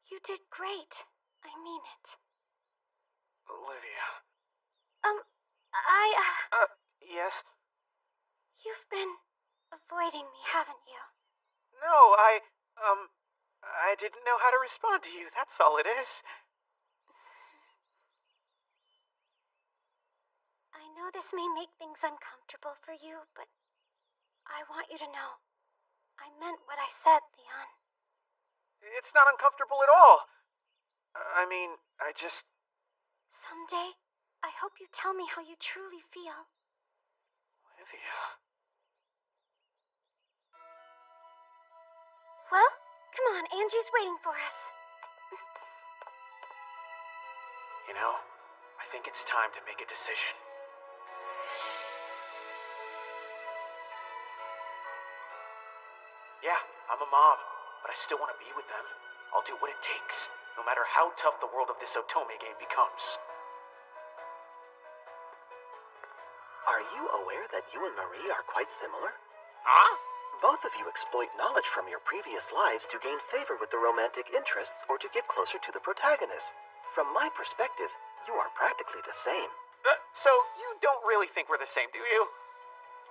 You did great. I mean it. Olivia. Yes? You've been avoiding me, haven't you? No, I didn't know how to respond to you, that's all it is. I know this may make things uncomfortable for you, but I want you to know. I meant what I said, Leon. It's not uncomfortable at all. I mean, I just... Someday, I hope you tell me how you truly feel. Olivia... Well, come on, Angie's waiting for us. You know, I think it's time to make a decision. Yeah, I'm a mob, but I still want to be with them. I'll do what it takes, no matter how tough the world of this Otome game becomes. Are you aware that you and Marie are quite similar? Huh? Both of you exploit knowledge from your previous lives to gain favor with the romantic interests or to get closer to the protagonist. From my perspective, you are practically the same. So you don't really think we're the same, do you?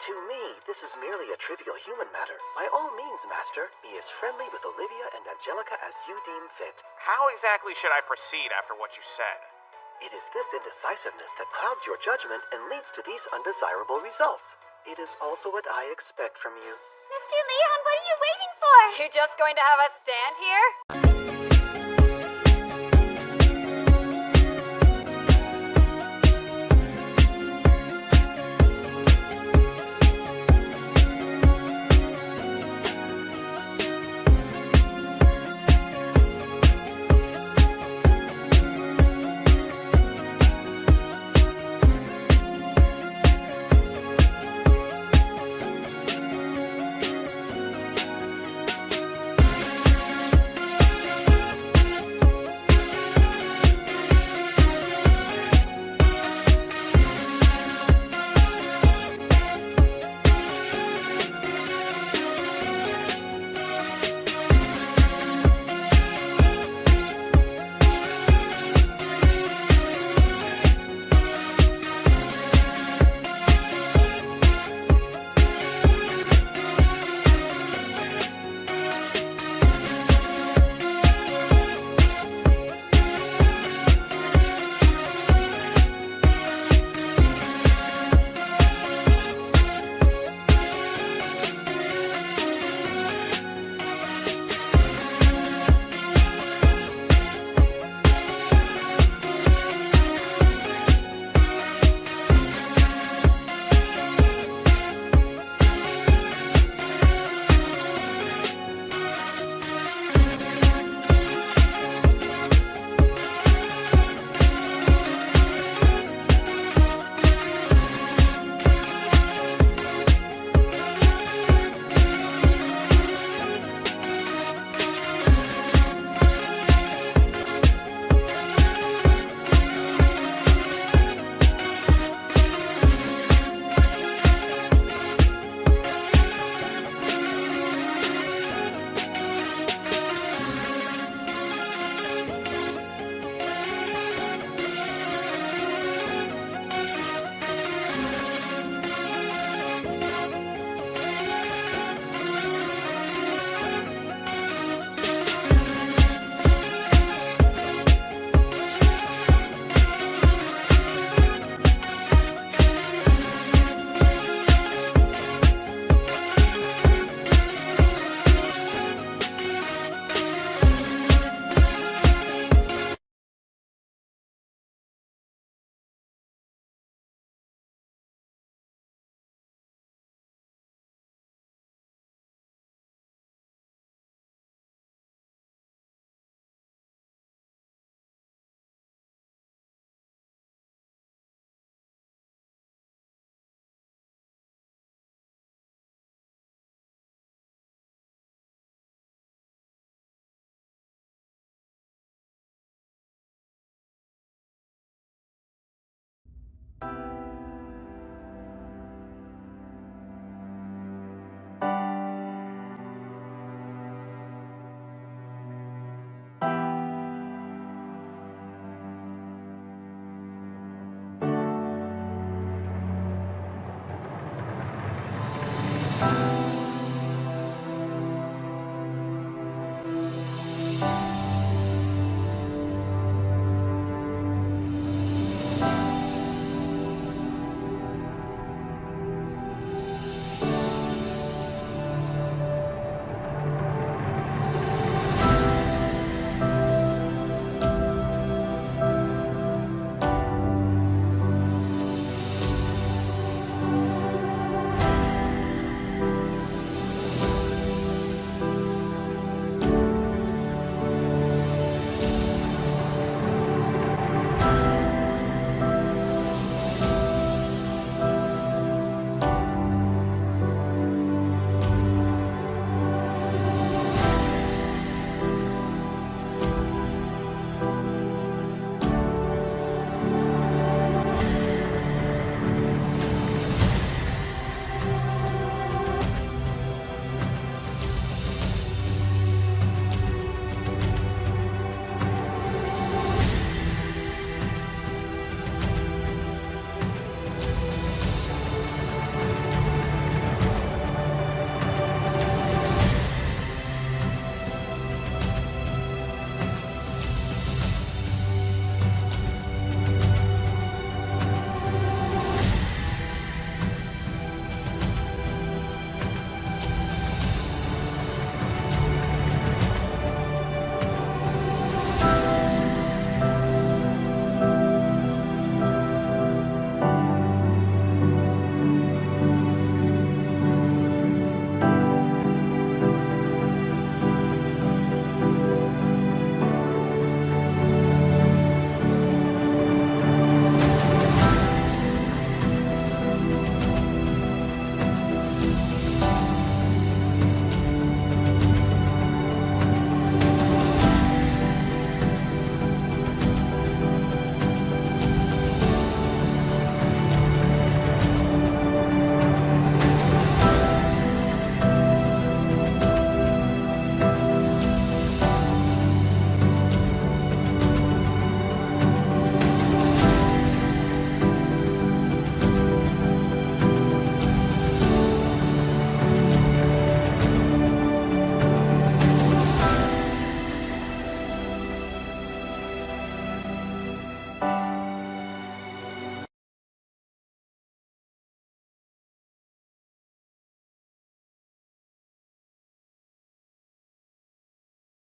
To me, this is merely a trivial human matter. By all means, Master, be as friendly with Olivia and Angelica as you deem fit. How exactly should I proceed after what you said? It is this indecisiveness that clouds your judgment and leads to these undesirable results. It is also what I expect from you. Mr. Leon, what are you waiting for? You just going to have us stand here? Bye.